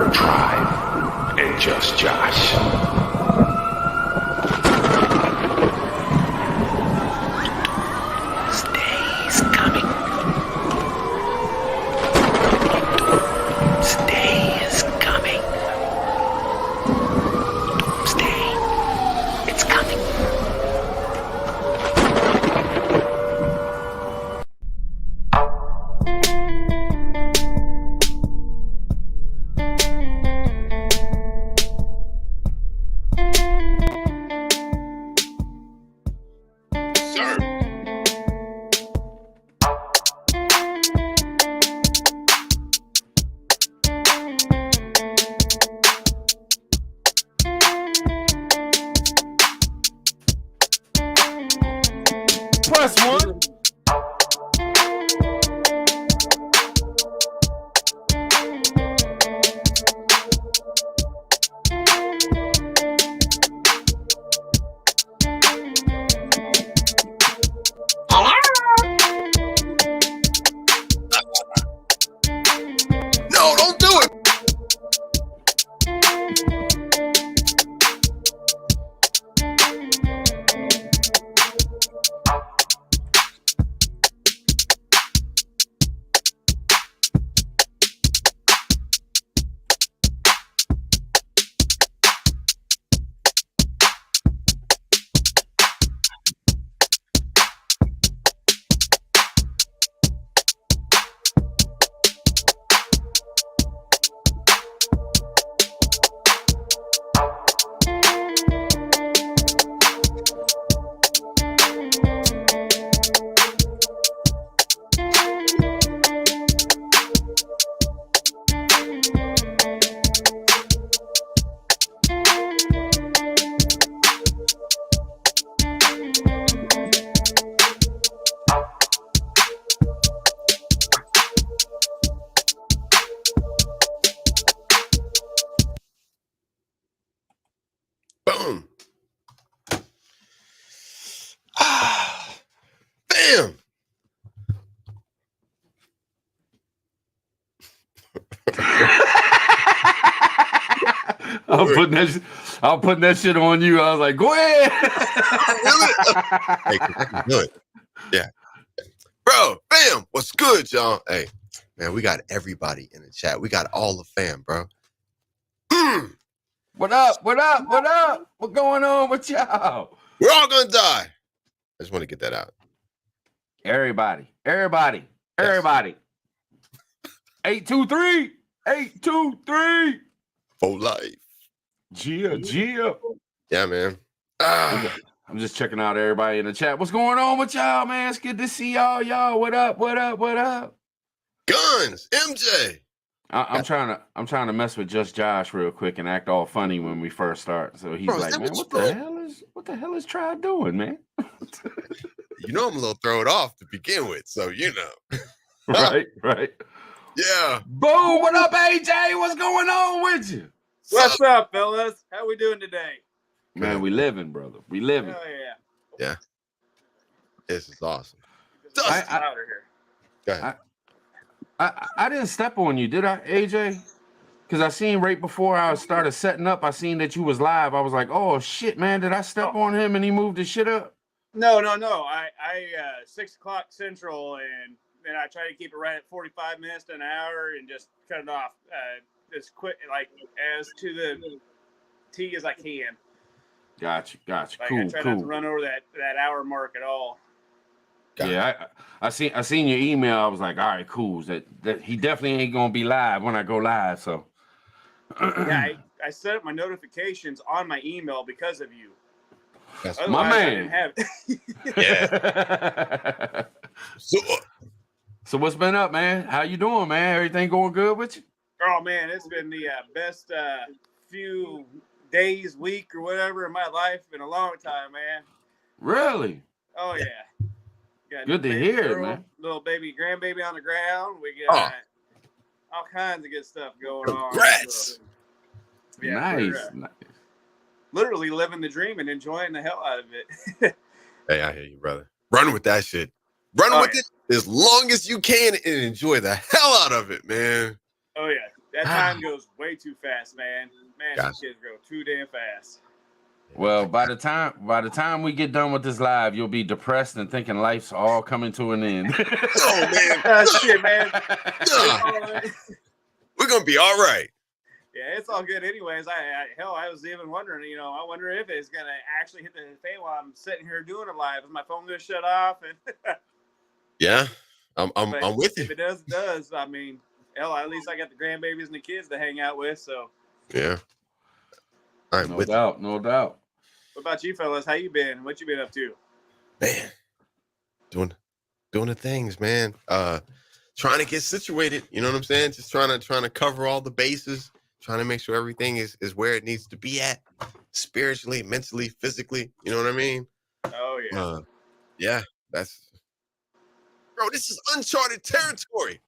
Preppertribe and Just Josh. Press one. No, don't do it. Boom. Bam. I'm putting that shit on you. I was like, go ahead. Hey, good. Yeah. Bro, bam. What's good, y'all? Hey, man, we got everybody in the chat. We got all the fam, bro. What up? What up? What up? What going on with y'all? We're all gonna die. I just want to get that out. Everybody. Yes. 823. 823. For life. Gia. Yeah, man. I'm just checking out everybody in the chat. What's going on with y'all, man? It's good to see y'all. Y'all, what up? Guns, MJ. I'm trying to mess with Just Josh real quick and act all funny when we first start. So he's like, man, what the hell is Tribe doing, man? You know I'm a little thrown off to begin with, so you know. Right. Yeah. Boom, what up, AJ? What's going on with you? What's up, fellas? How we doing today? Man, we living, brother. We living. Oh yeah. Yeah. This is awesome. Louder here. Go ahead. I didn't step on you, did I, AJ? Because I seen right before I started setting up, I seen that you was live. I was like, oh shit, man, did I step on him and he moved his shit up? No. I 6 o'clock Central, and then I try to keep it right at 45 minutes to an hour and just cut it off as quick, like as to the T as I can. Gotcha. Like, Cool. I try not to run over that hour mark at all. Yeah, I seen your email. I was like, all right, cool. That he definitely ain't gonna be live when I go live. So yeah, I set up my notifications on my email because of you. That's my man. I didn't have it. Yeah. So what's been up, man? How you doing, man? Everything going good with you? Oh man, it's been the best few days, week, or whatever in my life in a long time, man. Really? Oh yeah. Got Good to hear it, man. Little baby, grandbaby on the ground. We got all kinds of good stuff going on. Congrats. So, yeah, Nice. Literally living the dream and enjoying the hell out of it. Hey, I hear you, brother. Run with that shit. Run with it as long as you can and enjoy the hell out of it, man. Oh yeah. that time goes way too fast, man. Man, Gotcha. these kids go too damn fast. Well, by the time we get done with this live, you'll be depressed and thinking life's all coming to an end. No, man. Shit, man. Nah. We're gonna be all right. Yeah, it's all good anyways. I was even wondering, I wonder if it's gonna actually hit the fan while I'm sitting here doing it live. Is my phone gonna shut off? And Yeah, I'm with you. If it does, it does. I mean, hell, at least I got the grandbabies and the kids to hang out with. So Yeah. I'm No with doubt, no doubt. what about you fellas? How you been? What you been up to? you. Man. Doing the things, man. Trying to get situated. You know what I'm saying? Just trying to cover all the bases. Trying to make sure everything is where it needs to be at, spiritually, mentally, physically. You know what I mean? Oh yeah. Yeah. Bro, this is uncharted territory.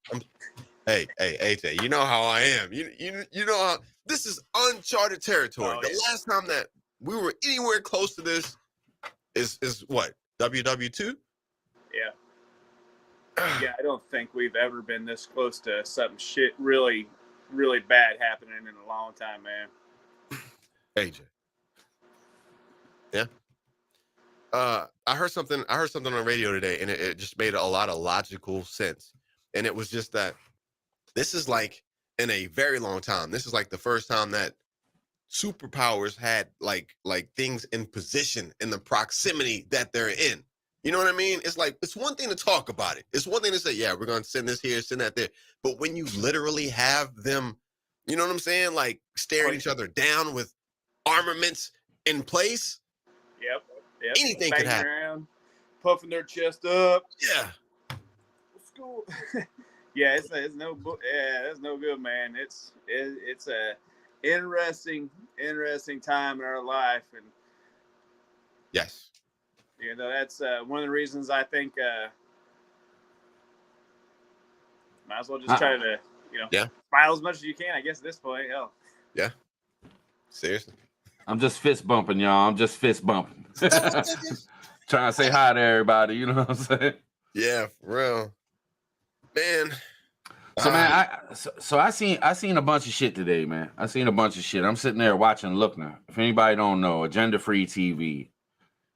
Hey, AJ, you know how I am. You know how this is uncharted territory. Oh, The yeah. last time that we were anywhere close to this is what? WW2? Yeah. Yeah, I don't think we've ever been this close to something shit really, really bad happening in a long time, man. AJ. Yeah. I heard something on the radio today, and it just made a lot of logical sense. And it was just that this is like in a very long time. This is like the first time that superpowers had like things in position in the proximity that they're in. You know what I mean? It's like, it's one thing to talk about it. It's one thing to say, yeah, we're going to send this here, send that there. But when you literally have them, you know what I'm saying? Like staring each other down with armaments in place. Yep. Anything could Banging happen. around, puffing their chest up. Yeah. Let's go. Yeah, it's no good, man. It's a interesting time in our life, and Yes. that's one of the reasons I think might as well just try to smile as much as you can. I guess at this point, hell. Yeah. Seriously. I'm just fist bumping, y'all. I'm just fist bumping. Trying to say hi to everybody. You know what I'm saying? Yeah, for real. Man. So man, I seen a bunch of shit today, man. I seen a bunch of shit. I'm sitting there watching Lookner. If anybody don't know, Agenda Free TV.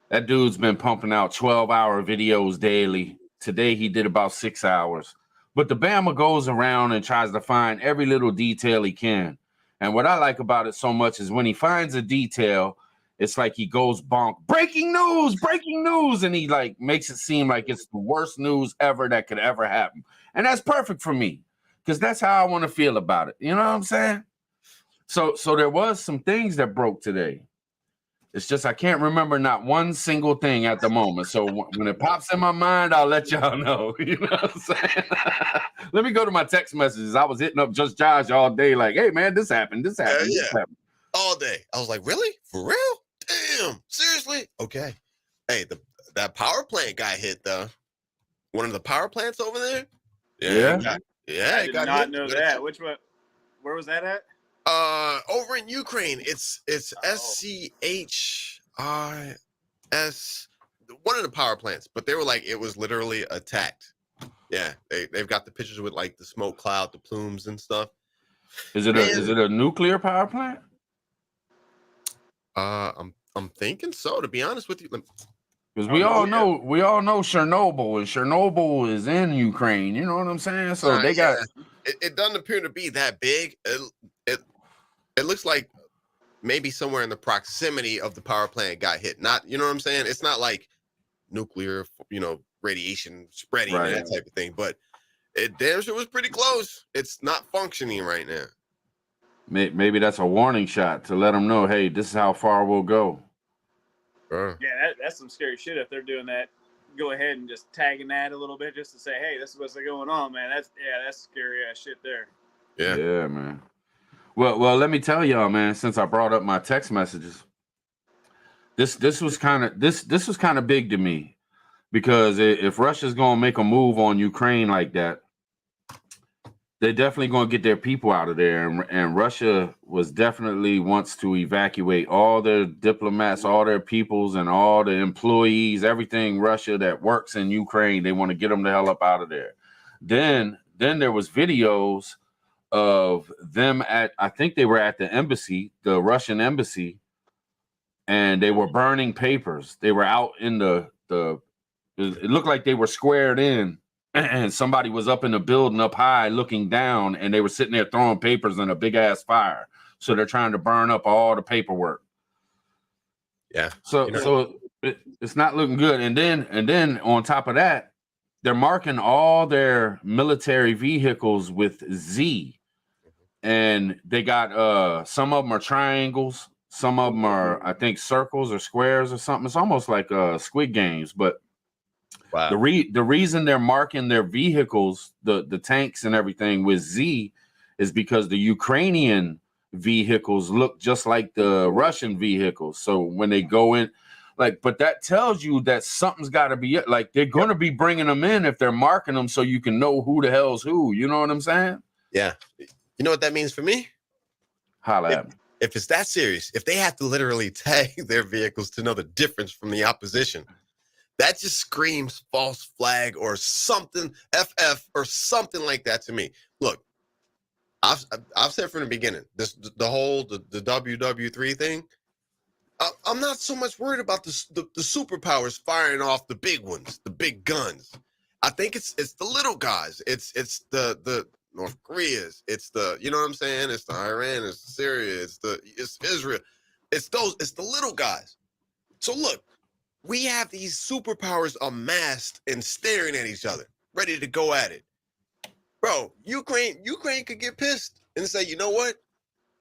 That dude's been pumping out 12-hour videos daily. Today he did about 6 hours. But the Bama goes around and tries to find every little detail he can. And what I like about it so much is when he finds a detail, it's like he goes bonk, breaking news, and he like makes it seem like it's the worst news ever that could ever happen. And that's perfect for me, because that's how I want to feel about it. You know what I'm saying? So there was some things that broke today. It's just I can't remember not one single thing at the moment. So when it pops in my mind, I'll let y'all know. You know what I'm saying? Let me go to my text messages. I was hitting up Just Josh all day like, hey, man, this happened. This happened. Yeah. This happened. All day. I was like, really? For real? Damn. Seriously? Okay. Hey, that power plant got hit, though. One of the power plants over there? Yeah. I did not know that. Which one? Where was that at? Over in Ukraine, it's SCHRS, one of the power plants, but they were like, it was literally attacked. Yeah, they've got the pictures with like the smoke cloud, the plumes and stuff. Is it a nuclear power plant? I'm thinking so, to be honest with you. Because we all know Chernobyl, and Chernobyl is in Ukraine. You know what I'm saying? So they got. It doesn't appear to be that big. It looks like maybe somewhere in the proximity of the power plant got hit. Not, you know what I'm saying? It's not like nuclear, radiation spreading and that type of thing. But it damn sure was pretty close. It's not functioning right now. Maybe that's a warning shot to let them know, hey, this is how far we'll go. Sure. Yeah, that's some scary shit. If they're doing that, go ahead and just tagging that a little bit just to say, hey, this is what's going on, man. That's scary ass shit there. Yeah, man. Well, let me tell y'all, man. Since I brought up my text messages, this was kind of big to me, because if Russia's gonna make a move on Ukraine like that, they're definitely gonna get their people out of there, and Russia wants to evacuate all their diplomats, all their peoples, and all the employees, everything Russia that works in Ukraine. They want to get them the hell up out of there. Then there was videos of them I think they were at the embassy, the Russian embassy, and they were burning papers. They were out in it looked like they were squared in, and somebody was up in the building up high looking down, and they were sitting there throwing papers in a big ass fire. So they're trying to burn up all the paperwork. Yeah. So it's not looking good. And then on top of that, they're marking all their military vehicles with Z. And they got some of them are triangles, some of them are, I think, circles or squares or something. It's almost like Squid Games, but wow. The reason they're marking their vehicles, the tanks and everything with Z, is because the Ukrainian vehicles look just like the Russian vehicles. So when they go in, but that tells you that something's got to be like they're going to be bringing them in if they're marking them, so you can know who the hell's who. You know what I'm saying? Yeah. You know what that means for me? Holla at me. If it's that serious, if they have to literally tag their vehicles to know the difference from the opposition, that just screams false flag or something, FF or something like that to me. Look, I've said from the beginning, the WW3 thing, I'm not so much worried about the superpowers firing off the big ones, the big guns. I think it's the little guys. It's the North Koreas. It's the, you know what I'm saying? It's the Iran. It's Syria. It's Israel. It's the little guys. So look, we have these superpowers amassed and staring at each other, ready to go at it. Bro, Ukraine could get pissed and say, you know what?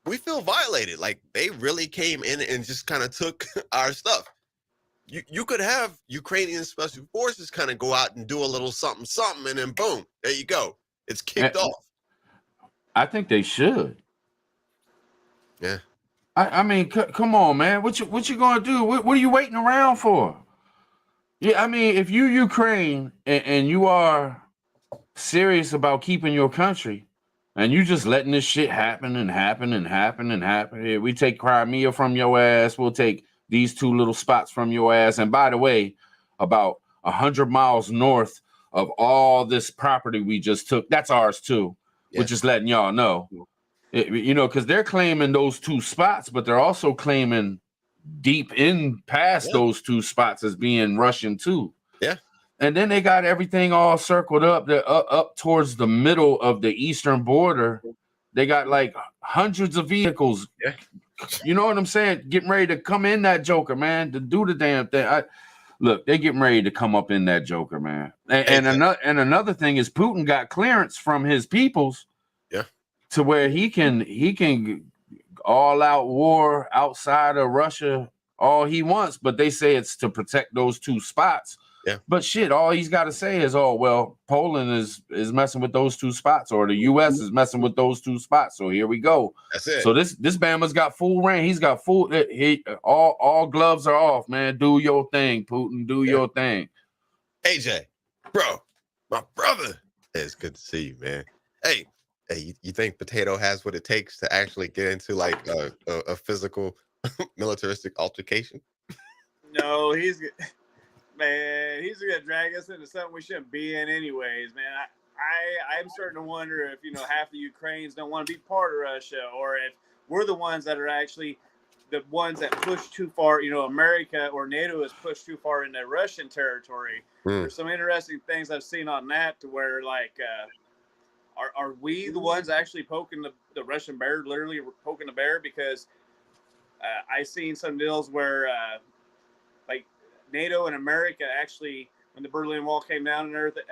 We feel violated. Like they really came in and just kind of took our stuff. You could have Ukrainian special forces kind of go out and do a little something, and then boom, there you go. It's kicked off. I think they should. Yeah. I mean, come on, man. What you gonna do? What are you waiting around for? Yeah, I mean, if you Ukraine and you are serious about keeping your country, and you just letting this shit happen and happen and happen and happen. Yeah, we take Crimea from your ass. We'll take these two little spots from your ass. And by the way, about 100 miles north of all this property we just took, that's ours too. Yeah. We're just letting y'all know. Because they're claiming those two spots, but they're also claiming deep in past those two spots as being Russian too. Yeah. And then they got everything all circled up. They're up towards the middle of the eastern border. They got like hundreds of vehicles. Yeah. You know what I'm saying? Getting ready to come in that joker, man, to do the damn thing. Look, they're getting ready to come up in that joker, man. And another thing is Putin got clearance from his peoples. Yeah. To where he can all out war outside of Russia all he wants, but they say it's to protect those two spots. Yeah. But shit, all he's got to say is, oh, well, Poland is messing with those two spots, or the U.S. is messing with those two spots. So here we go. That's it. So this Bama's got full reign. He's got full. All gloves are off, man. Do your thing, Putin. Do your thing. AJ, bro, my brother. It's good to see you, man. Hey, you think Potato has what it takes to actually get into like a physical militaristic altercation? No, he's gonna drag us into something we shouldn't be in anyways, man. I'm starting to wonder if half the Ukrainians don't want to be part of Russia, or if we're the ones that are actually the ones that push too far. America or NATO has pushed too far into Russian territory. There's some interesting things I've seen on that, to where like are we the ones actually poking the Russian bear, literally poking the bear? Because I seen some deals where like NATO and America actually, when the Berlin Wall came down and everything,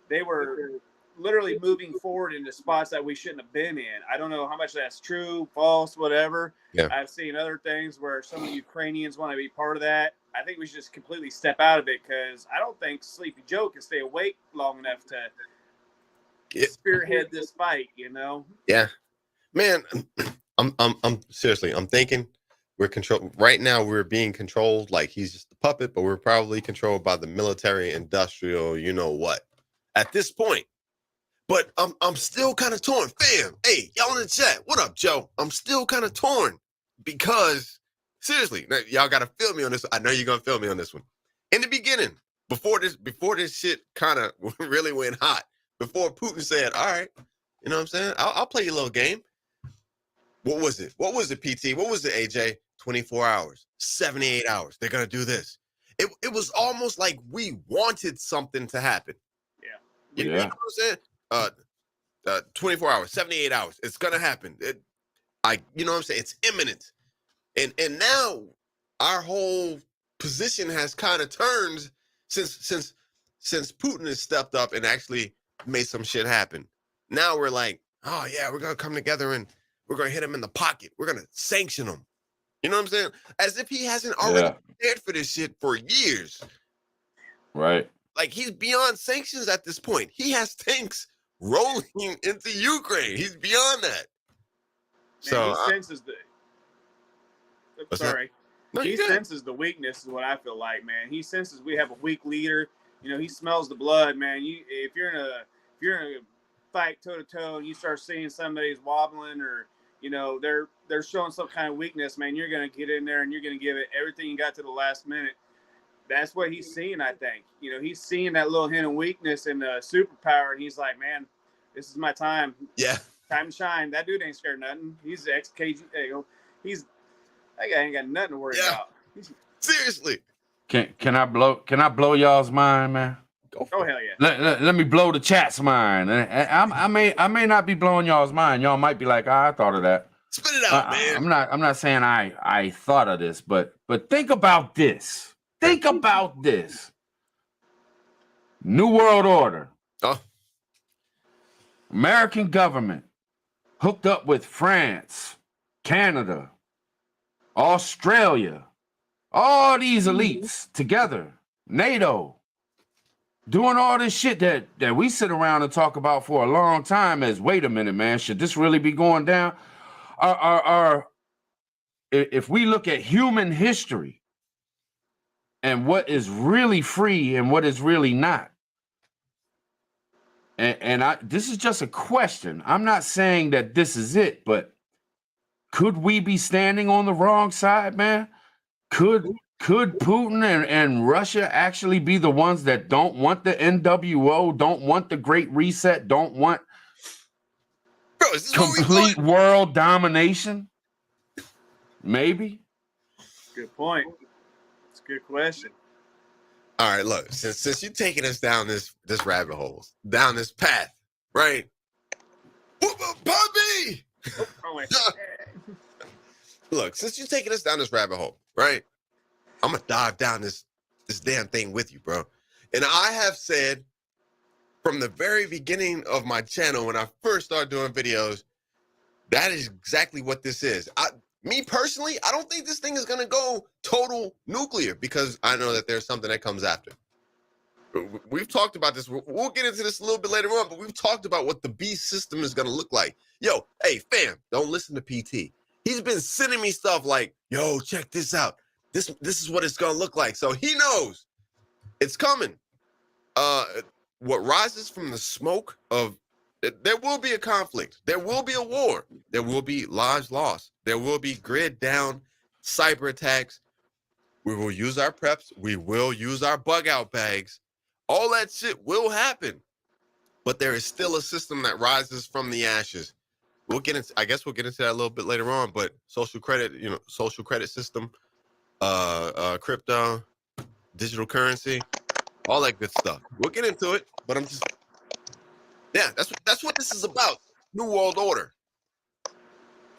they were literally moving forward into spots that we shouldn't have been in. I don't know how much that's true, false, whatever. Yeah. I've seen other things where some of the Ukrainians want to be part of that. I think we should just completely step out of it, because I don't think Sleepy Joe can stay awake long enough to spearhead this fight, Yeah, man. I'm seriously, I'm thinking we're controlled right now. We're being controlled like he's just a puppet, but we're probably controlled by the military industrial, what, at this point. But I'm still kind of torn. Fam, hey, y'all in the chat, what up, Joe? I'm still kind of torn, because seriously, y'all gotta feel me on this. I know you're gonna feel me on this one. In the beginning, before this shit kind of really went hot, before Putin said, all right, You know what I'm saying? I'll play your little game. What was it? What was it, PT? What was it, AJ? 24 hours, 78 hours. They're going to do this. It was almost like we wanted something to happen. Yeah. You know what I'm saying? 24 hours, 78 hours. It's going to happen. You know what I'm saying? It's imminent. And now our whole position has kind of turned since Putin has stepped up and actually made some shit happen. Now we're like, oh yeah, we're gonna come together and we're gonna hit him in the pocket. We're gonna sanction him. You know what I'm saying? As if he hasn't already prepared for this shit for years. Right. Like he's beyond sanctions at this point. He has tanks rolling into Ukraine. He's beyond that. Man, he senses sorry. No, he senses the weakness is what I feel like, man. He senses we have a weak leader. You know, he smells the blood, man. If you're in a fight toe to toe and you start seeing somebody's wobbling or you know they're showing some kind of weakness, man, you're gonna get in there and you're gonna give it everything you got to the last minute. That's what he's seeing, I think. You know, he's seeing that little hint of weakness in the superpower, and he's like, man, this is my time. Yeah. Time to shine. That dude ain't scared of nothing. He's ex-KG. That guy ain't got nothing to worry about. Seriously. Can I blow y'all's mind, man? Oh hell yeah. Let me blow the chat's mind. I may not be blowing y'all's mind. Y'all might be like, I thought of that. Spit it out, man. I'm not saying I thought of this, but think about this. Think about this. New World Order. Oh. American government hooked up with France, Canada, Australia, all these elites together, NATO, doing all this shit that we sit around and talk about for a long time as, wait a minute, man, should this really be going down? If we look at human history and what is really free and what is really not, this is just a question. I'm not saying that this is it, but could we be standing on the wrong side, man? Could Putin and Russia actually be the ones that don't want the NWO, don't want the Great Reset, don't want complete world domination? Maybe. Good point. It's a good question. All right, look, since you're taking us down this rabbit hole, down this path, right? Puppy! Look, since you're taking us down this rabbit hole, right? I'm gonna dive down this damn thing with you, bro. And I have said from the very beginning of my channel when I first started doing videos, that is exactly what this is. Me personally, I don't think this thing is going to go total nuclear because I know that there's something that comes after. We've talked about this. We'll get into this a little bit later on, but we've talked about what the beast system is going to look like. Yo, hey, fam, don't listen to PT. He's been sending me stuff like, yo, check this out. This is what it's going to look like. So he knows it's coming. What rises from the smoke of there will be a conflict. There will be a war. There will be lives lost. There will be grid down, cyber attacks. We will use our preps. We will use our bug out bags. All that shit will happen. But there is still a system that rises from the ashes. I guess we'll get into that a little bit later on, but social credit system, crypto, digital currency, all that good stuff. We'll get into it, but that's what this is about. New World Order.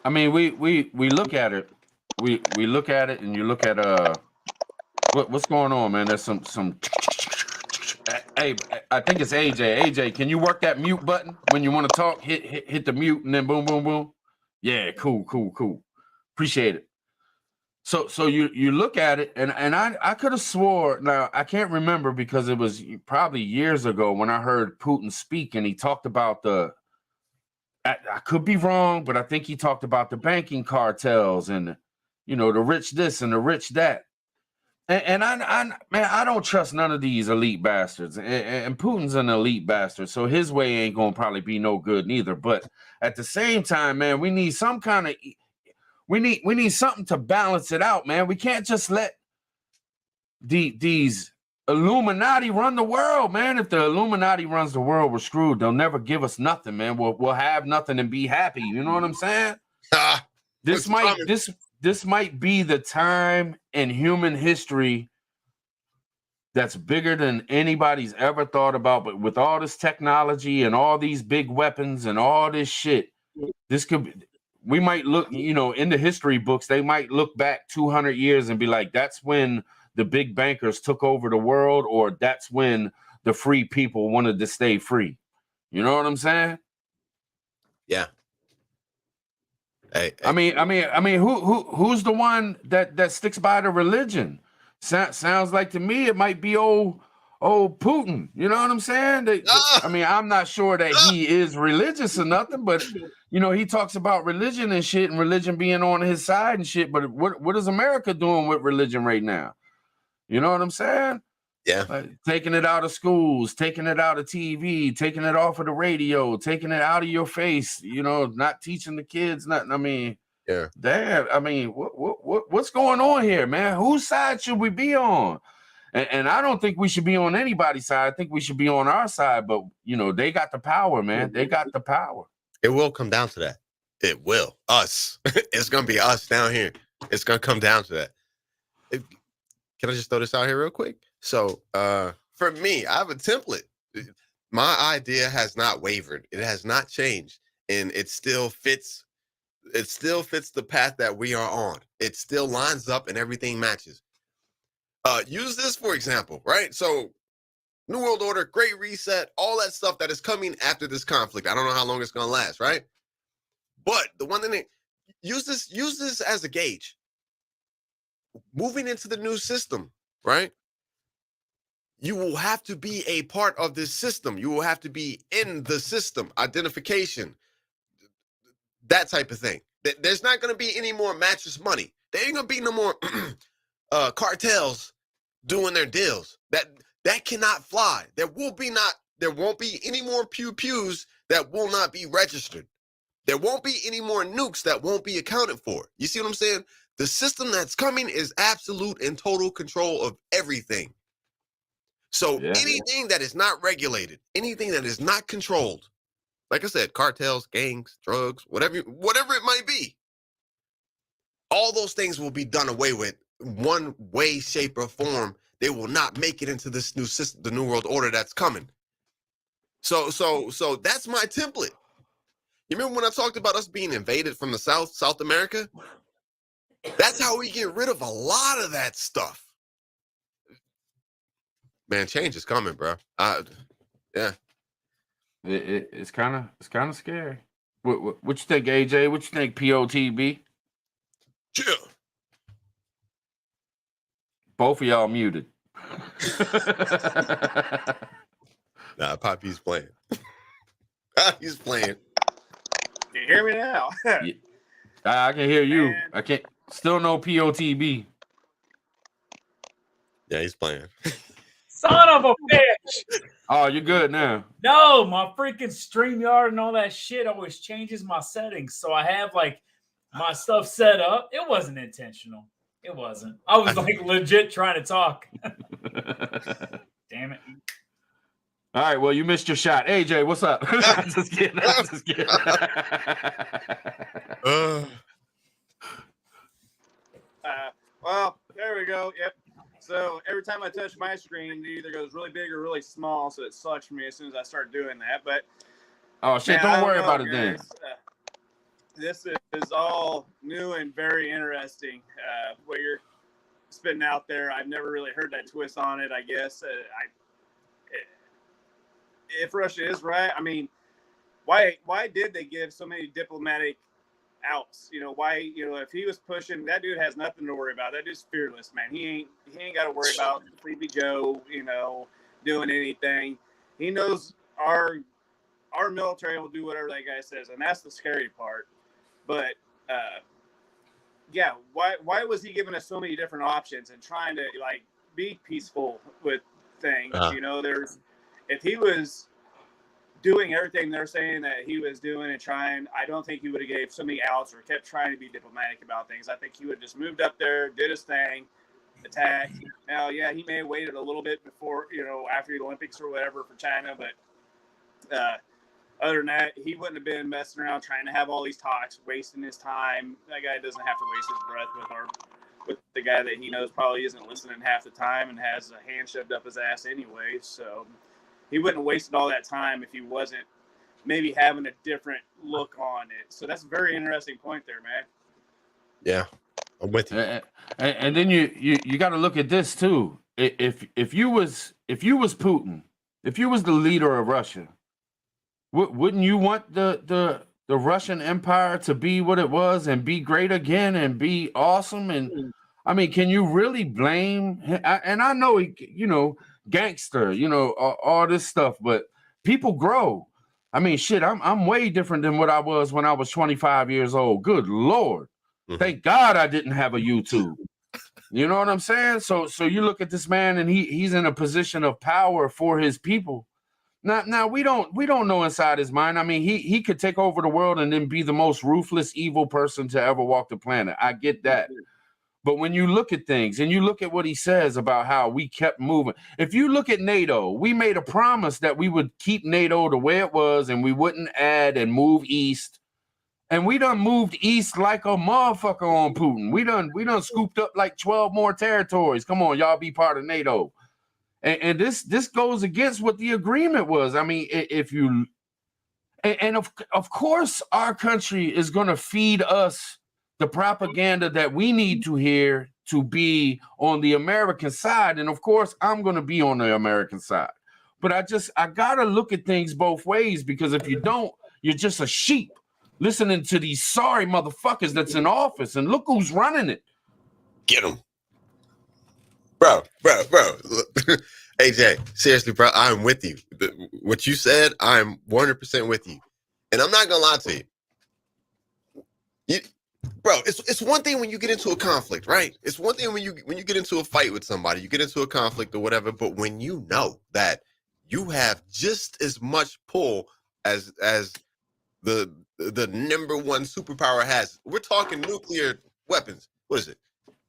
I mean, we look at it. We look at it, and you look at what's going on, man. There's some. Hey, I think it's AJ. AJ, can you work that mute button when you want to talk? Hit the mute, and then boom, boom, boom. Yeah, cool. Appreciate it. So you look at it, and I could have swore. Now I can't remember because it was probably years ago when I heard Putin speak, and he talked about I could be wrong, but I think he talked about the banking cartels and the rich this and the rich that. And I don't trust none of these elite bastards. And Putin's an elite bastard, so his way ain't gonna probably be no good neither. But at the same time, man, we need some kind of we need something to balance it out, man. We can't just let these Illuminati run the world, man. If the Illuminati runs the world, we're screwed. They'll never give us nothing, man. We'll have nothing and be happy. You know what I'm saying? This might be the time in human history that's bigger than anybody's ever thought about. But with all this technology and all these big weapons and all this shit, this could be, we might look, in the history books, they might look back 200 years and be like, that's when the big bankers took over the world, or that's when the free people wanted to stay free. You know what I'm saying? Yeah. Hey. I mean, who's the one that sticks by the religion? Sounds like to me it might be old Putin. You know what I'm saying? I mean, I'm not sure that he is religious or nothing, but he talks about religion and shit, and religion being on his side and shit. But what is America doing with religion right now? You know what I'm saying? Yeah. Like, taking it out of schools, taking it out of TV, taking it off of the radio, taking it out of your face, not teaching the kids nothing. I mean, yeah. Damn, I mean, what's going on here, man? Whose side should we be on? And I don't think we should be on anybody's side. I think we should be on our side, but they got the power, man. They got the power. It will come down to that. It will. Us. It's gonna be us down here. It's gonna come down to that. Can I just throw this out here real quick? So for me, I have a template. My idea has not wavered. It has not changed. And it still fits. It still fits the path that we are on. It still lines up and everything matches. Use this for example, right? So New World Order, Great Reset, all that stuff that is coming after this conflict. I don't know how long it's gonna last, right? But the one thing, use this as a gauge. Moving into the new system, right? You will have to be a part of this system. You will have to be in the system, identification, that type of thing. There's not going to be any more mattress money. There ain't going to be no more cartels doing their deals. That cannot fly. There won't be any more pews that will not be registered. There won't be any more nukes that won't be accounted for. You see what I'm saying? The system that's coming is absolute and total control of everything. So anything that is not regulated, anything that is not controlled, like I said, cartels, gangs, drugs, whatever it might be, all those things will be done away with one way, shape, or form. They will not make it into this new system, the New World Order that's coming. So that's my template. You remember when I talked about us being invaded from the South America? That's how we get rid of a lot of that stuff. Man, change is coming, bro. Yeah. It's kind of scary. What you think, AJ? What you think, POTB? Chill. Both of y'all muted. Nah, Poppy's playing. He's playing. You hear me now? Yeah. I can hear you. Man. I can't. Still no POTB. Yeah, he's playing. Son of a bitch. Oh, you're good now. No, my freaking StreamYard and all that shit always changes my settings. So I have like my stuff set up. It wasn't intentional. It wasn't. I was like legit trying to talk. Damn it. All right, well, you missed your shot. AJ, what's up? I'm just kidding. Well, there we go. Yep. So every time I touch my screen, it either goes really big or really small, so it sucks for me as soon as I start doing that. But oh shit, man, don't worry about it then. This is all new and very interesting. What you're spitting out there, I've never really heard that twist on it. I guess if Russia is right, I mean, why did they give so many diplomatic outs? Why? If he was pushing, that dude has nothing to worry about. That dude's fearless, man. He ain't got to worry about Sleepy Joe, doing anything. He knows our military will do whatever that guy says, and that's the scary part. But yeah, why was he giving us so many different options and trying to like be peaceful with things? If he was doing everything they're saying that he was doing and trying, I don't think he would have gave so many outs or kept trying to be diplomatic about things. I think he would have just moved up there, did his thing, attack. Now, yeah, he may have waited a little bit before, after the Olympics or whatever for China, but other than that, he wouldn't have been messing around trying to have all these talks, wasting his time. That guy doesn't have to waste his breath with the guy that he knows probably isn't listening half the time and has a hand shoved up his ass anyway. So he wouldn't have wasted all that time if he wasn't maybe having a different look on it. So that's a very interesting point there, man. Yeah, I'm with you. And then you got to look at this too. If you was Putin, if you was the leader of Russia, wouldn't you want the Russian Empire to be what it was and be great again and be awesome? And I mean, can you really blame him? And I know gangster, all this stuff, but people grow. I mean, shit, I'm way different than what I was when I was 25 years old. Good Lord. Thank God I didn't have a YouTube. You know what I'm saying? So you look at this man and he's in a position of power for his people. Now we don't know inside his mind. I mean, he could take over the world and then be the most ruthless, evil person to ever walk the planet. I get that. But when you look at things and you look at what he says about how we kept moving, if you look at NATO, we made a promise that we would keep NATO the way it was and we wouldn't add and move east. And we done moved east like a motherfucker on Putin. We done scooped up like 12 more territories. Come on, y'all be part of NATO. And this goes against what the agreement was. I mean, of course our country is going to feed us the propaganda that we need to hear to be on the American side. And of course, I'm going to be on the American side. But I got to look at things both ways, because if you don't, you're just a sheep listening to these sorry motherfuckers that's in office. And look who's running it. Get them. Bro. AJ, seriously, bro, I'm with you. What you said, I'm 100% with you. And I'm not going to lie to you. Bro, it's one thing when you get into a conflict, right? It's one thing when you get into a fight with somebody, you get into a conflict or whatever, but when you know that you have just as much pull as the number one superpower has. We're talking nuclear weapons. What is it?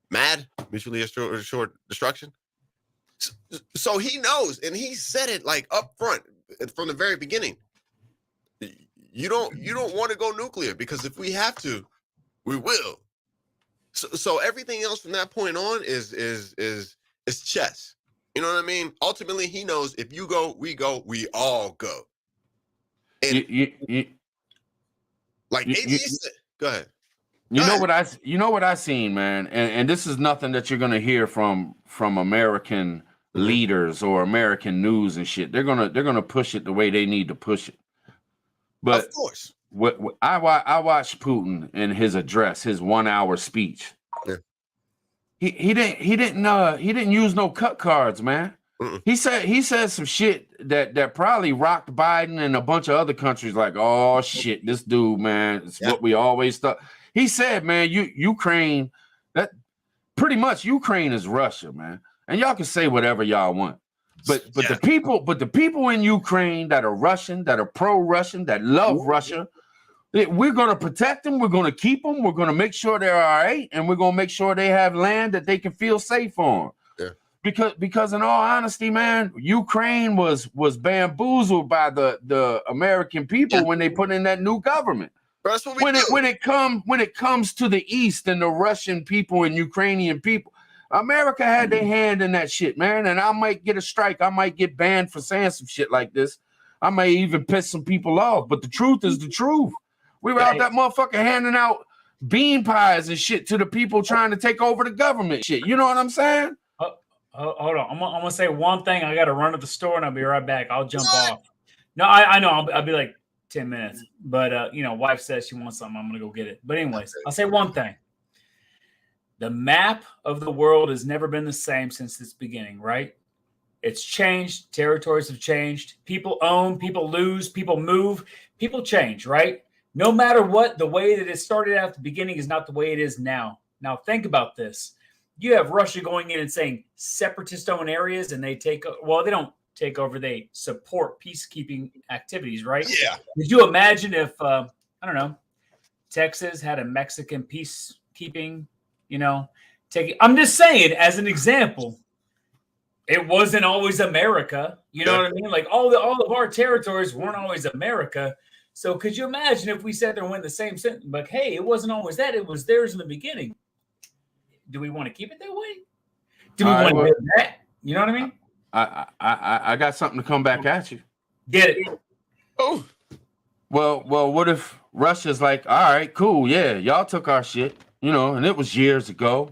MAD, mutually assured destruction. So he knows, and he said it like up front from the very beginning. You don't want to go nuclear, because if we have to, we will. So everything else from that point on is chess. You know what I mean? Ultimately, he knows if you go, we all go. And like AJ said, go ahead. You know what I seen, man, and this is nothing that you're gonna hear from American leaders or American news and shit. They're gonna push it the way they need to push it. But of course, what I watched Putin in his address, his 1 hour speech. Yeah. He didn't use no cut cards, man. He said some shit that probably rocked Biden and a bunch of other countries like, oh shit, this dude, man, it's what we always thought. He said, man, Ukraine, that pretty much Ukraine is Russia, man. And y'all can say whatever y'all want. But the people in Ukraine that are Russian, that are pro-Russian, that love Russia, we're going to protect them. We're going to keep them. We're going to make sure they're all right. And we're going to make sure they have land that they can feel safe on. Yeah. Because in all honesty, man, Ukraine was bamboozled by the American people when they put in that new government. That's what we when it comes to the East and the Russian people and Ukrainian people, America had their hand in that shit, man. And I might get a strike. I might get banned for saying some shit like this. I may even piss some people off. But the truth is the truth. We were out that motherfucker handing out bean pies and shit to the people trying to take over the government shit. You know what I'm saying? Hold on. I'm gonna say one thing. I got to run to the store and I'll be right back. I'll jump off. No, I know. I'll be like 10 minutes. But, wife says she wants something. I'm going to go get it. But anyways, I'll say one thing. The map of the world has never been the same since its beginning, right? It's changed. Territories have changed. People own, people lose, people move, people change, right? No matter what, the way that it started at the beginning is not the way it is now. Now, think about this. You have Russia going in and saying separatist-owned areas, and they they don't take over, they support peacekeeping activities, right? Yeah. Could you imagine if, I don't know, Texas had a Mexican peacekeeping, I'm just saying, as an example, it wasn't always America. You know what I mean? Like all of our territories weren't always America. So could you imagine if we sat there and went the same sentence, like, hey, it wasn't always that, it was theirs in the beginning. Do we want to keep it that way? Do we want to do that? You know what I mean? I got something to come back at you. Get it? Oh. Well, what if Russia's like, all right, cool, yeah, y'all took our shit, you know, and it was years ago.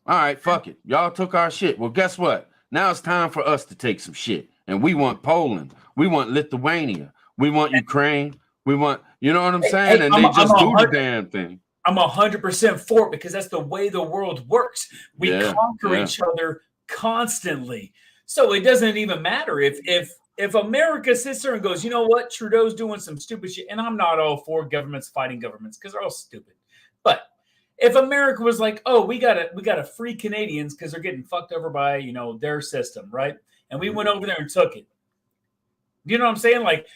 All right, fuck it. Y'all took our shit. Well, guess what? Now it's time for us to take some shit. And we want Poland. We want Lithuania. We want Ukraine. We want, you know what I'm saying? And they just do the damn thing. I'm 100% for it because that's the way the world works. We conquer each other constantly. So it doesn't even matter if America sits there and goes, you know what, Trudeau's doing some stupid shit. And I'm not all for governments fighting governments because they're all stupid. But if America was like, oh, we gotta free Canadians because they're getting fucked over by, you know, their system, right? And we went over there and took it. You know what I'm saying? Like,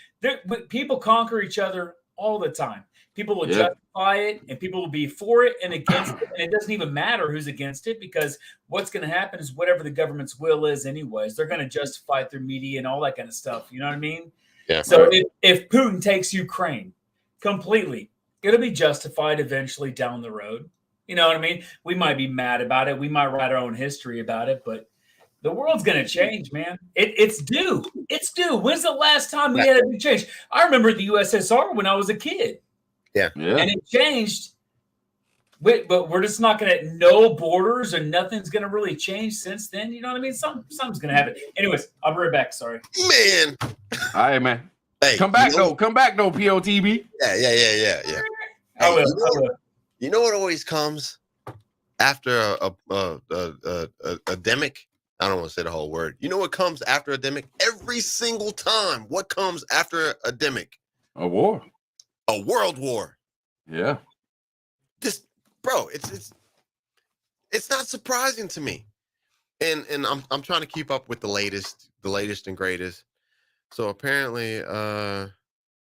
people conquer each other all the time. People will justify it, and people will be for it and against it, and it doesn't even matter who's against it because what's going to happen is whatever the government's will is, anyways. They're going to justify it through media and all that kind of stuff. You know what I mean? Yeah. So if Putin takes Ukraine completely, it'll be justified eventually down the road. You know what I mean? We might be mad about it. We might write our own history about it, but the world's going to change, man. It's due. It's due. When's the last time we had a big change? I remember the USSR when I was a kid. Yeah. And it changed. But we're just not going to, no borders and nothing's going to really change since then. You know what I mean? Something's going to happen. Anyways, I'll be right back. Sorry. Man. All right, man. Hey, come back, though. Come back, though, POTB. Yeah. I will. You know what always comes after a demic? I don't want to say the whole word. You know what comes after a demic? Every single time. What comes after a demic? A war. A world war. Yeah. Just, bro, it's not surprising to me. And I'm trying to keep up with the latest and greatest. So apparently,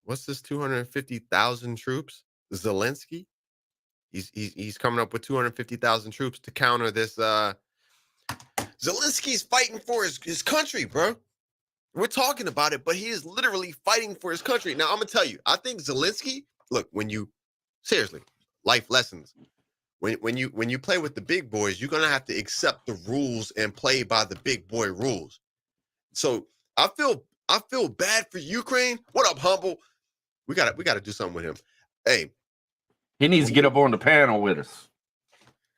what's this 250,000 troops? Zelensky? He's coming up with 250,000 troops to counter this. Zelensky's fighting for his country, bro. We're talking about it, but he is literally fighting for his country. Now, I'm gonna tell you, I think Zelensky. Look, seriously, life lessons. When you play with the big boys, you're gonna have to accept the rules and play by the big boy rules. So I feel bad for Ukraine. What up, Humble? We gotta do something with him. Hey. He needs to get up on the panel with us.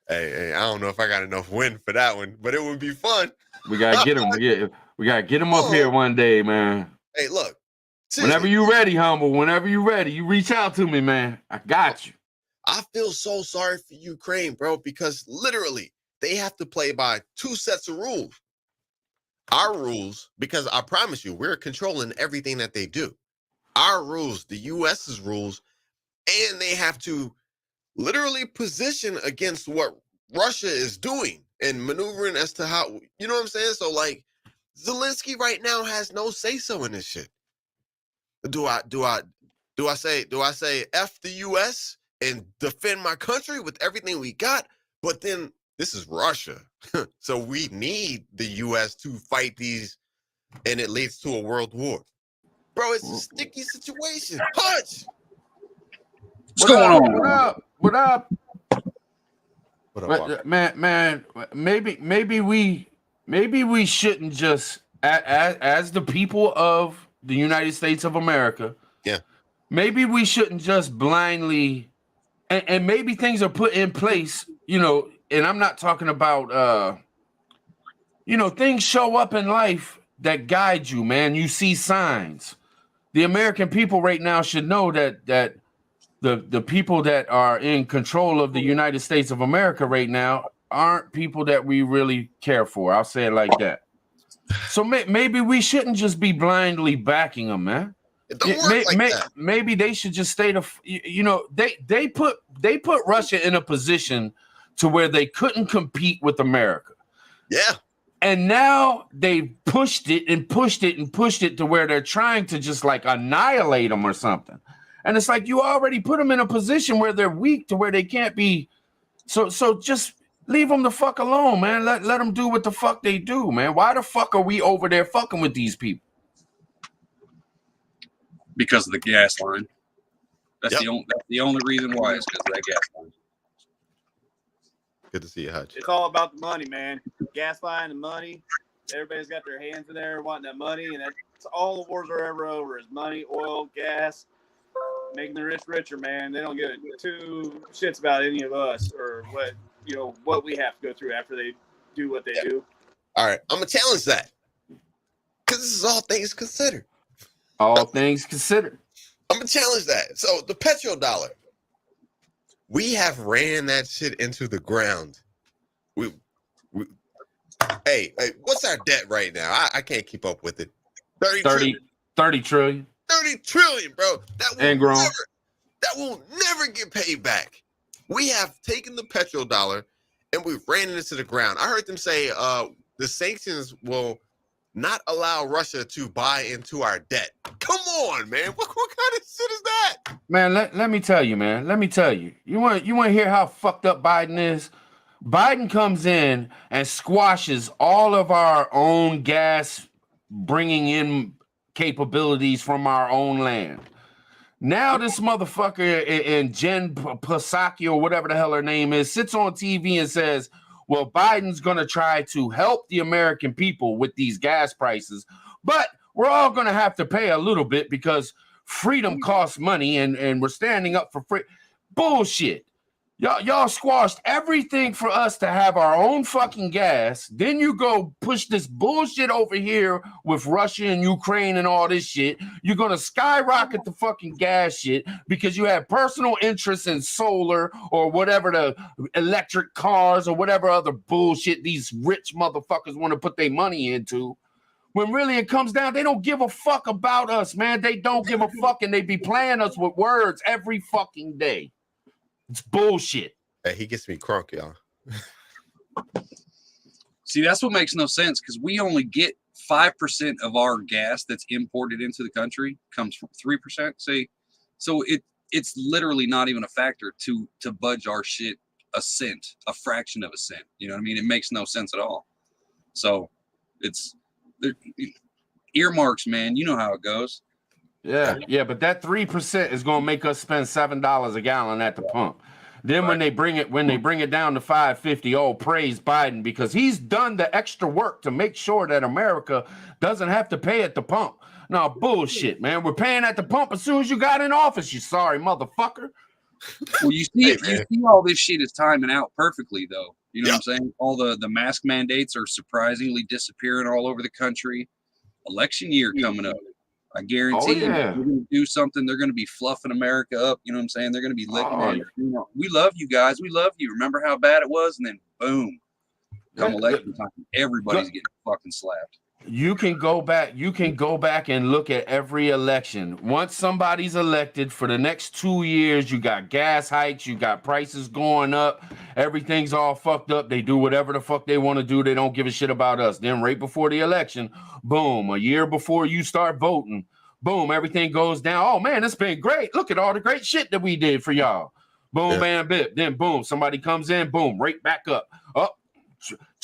Hey, I don't know if I got enough wind for that one, but it would be fun. We gotta get him. We gotta get him up here one day, man. Hey, look. Whenever you ready, Humble. Whenever you ready, you reach out to me, man. I got you. I feel so sorry for Ukraine, bro, because literally they have to play by two sets of rules. Our rules, because I promise you, we're controlling everything that they do. Our rules, the US's rules. And they have to literally position against what Russia is doing and maneuvering as to how, you know what I'm saying? So like Zelensky right now has no say-so in this shit. Do I say F the US and defend my country with everything we got? But then this is Russia. So we need the US to fight these and it leads to a world war. Bro, it's a sticky situation. Punch! What's going on? What up? Man, maybe we shouldn't just as the people of the United States of America. Yeah. Maybe we shouldn't just blindly and maybe things are put in place, you know, and I'm not talking about things show up in life that guide you, man. You see signs. The American people right now should know that the people that are in control of the United States of America right now aren't people that we really care for. I'll say it like that. So maybe we shouldn't just be blindly backing them, man. Maybe they should just stay they put Russia in a position to where they couldn't compete with America. Yeah. And now they pushed it to where they're trying to just like annihilate them or something. And it's like you already put them in a position where they're weak to where they can't be. So just Leave them the fuck alone, man. Let them do what the fuck they do, man. Why the fuck are we over there fucking with these people? Because of the gas line. That's Yep. the only reason why is because of that gas line. Good to see you, Hutch. It's all about the money, man. Gas line and money. Everybody's got their hands in there wanting that money, and that's all the wars are ever over is money, oil, gas, making the rich richer, man. They don't give two shits about any of us or what we have to go through after they do what they do. All right, I'm gonna challenge that because this is all things considered. All things considered. I'm gonna challenge that. So the petrodollar, we have ran that shit into the ground. Hey, what's our debt right now? I can't keep up with it. 30 trillion. 30 trillion, bro. And grown. That will never get paid back. We have taken the petrodollar and we've ran it into the ground. I heard them say the sanctions will not allow Russia to buy into our debt. Come on, man. What kind of shit is that? Man, let me tell you, man. Let me tell you. You want to hear how fucked up Biden is? Biden comes in and squashes all of our own gas bringing in capabilities from our own land. Now this motherfucker in Jen Psaki or whatever the hell her name is sits on TV and says, well, Biden's going to try to help the American people with these gas prices, but we're all going to have to pay a little bit because freedom costs money and we're standing up for free. Bullshit. Y'all squashed everything for us to have our own fucking gas. Then you go push this bullshit over here with Russia and Ukraine and all this shit. You're going to skyrocket the fucking gas shit because you have personal interests in solar or whatever, the electric cars or whatever other bullshit these rich motherfuckers want to put their money into. When really it comes down, they don't give a fuck about us, man. They don't give a fuck, and they be playing us with words every fucking day. It's bullshit. Hey, he gets me crunk, y'all. See, that's what makes no sense because we only get 5% of our gas that's imported into the country comes from 3%. See, so it's literally not even a factor to budge our shit a cent, a fraction of a cent. You know what I mean? It makes no sense at all. So it's earmarks, man. You know how it goes. Yeah, but that 3% is gonna make us spend $7 a gallon at the pump. Then when they bring it down to $5.50, oh, praise Biden because he's done the extra work to make sure that America doesn't have to pay at the pump. No bullshit, man. We're paying at the pump as soon as you got in office. You sorry motherfucker. Well, you see all this shit is timing out perfectly, though. You know what I'm saying? All the mask mandates are surprisingly disappearing all over the country. Election year coming up. I guarantee we're going to do something. They're going to be fluffing America up. You know what I'm saying? They're going to be licking it. You know, we love you guys. We love you. Remember how bad it was? And then boom, come election time, everybody's getting fucking slapped. You can go back and look at every election. Once somebody's elected for the next 2 years, you got gas hikes, you got prices going up, everything's all fucked up. They do whatever the fuck they want to do. They don't give a shit about us. Then right before the election, boom, a year before you start voting, boom, everything goes down. Oh man, it's been great. Look at all the great shit that we did for y'all. Boom, bam, bip. Then boom, somebody comes in, boom, right back up. Up.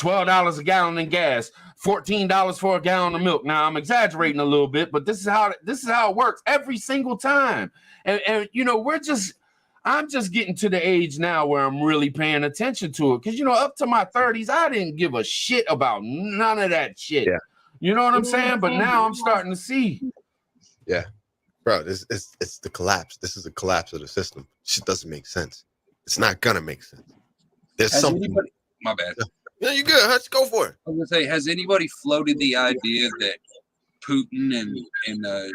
$12 a gallon in gas, $14 for a gallon of milk. Now I'm exaggerating a little bit, but this is how it works every single time. And you know, I'm just getting to the age now where I'm really paying attention to it. Because you know, up to my 30s, I didn't give a shit about none of that shit. Yeah. You know what I'm saying? But now I'm starting to see. Yeah. Bro, it's the collapse. This is the collapse of the system. Shit doesn't make sense. It's not gonna make sense. There's something. My bad. Yeah, you good. Let's go for it. I was gonna say, has anybody floated the idea that Putin and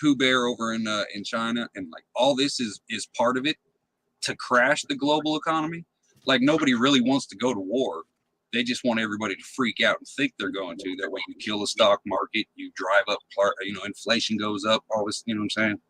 Pooh Bear over in China and like all this is part of it to crash the global economy? Like nobody really wants to go to war. They just want everybody to freak out and think they're going to. That way you kill the stock market, you drive up, you know, inflation goes up, all this, you know what I'm saying?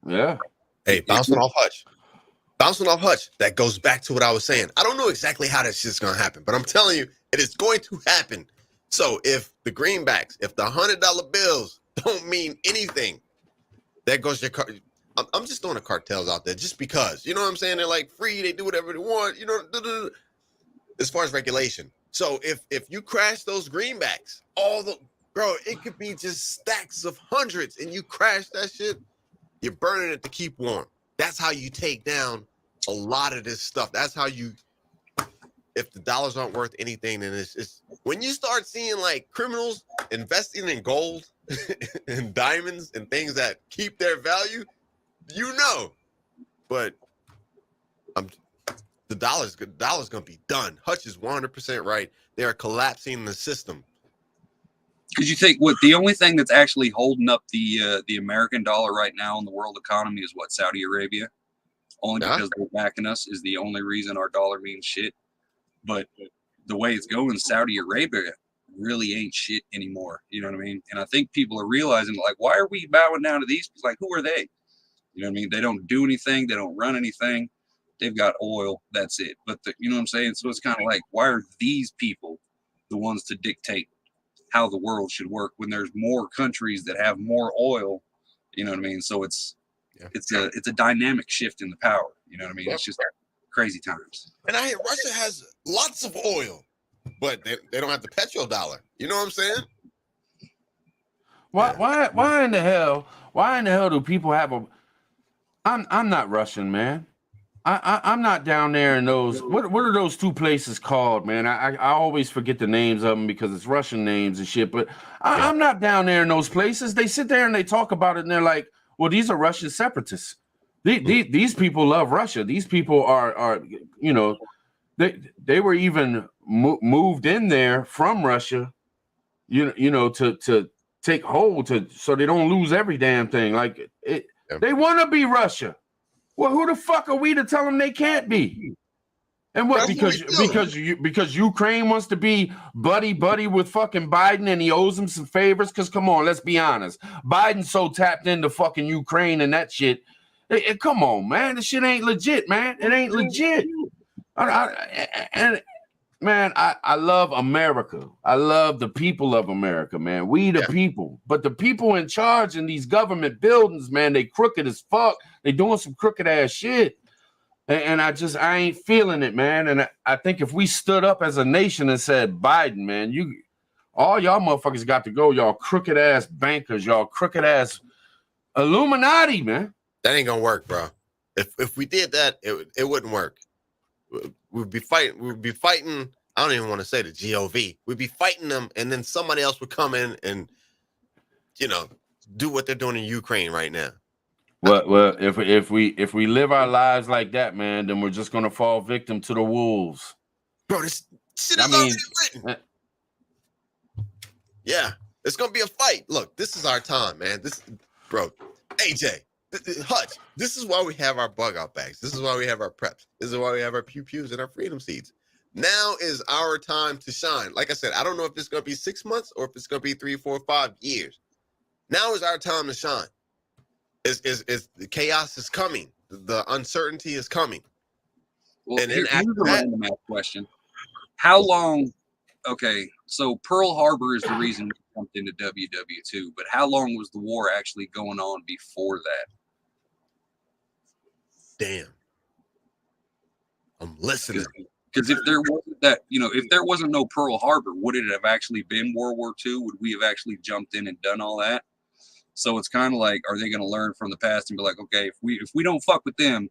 Yeah. Hey, bouncing off Hutch, that goes back to what I was saying. I don't know exactly how that shit's going to happen, but I'm telling you, it is going to happen. So if the greenbacks, if the $100 bills don't mean anything, that goes your car. I'm just throwing the cartels out there just because, you know what I'm saying? They're like free. They do whatever they want. You know, as far as regulation. So if you crash those greenbacks, it could be just stacks of hundreds, and you crash that shit, you're burning it to keep warm. That's how you take down a lot of this stuff. That's how you, if the dollars aren't worth anything, then it's when you start seeing like criminals investing in gold and diamonds and things that keep their value, you know. But the dollar's gonna be done. Hutch is 100% right. They are collapsing the system. Because you think the only thing that's actually holding up the American dollar right now in the world economy is what? Saudi Arabia. Only because they're backing us is the only reason our dollar means shit. But the way it's going, Saudi Arabia really ain't shit anymore. You know what I mean? And I think people are realizing, like, why are we bowing down to these? Like, who are they? You know what I mean? They don't do anything. They don't run anything. They've got oil. That's it. But you know what I'm saying? So it's kind of like, why are these people the ones to dictate how the world should work when there's more countries that have more oil? You know what I mean? So it's a dynamic shift in the power. You know what I mean? It's just crazy times. And I hear Russia has lots of oil, but they don't have the petrodollar. You know what I'm saying? Why in the hell do people have a? I'm not Russian, man. I'm not down there in those. What are those two places called, man? I always forget the names of them because it's Russian names and shit. But I'm not down there in those places. They sit there and they talk about it, and they're like, "Well, these are Russian separatists. These people love Russia. These people are you know, they were even moved in there from Russia, you know, to take hold so they don't lose every damn thing. Like they want to be Russia. Well, who the fuck are we to tell them they can't be? And what? Because Ukraine wants to be buddy with fucking Biden and he owes him some favors. Because come on, let's be honest, Biden's so tapped into fucking Ukraine and that shit. Come on, man, this shit ain't legit, man. It ain't legit. I love America. I love the people of America, man. We the people. But the people in charge in these government buildings, man, they crooked as fuck. They doing some crooked ass shit. And I ain't feeling it, man. And I think if we stood up as a nation and said, Biden, man, all y'all motherfuckers got to go. Y'all crooked ass bankers, y'all crooked ass Illuminati, man. That ain't gonna work, bro. If we did that, it wouldn't work. We'd be fighting. I don't even want to say the GOV. We'd be fighting them, and then somebody else would come in and, you know, do what they're doing in Ukraine right now. Well, if we live our lives like that, man, then we're just gonna fall victim to the wolves. Bro, this shit is already written. Yeah, it's gonna be a fight. Look, this is our time, man. AJ. Hutch, this is why we have our bug out bags. This is why we have our preps. This is why we have our pew-pews and our freedom seeds. Now is our time to shine. Like I said, I don't know if it's going to be 6 months or if it's going to be 3, 4, 5 years. Now is our time to shine. The chaos is coming. The uncertainty is coming. Well, and here's a random question. How long? Okay, so Pearl Harbor is the reason we jumped into WW2, but how long was the war actually going on before that? Damn. I'm listening. Because if there wasn't that, if there wasn't no Pearl Harbor, would it have actually been World War II? Would we have actually jumped in and done all that? So it's kind of like, are they going to learn from the past and be like, okay, if we don't fuck with them,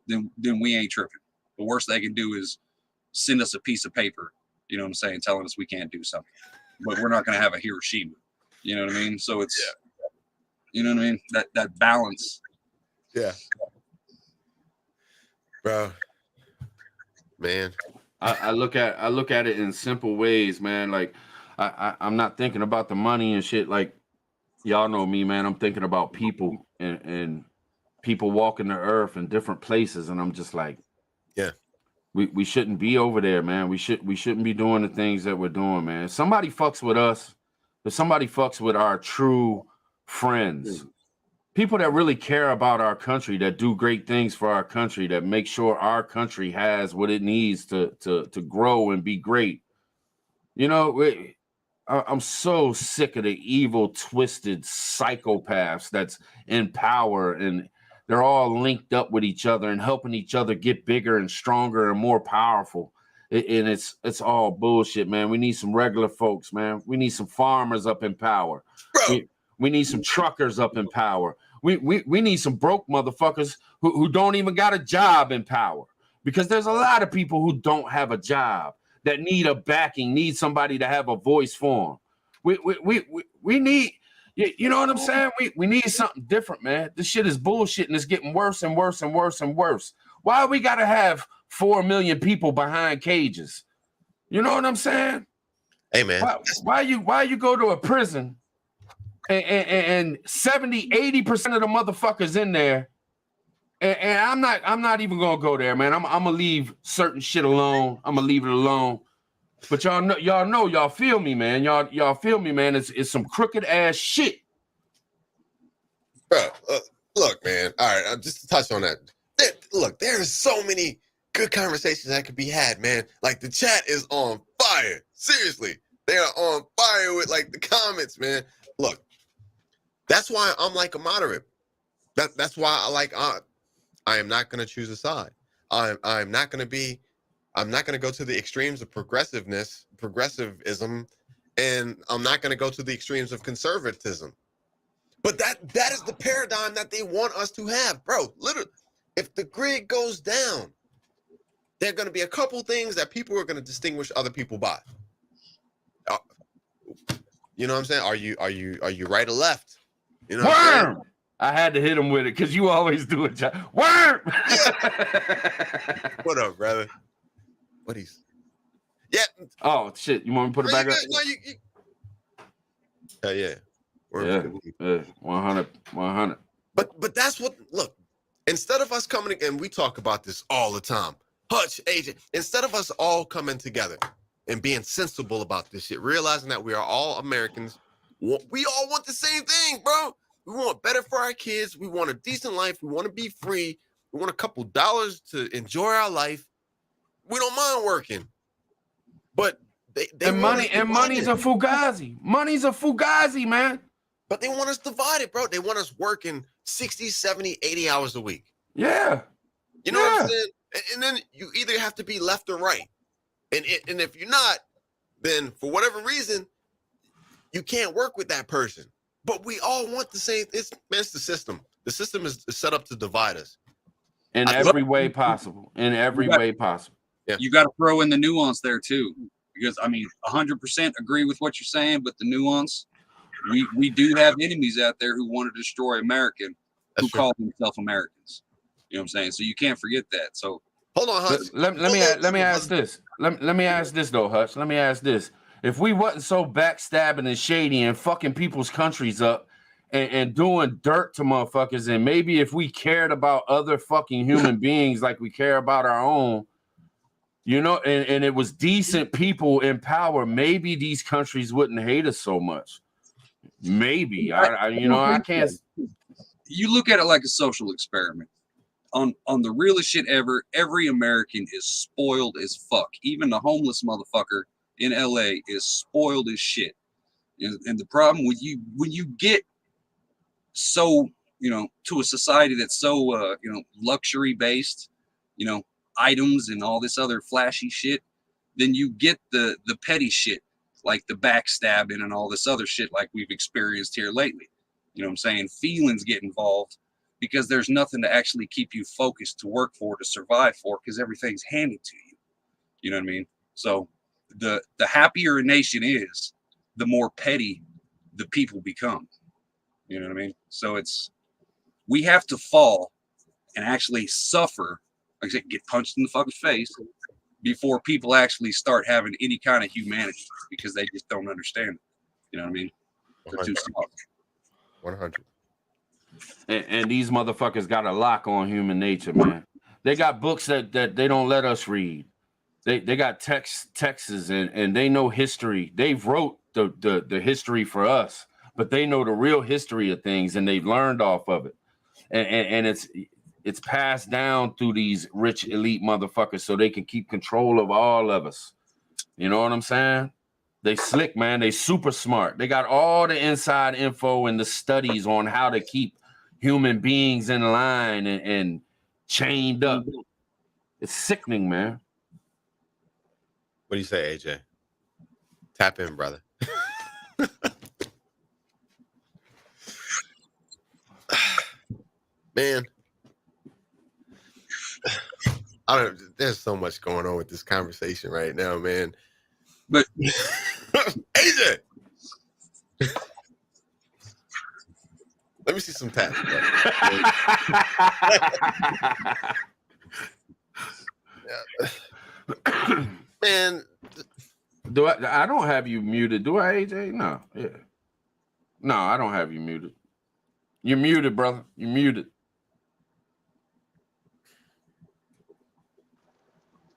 then we ain't tripping. The worst they can do is send us a piece of paper, you know what I'm saying, telling us we can't do something. But we're not going to have a Hiroshima. You know what I mean? So it's, you know what I mean? That balance. Yeah. Bro, man, I look at it in simple ways, man. Like I'm not thinking about the money and shit. Like y'all know me, man. I'm thinking about people and people walking the earth in different places, and I'm just like, yeah, we shouldn't be over there, man. We shouldn't be doing the things that we're doing, man. If somebody fucks with us, if somebody fucks with our true friends. People that really care about our country, that do great things for our country, that make sure our country has what it needs to grow and be great. You know, I'm so sick of the evil, twisted psychopaths that's in power, and they're all linked up with each other and helping each other get bigger and stronger and more powerful. And it's all bullshit, man. We need some regular folks, man. We need some farmers up in power. Bro. We need some truckers up in power. We need some broke motherfuckers who don't even got a job in power, because there's a lot of people who don't have a job that need a backing, need somebody to have a voice for them. We need, you know what I'm saying? We need something different, man. This shit is bullshit, and it's getting worse and worse and worse and worse. Why we gotta have 4 million people behind cages? You know what I'm saying? Hey, man. Why you go to a prison and 70-80% of the motherfuckers in there, and I'm not even gonna go there, man. I'm gonna leave certain shit alone. I'm gonna leave it alone. But y'all feel me, man. Y'all feel me, man. It's some crooked ass shit. Bro, look, man. All right, just to touch on that. Look, there's so many good conversations that could be had, man. Like, the chat is on fire. Seriously, they are on fire with like the comments, man. Look, that's why I'm like a moderate. That's why I am not gonna choose a side. I'm not gonna go to the extremes of progressivism, and I'm not gonna go to the extremes of conservatism. But that is the paradigm that they want us to have, bro. Literally, if the grid goes down, there are going to be a couple things that people are going to distinguish other people by. You know what I'm saying? Are you right or left? You know what I'm saying? I had to hit him with it because you always do it, John. Worm. What up, brother? What he's? Yeah. Oh shit! You want me to put it back up? No, yeah. Yeah. 100. But that's what. Look, instead of us coming, and we talk about this all the time, Hutch, agent. Instead of us all coming together and being sensible about this shit, realizing that we are all Americans, we all want the same thing, bro. We want better for our kids. We want a decent life. We want to be free. We want a couple dollars to enjoy our life. We don't mind working, but money's a fugazi. Money's a fugazi, man. But they want us divided, bro. They want us working 60, 70, 80 hours a week. Yeah. You know what I'm saying? And then you either have to be left or right. And if you're not, then for whatever reason, you can't work with that person. But we all want the same. It's the system. The system is set up to divide us. In every way possible. Yeah. You got to throw in the nuance there too. Because, I mean, 100% agree with what you're saying, but the nuance, we do have enemies out there who want to destroy American, who call themselves Americans. You know what I'm saying? So you can't forget that. So hold on, Hutch. Let me ask this. Let me ask this though, Hutch. Let me ask this. If we wasn't so backstabbing and shady and fucking people's countries up and doing dirt to motherfuckers, and maybe if we cared about other fucking human beings like we care about our own, you know, and it was decent people in power, maybe these countries wouldn't hate us so much. Maybe. I can't. You look at it like a social experiment. On the realest shit ever, every American is spoiled as fuck. Even the homeless motherfucker in LA is spoiled as shit. And the problem with you, when you get so, to a society that's so, luxury based, items and all this other flashy shit, then you get the petty shit, like the backstabbing and all this other shit like we've experienced here lately. You know what I'm saying? Feelings get involved because there's nothing to actually keep you focused to work for, to survive for, because everything's handed to you. You know what I mean? So the happier a nation is, the more petty the people become. You know what I mean? So we have to fall and actually suffer, like I said, get punched in the fucking face before people actually start having any kind of humanity, because they just don't understand it. You know what I mean? They're too smart. 100. And these motherfuckers got a lock on human nature, man. They got books that they don't let us read. They got texts and they know history. They've wrote the history for us, but they know the real history of things, and they've learned off of it. And it's passed down through these rich elite motherfuckers so they can keep control of all of us. You know what I'm saying? They slick, man. They super smart. They got all the inside info and the studies on how to keep human beings in line and chained up. It's sickening, man. What do you say, AJ? Tap in, brother. Man, there's so much going on with this conversation right now, man. But AJ, let me see some taps. Man, do I don't have you muted, do I, AJ? No, yeah. No, I don't have you muted. You're muted, brother. You're muted.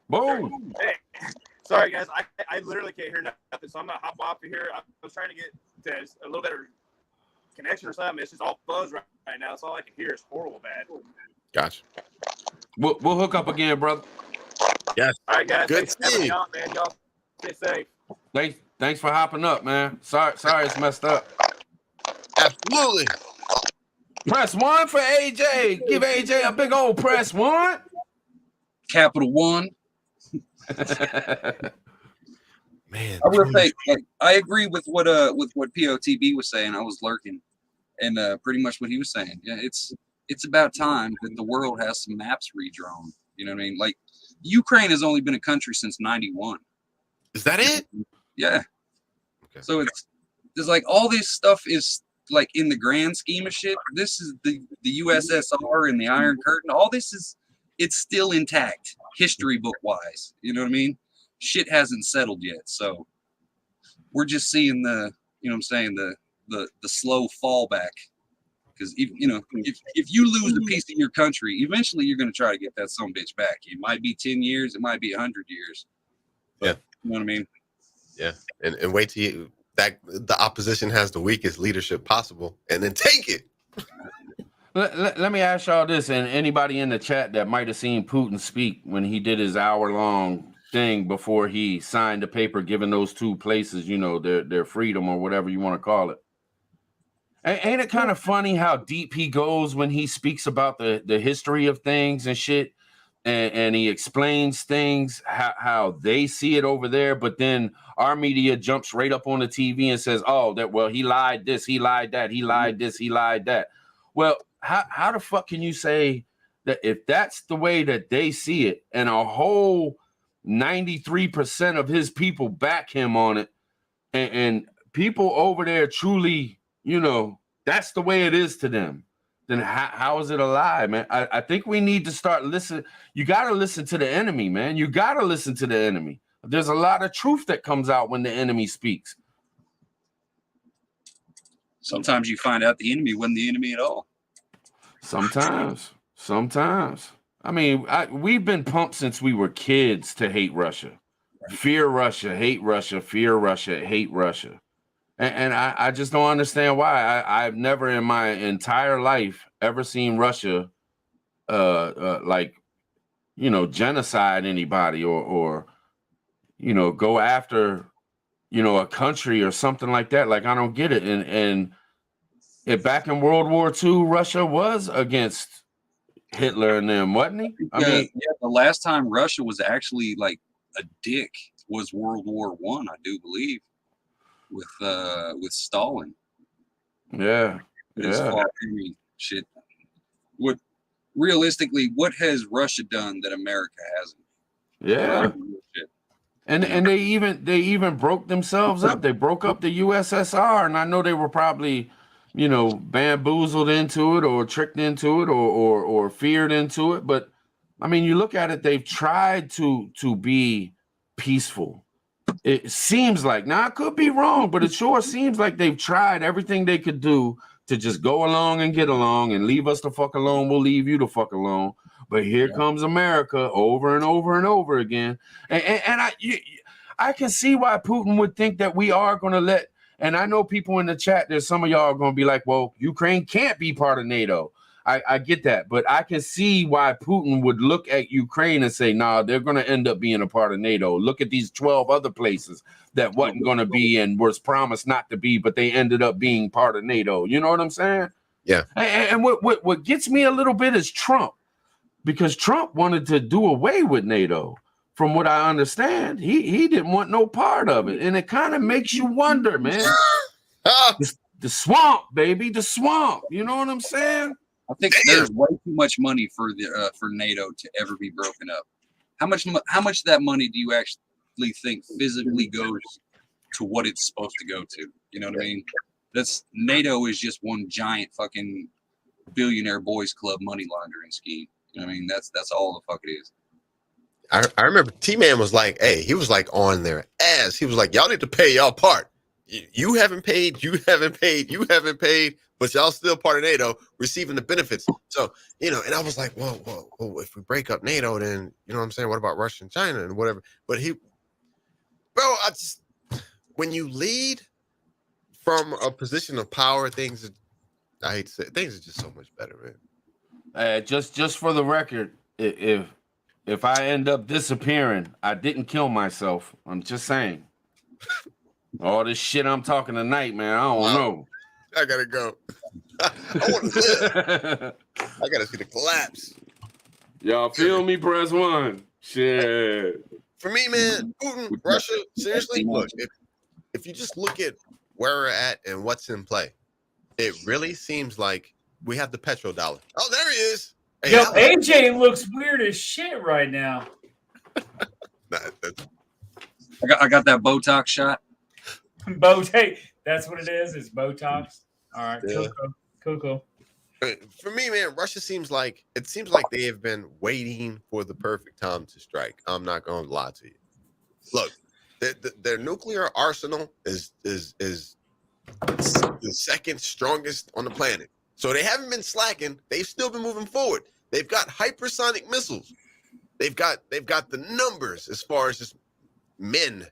Boom. Hey, sorry guys, I literally can't hear nothing, so I'm gonna hop off of here. I was trying to get to a little better connection or something. It's just all buzz right now. That's all I can hear. It's horrible bad. Gotcha. We'll hook up again, brother. Yes. All right, guys. Good Thanks for having me on, man. Y'all stay safe. Thanks for hopping up, man. Sorry it's messed up. Absolutely. Press 1 for AJ. Give AJ a big old press 1. Capital One. Man, I will say, I agree with what POTB was saying. I was lurking, and pretty much what he was saying. Yeah, it's about time that the world has some maps redrawn. You know what I mean? Like, Ukraine has only been a country since '91. Is that it? Yeah. Okay. So there's like all this stuff is like in the grand scheme of shit. This is the USSR and the Iron Curtain. All this it's still intact, history book wise. You know what I mean? Shit hasn't settled yet. So we're just seeing the slow fallback. Because if you lose a piece of your country, eventually you're going to try to get that son of a bitch back. It might be 10 years, it might be 100 years. But, yeah, you know what I mean. Yeah, and wait till the opposition has the weakest leadership possible, and then take it. Let me ask y'all this, and anybody in the chat that might have seen Putin speak when he did his hour-long thing before he signed the paper giving those two places, their freedom or whatever you want to call it. Ain't it kind of funny how deep he goes when he speaks about the history of things and shit, and he explains things, how they see it over there, but then our media jumps right up on the TV and says, he lied this, he lied that, he lied this, he lied that. Well, how the fuck can you say that if that's the way that they see it and a whole 93% of his people back him on it, and people over there truly, that's the way it is to them, then how is it a lie, man? I think we need to start listening. You got to listen to the enemy, man. You got to listen to the enemy. There's a lot of truth that comes out when the enemy speaks. Sometimes you find out the enemy wasn't the enemy at all. Sometimes. I mean, we've been pumped since we were kids to hate Russia. Fear Russia, hate Russia, fear Russia, hate Russia. And I just don't understand why. I've never in my entire life ever seen Russia genocide anybody or go after, a country or something like that. Like, I don't get it. And back in World War II, Russia was against Hitler and them, wasn't he? I mean, the last time Russia was actually like a dick was World War I do believe, with Stalin. Yeah. Shit. What has Russia done that America hasn't? Yeah. And they even broke themselves up. They broke up the USSR, and I know they were probably, bamboozled into it or tricked into it or feared into it. But I mean, you look at it, they've tried to be peaceful. It seems like, now I could be wrong, but it sure seems like they've tried everything they could do to just go along and get along and leave us the fuck alone. We'll leave you the fuck alone. But here comes America over and over and over again. And I can see why Putin would think that we are going to let, and I know people in the chat, there's some of y'all are going to be like, well, Ukraine can't be part of NATO. I get that, but I can see why Putin would look at Ukraine and say, nah, they're going to end up being a part of NATO. Look at these 12 other places that wasn't going to be and was promised not to be, but they ended up being part of NATO. You know what I'm saying? Yeah. And what gets me a little bit is Trump, because Trump wanted to do away with NATO from what I understand, he didn't want no part of it, and it kind of makes you wonder, man. The swamp, baby, the swamp. You know what I'm saying? I think there's way too much money for NATO to ever be broken up. How much of that money do you actually think physically goes to what it's supposed to go to? You know what I mean? NATO is just one giant fucking billionaire boys club money laundering scheme. You know what I mean? That's all the fuck it is. I remember T-Man was like, hey, he was like on their ass. He was like, y'all need to pay y'all part. You haven't paid, but y'all still part of NATO, receiving the benefits. So, and I was like, whoa, if we break up NATO, then, you know what I'm saying? What about Russia and China and whatever? But when you lead from a position of power, things are just so much better, man. Just for the record, if I end up disappearing, I didn't kill myself. I'm just saying. All this shit I'm talking tonight, man, I don't know. I gotta go. I want to live. I gotta see the collapse. Y'all feel me? Press 1. Shit. For me, man, Putin, Russia, seriously, look, if you just look at where we're at and what's in play, it really seems like we have the petrodollar. Oh, there he is. Hey, yo, AJ looks weird as shit right now. I got that Botox shot. Hey, that's what it is. It's Botox. All right, yeah. Cool. For me, man, Russia seems like they have been waiting for the perfect time to strike. I'm not going to lie to you. Look, their nuclear arsenal is the second strongest on the planet. So they haven't been slacking. They've still been moving forward. They've got hypersonic missiles. They've got the numbers as far as just men.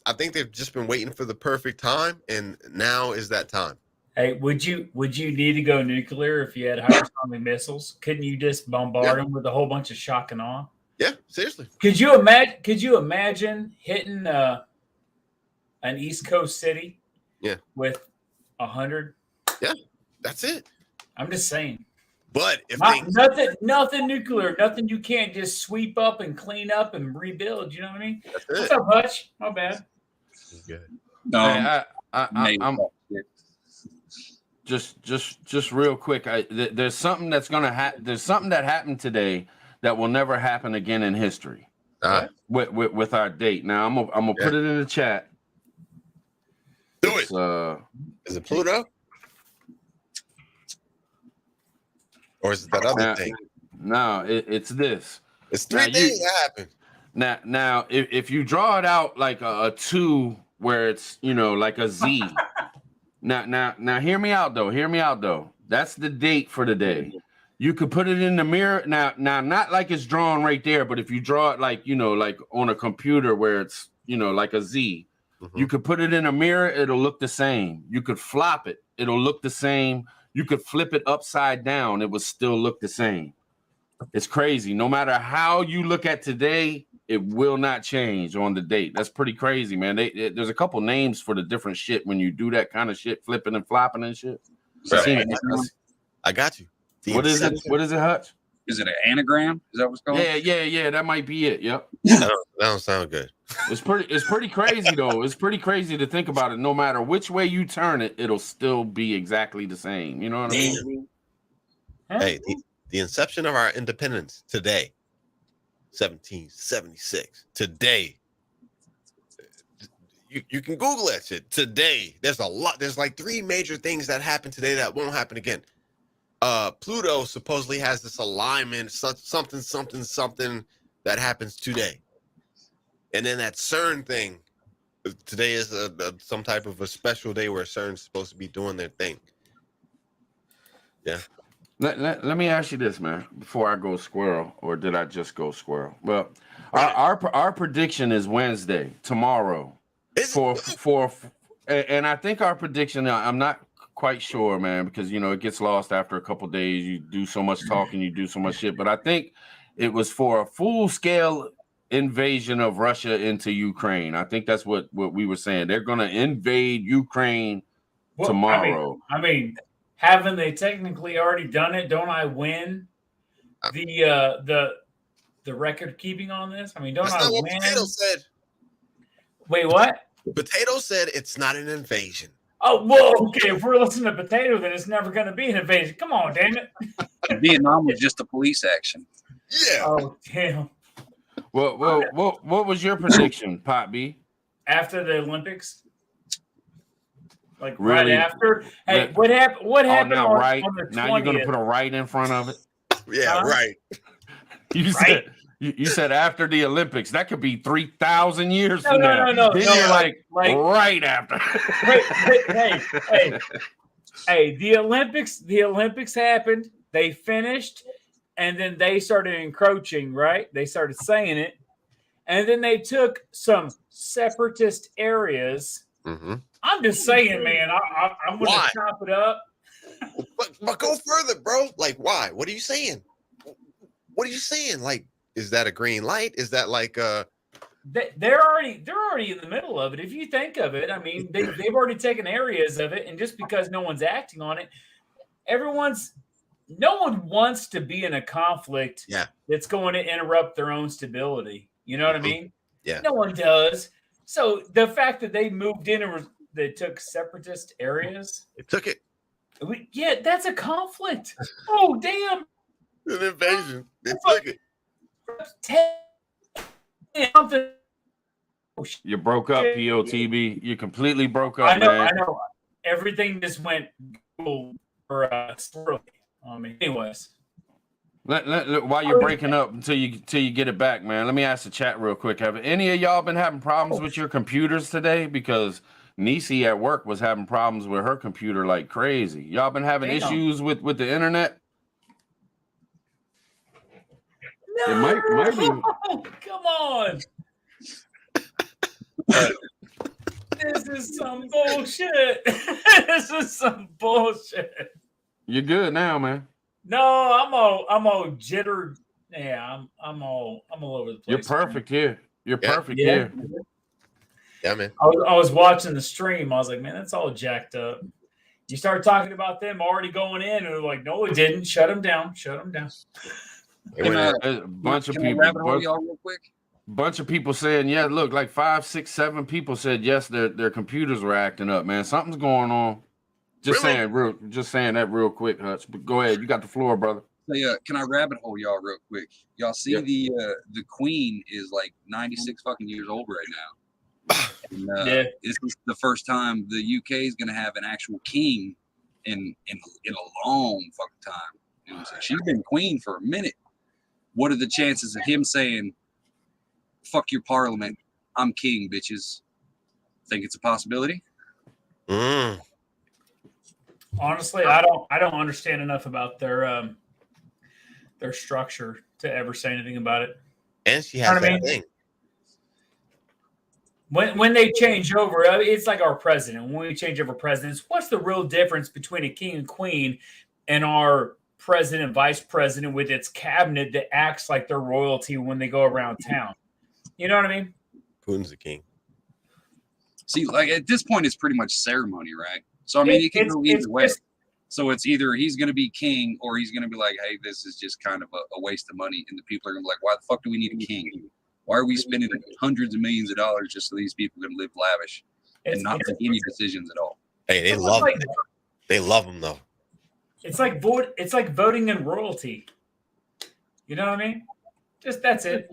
I think they've just been waiting for the perfect time, and now is that time. Hey, would you need to go nuclear if you had hypersonic missiles? Couldn't you just bombard them with a whole bunch of shock and awe? Yeah, seriously. Could you imagine hitting an East Coast city? Yeah. With 100. Yeah, that's it. I'm just saying. But if nothing nuclear, nothing you can't just sweep up and clean up and rebuild. You know what I mean? That's What's up, Hutch? My bad. Good. I'm just real quick. There's something that's gonna happen. There's something that happened today that will never happen again in history. With our date. Now I'm gonna put it in the chat. Do it. Is it Pluto? Or is it that other thing? No, it's this. It's three things that happen. Now, if you draw it out like a 2, where it's like a Z. now, hear me out though. That's the date for the day. You could put it in the mirror. Now, not like it's drawn right there, but if you draw it like like on a computer where it's like a Z, you could put it in a mirror. It'll look the same. You could flop it. It'll look the same. You could flip it upside down. It would still look the same. It's crazy. No matter how you look at today, it will not change on the date. That's pretty crazy, man. There's a couple names for the different shit when you do that kind of shit, flipping and flopping and shit. I got you. What is it? What is it, Hutch? Is it an anagram? Is that what's called? Yeah. That might be it. Yep. That don't sound good. It's pretty crazy though. It's pretty crazy to think about it. No matter which way you turn it, it'll still be exactly the same. You know what I mean? Hey, the inception of our independence today, 1776. Today, you can Google that shit. Today, there's a lot. There's like 3 major things that happened today that won't happen again. Pluto supposedly has this alignment, something that happens today. And then that CERN thing, today is some type of a special day where CERN's supposed to be doing their thing. Yeah. Let me ask you this, man, before I go squirrel, or did I just go squirrel? Well, our prediction is Wednesday, tomorrow. And I think our prediction, I'm not quite sure, man, because it gets lost after a couple days. You do so much talking, you do so much shit. But I think it was for a full-scale invasion of Russia into Ukraine. I think that's what we were saying. They're going to invade Ukraine tomorrow. I mean, haven't they technically already done it? Don't I win the the record keeping on this? I mean, don't That's I not what win? Potato said. Wait, what? Potato said it's not an invasion. Oh, well, okay. If we're listening to Potato, then it's never going to be an invasion. Come on, damn it. Vietnam was just a police action. Yeah. Oh, damn. What was your prediction, Pot B? After the Olympics? Like Really? right after? Hey, what happened? What happened now, on the 20th? Now you're going to put a right in front of it? Yeah, right. You said after the Olympics. That could be 3,000 years from now. No. Then you're like right after. Hey, the Olympics happened. They finished, and then they started encroaching, right? They started saying it. And then they took some separatist areas. Mm-hmm. I'm just saying, man, I'm going to chop it up. But go further, bro. Like, why? What are you saying? What are you saying? Like, is that a green light? Is that like they're already in the middle of it. If you think of it, I mean, they've already taken areas of it, and just because no one's acting on it, no one wants to be in a conflict that's going to interrupt their own stability. You know what I mean? Yeah. No one does. So the fact that they moved in and they took separatist areas. They took it. Yeah, that's a conflict. Oh, damn. An invasion. They took it. You broke up, POTB. You completely broke up, I know, man. I know. Everything just went for swirly on me. Anyways. While you're breaking up until you get it back, man, let me ask the chat real quick. Have any of y'all been having problems with your computers today? Because Nisi at work was having problems with her computer like crazy. Y'all been having issues with the internet? No, it might be. Come on. This is some bullshit. This is some bullshit. You're good now, man. No, I'm all jittered. Yeah, I'm all over the place. You're perfect here. You're perfect yeah. here. Yeah, man. I was watching the stream. I was like, man, that's all jacked up. You start talking about them already going in, and they're like, no, it didn't. Shut them down. Shut them down. A bunch of people. Y'all real quick? Bunch of people saying, yeah, look, like 5, 6, 7 people said yes, their computers were acting up, man. Something's going on. Just saying that real quick, Hutch. But go ahead, you got the floor, brother. So, can I rabbit hole y'all real quick? Y'all see the Queen is like 96 fucking years old right now. And, this is the first time the UK is going to have an actual king in a long fucking time. You know what I'm saying? She's been queen for a minute. What are the chances of him saying, "Fuck your parliament, I'm king, bitches"? Think it's a possibility? Honestly, I don't understand enough about their structure to ever say anything about it. And she has that thing. When they change over, it's like our president. When we change over presidents, what's the real difference between a king and queen and our president, vice president with its cabinet that acts like they're royalty when they go around town? You know what I mean? Putin's the king. See, like at this point, it's pretty much ceremony, right? So I mean, it can go either way. So it's either he's going to be king or he's going to be like, hey, this is just kind of a waste of money. And the people are going to be like, why the fuck do we need a king? Why are we spending hundreds of millions of dollars just so these people can live lavish and not make any decisions at all? Hey, they love him. They love him though. It's like voting in royalty. You know what I mean? Just that's it.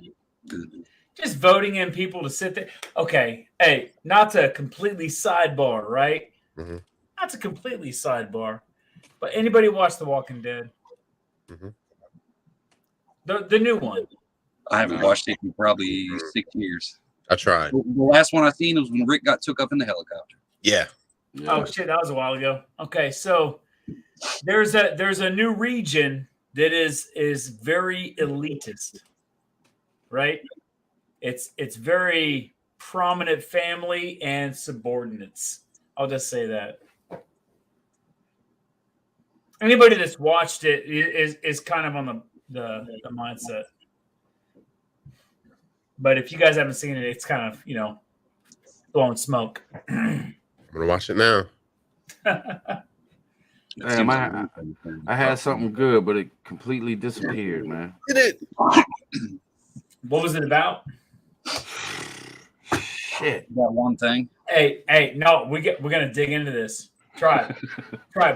Just voting in people to sit there. Okay, hey, not to completely sidebar, right? Mm-hmm. Not to completely sidebar, but anybody watch The Walking Dead? Mm-hmm. The new one. I haven't watched it in probably 6 years. I tried. The last one I seen was when Rick got took up in the helicopter. Yeah. Oh shit, that was a while ago. Okay, so there's a new region that is very elitist, right? It's very prominent family and subordinates. I'll just say that. Anybody that's watched it is kind of on the mindset. But if you guys haven't seen it, it's kind of, blowing smoke. I'm gonna watch it now. Damn, I had something good, but it completely disappeared, man. Did it? What was it about? Shit. That one thing. Hey, no, we're gonna dig into this. Tribe.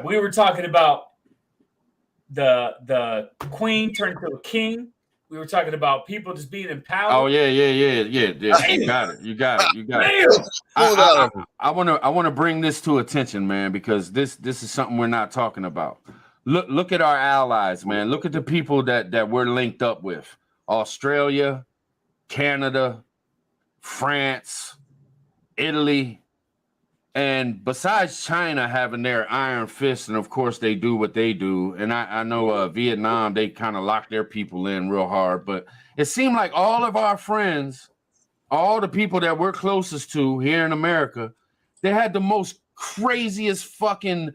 We were talking about the queen turning to a king. We were talking about people just being empowered. Oh yeah. You got it. I want to bring this to attention, man, because this is something we're not talking about. Look at our allies, man. Look at the people that we're linked up with: Australia, Canada, France, Italy. And besides China having their iron fist, and of course they do what they do, and I know Vietnam, they kind of lock their people in real hard, but it seemed like all of our friends, all the people that we're closest to here in America, they had the most craziest fucking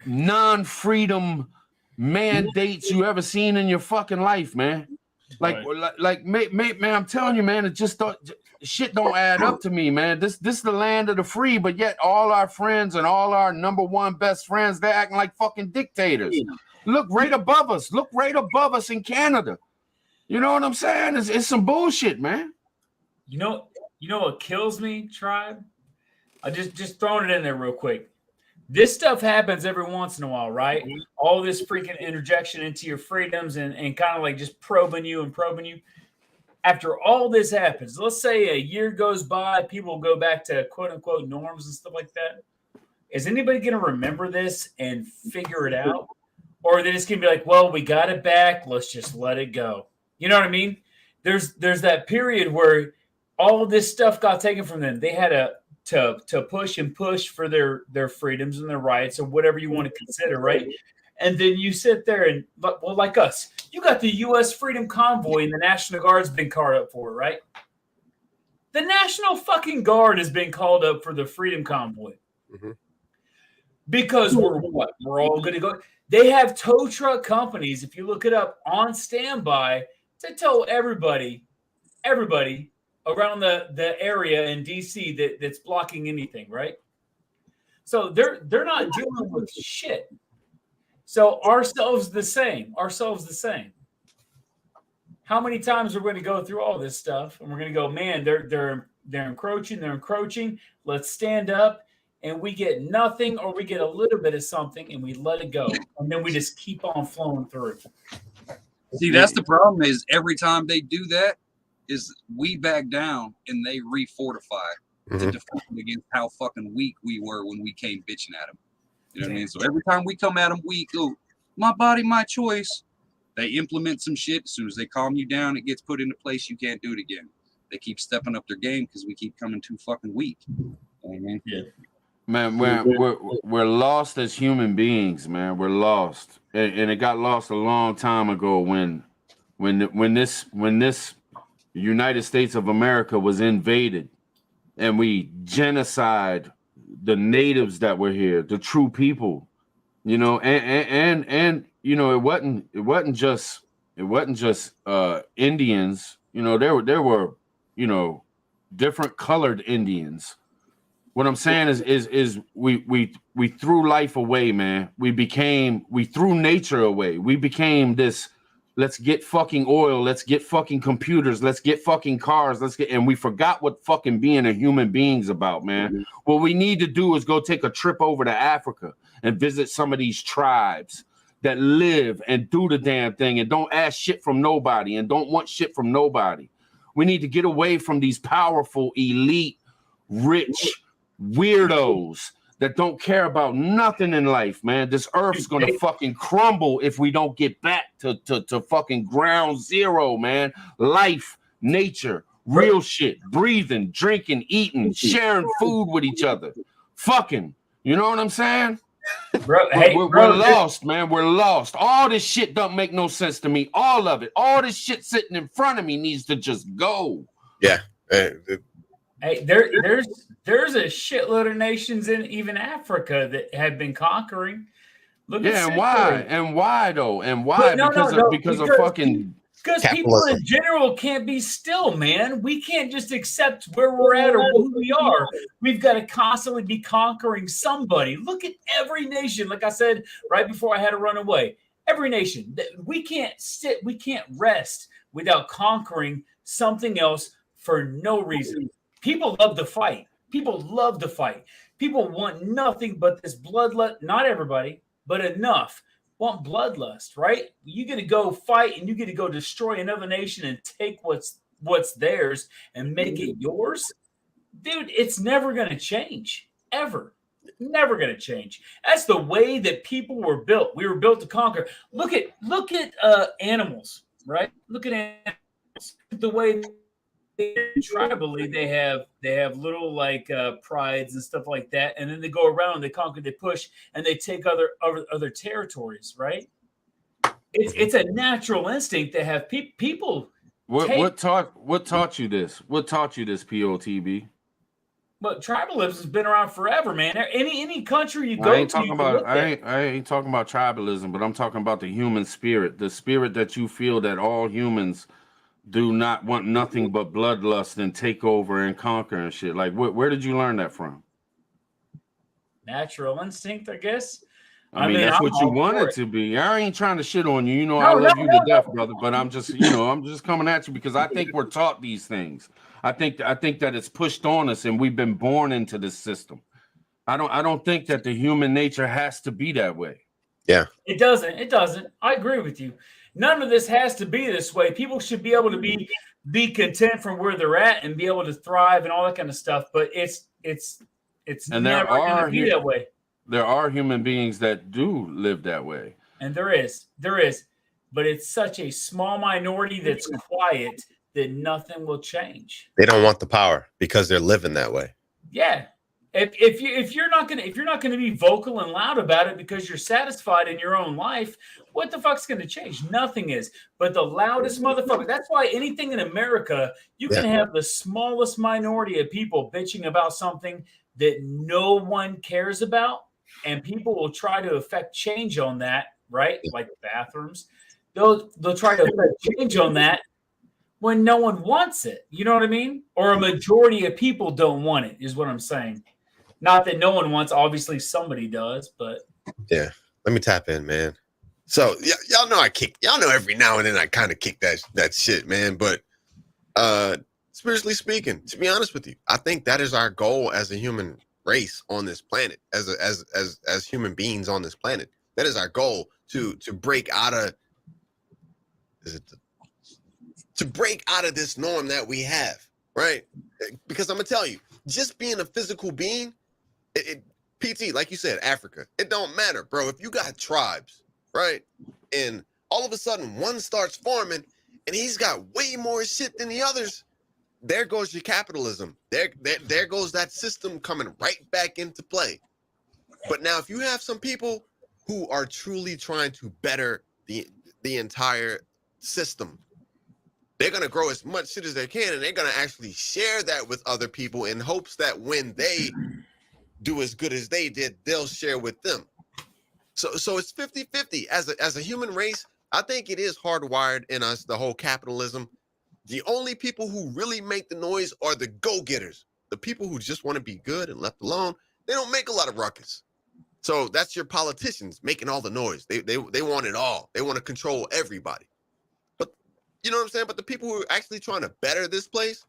non-freedom mandates you ever seen in your fucking life, man. Like, man, I'm telling you, man, it just shit don't add up to me, man. This is the land of the free, but yet all our friends and all our number one best friends, they're acting like fucking dictators. Look right above us. Look right above us in Canada. You know what I'm saying? It's some bullshit, man. You know what kills me, Tribe? I just throwing it in there real quick. This stuff happens every once in a while, right? All this freaking interjection into your freedoms and kind of like just probing you. After all this happens, let's say a year goes by, people go back to quote unquote norms and stuff like that. Is anybody going to remember this and figure it out? Or are they just going to be like, well, we got it back. Let's just let it go. You know what I mean? There's that period where all of this stuff got taken from them. They had to push for their freedoms and their rights or whatever you want to consider, right? And then you sit there and, well, like us, you got the U.S. Freedom Convoy and the National Guard's been called up for it, right? The National fucking Guard has been called up for the Freedom Convoy. Mm-hmm. Because we're all going to go. They have tow truck companies, if you look it up, on standby to tow everybody around the area in D.C. that's blocking anything, right? So they're not dealing with shit. So ourselves the same. How many times are we going to go through all this stuff and we're going to go, man, they're encroaching. Let's stand up, and we get nothing or we get a little bit of something and we let it go, and then we just keep on flowing through. See, that's the problem. Is every time they do that, is we back down and they refortify to defend against how fucking weak we were when we came bitching at them. You know what I mean? So every time we come at them weak, my body, my choice, they implement some shit. As soon as they calm you down, it gets put into place. You can't do it again. They keep stepping up their game because we keep coming too fucking weak. You know what I mean? Yeah. Man, we're lost as human beings, man. We're lost, and it got lost a long time ago when this United States of America was invaded, and we genocide the natives that were here, the true people, you know, and you know, it wasn't just Indians, you know, there were, you know, different colored Indians. What I'm saying is we threw life away, man. We threw nature away. We became this, let's get fucking oil, let's get fucking computers, let's get fucking cars, and we forgot what fucking being a human being's about, man. What we need to do is go take a trip over to Africa and visit some of these tribes that live and do the damn thing and don't ask shit from nobody and don't want shit from nobody. We need to get away from these powerful, elite, rich weirdos that don't care about nothing in life, man. This earth's gonna fucking crumble if we don't get back to fucking ground zero, man. Life, nature, real shit, breathing, drinking, eating, sharing food with each other. Fucking, you know what I'm saying? Bro, we're lost, man. We're lost. All this shit don't make no sense to me. All of it. All this shit sitting in front of me needs to just go. Yeah. Hey, there's a shitload of nations in even Africa that have been conquering. Look yeah, and why though? And why? Because of fucking because people in general can't be still, man. We can't just accept where we're at or who we are. We've got to constantly be conquering somebody. Look at every nation. Like I said right before I had to run away. Every nation. We can't rest without conquering something else for no reason. People love to fight. People love to fight. People want nothing but this bloodlust. Not everybody, but enough want bloodlust, right? You get to go fight and you get to go destroy another nation and take what's theirs and make it yours. Dude, it's never going to change, ever. Never going to change. That's the way that people were built. We were built to conquer. Look at animals, right? Look at animals. The way tribally they have little like prides and stuff like that, and then they go around, they conquer, they push, and they take other territories, right? It's a natural instinct to have people. What taught you this? What taught you this, POTB? But tribalism has been around forever, man. Any country you go to, I ain't talking about tribalism, but I'm talking about the human spirit, the spirit that you feel that all humans do not want nothing but bloodlust and take over and conquer and shit. Like, where did you learn that from? Natural instinct, I guess. I mean, that's what you want it to be. I ain't trying to shit on you. You know, I love you to death, brother. But I'm just, I'm just coming at you because I think we're taught these things. I think that it's pushed on us, and we've been born into this system. I don't think that the human nature has to be that way. Yeah, it doesn't. I agree with you. None of this has to be this way. People should be able to be content from where they're at and be able to thrive and all that kind of stuff. But it's never going to be that way. There are human beings that do live that way. And there is. But it's such a small minority that's quiet that nothing will change. They don't want the power because they're living that way. Yeah. If you're not gonna be vocal and loud about it because you're satisfied in your own life, what the fuck's gonna change? Nothing is. But the loudest motherfucker. That's why anything in America, you can have the smallest minority of people bitching about something that no one cares about, and people will try to affect change on that, right? Like bathrooms. They'll try to affect change on that when no one wants it. You know what I mean? Or a majority of people don't want it, is what I'm saying. Not that no one wants, obviously somebody does, but yeah. Let me tap in, man. So y'all know y'all know every now and then I kind of kick that shit, man. But spiritually speaking, to be honest with you, I think that is our goal as a human race on this planet, as human beings on this planet. That is our goal to break out of this norm that we have, right? Because I'm gonna tell you, just being a physical being, PT, like you said, Africa, it don't matter, bro. If you got tribes, right, and all of a sudden one starts forming and he's got way more shit than the others, there goes your capitalism. There goes that system coming right back into play. But now if you have some people who are truly trying to better the entire system, they're going to grow as much shit as they can, and they're going to actually share that with other people in hopes that when they do as good as they did, they'll share with them. So it's 50-50. As a human race, I think it is hardwired in us, the whole capitalism. The only people who really make the noise are the go-getters. The people who just want to be good and left alone, they don't make a lot of ruckus. So that's your politicians making all the noise. They want it all. They want to control everybody. But you know what I'm saying? But the people who are actually trying to better this place,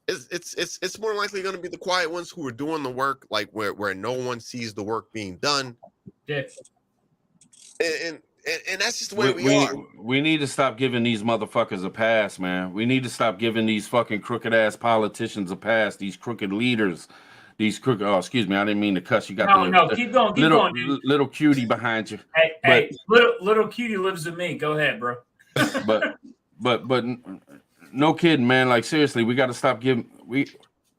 it's more likely going to be the quiet ones who are doing the work, like where no one sees the work being done. Yes. And that's just the way we are. We need to stop giving these motherfuckers a pass, man. We need to stop giving these fucking crooked ass politicians a pass. These crooked leaders, these crooked. Oh, excuse me, I didn't mean to cuss. You got keep going, little cutie behind you. Hey, little cutie lives with me. Go ahead, bro. but no kidding, man. Like seriously, we got to stop giving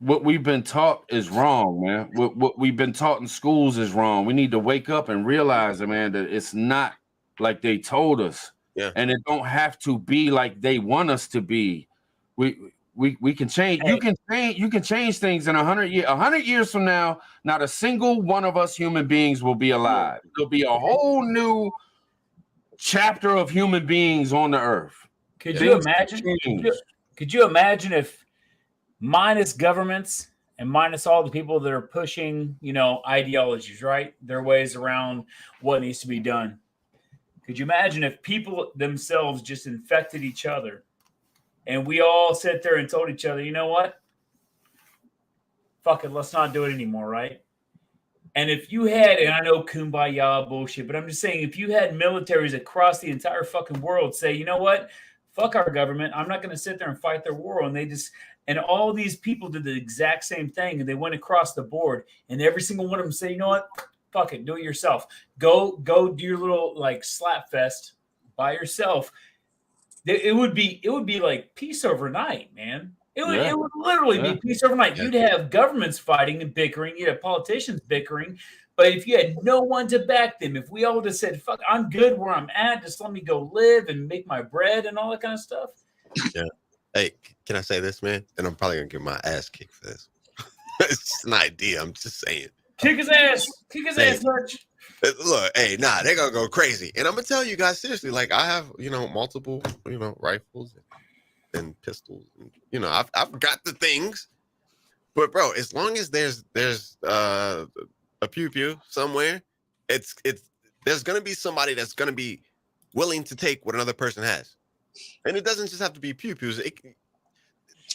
what we've been taught is wrong, man. What we've been taught in schools is wrong. We need to wake up and realize, man, that it's not like they told us, and it don't have to be like they want us to be. We can change. Hey. You can change things in 100 years. 100 years from now, not a single one of us human beings will be alive. There'll be a whole new chapter of human beings on the earth. Could you imagine if, minus governments and minus all the people that are pushing, ideologies, right? Their ways around what needs to be done. Could you imagine if people themselves just infected each other and we all sit there and told each other, you know what? Fuck it, let's not do it anymore, right? And if you had, and I know kumbaya bullshit, but I'm just saying, if you had militaries across the entire fucking world say, you know what? Fuck our government. I'm not going to sit there and fight their war. And all these people did the exact same thing, and they went across the board, and every single one of them say, you know what? Fuck it, do it yourself. Go do your little like slap fest by yourself. It would be like peace overnight, man. It would literally be peace overnight. Yeah. You'd have governments fighting and bickering. You'd have politicians bickering. But if you had no one to back them, if we all just said, fuck, I'm good where I'm at, just let me go live and make my bread and all that kind of stuff. Yeah. Hey, can I say this, man? And I'm probably going to get my ass kicked for this. It's just an idea. I'm just saying. Kick his ass. Kick his ass, Lurch. Look, hey, nah, they're going to go crazy. And I'm going to tell you guys seriously, like I have, multiple, rifles and pistols. And, I've got the things. But, bro, as long as there's a pew somewhere, it's there's gonna be somebody that's gonna be willing to take what another person has, and it doesn't just have to be pews.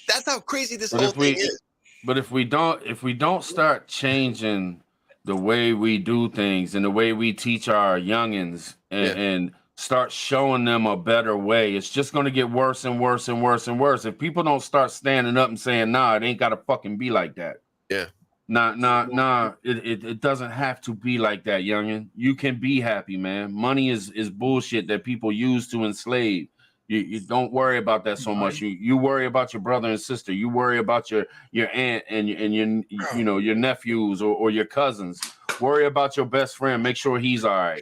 That's how crazy this whole thing is. But if we don't start changing the way we do things and the way we teach our youngins and start showing them a better way, it's just gonna get worse and worse and worse and worse. If people don't start standing up and saying, "Nah, it ain't gotta fucking be like that." Yeah. Nah. It doesn't have to be like that, youngin. You can be happy, man. Money is bullshit that people use to enslave. You don't worry about that so much. You worry about your brother and sister. You worry about your aunt and your nephews or your cousins. Worry about your best friend. Make sure he's all right.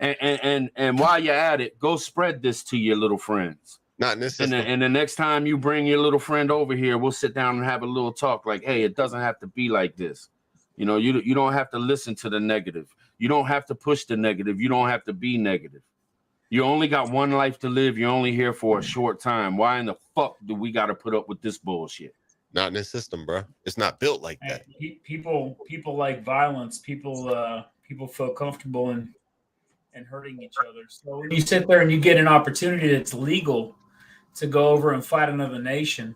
And while you're at it, go spread this to your little friends. Not in this and the next time you bring your little friend over here, we'll sit down and have a little talk like, hey, it doesn't have to be like this. You don't have to listen to the negative. You don't have to push the negative. You don't have to be negative. You only got one life to live. You're only here for a short time. Why in the fuck do we got to put up with this bullshit? Not in this system, bro. It's not built like that. People like violence. People feel comfortable in hurting each other. So when you sit there and you get an opportunity that's legal to go over and fight another nation,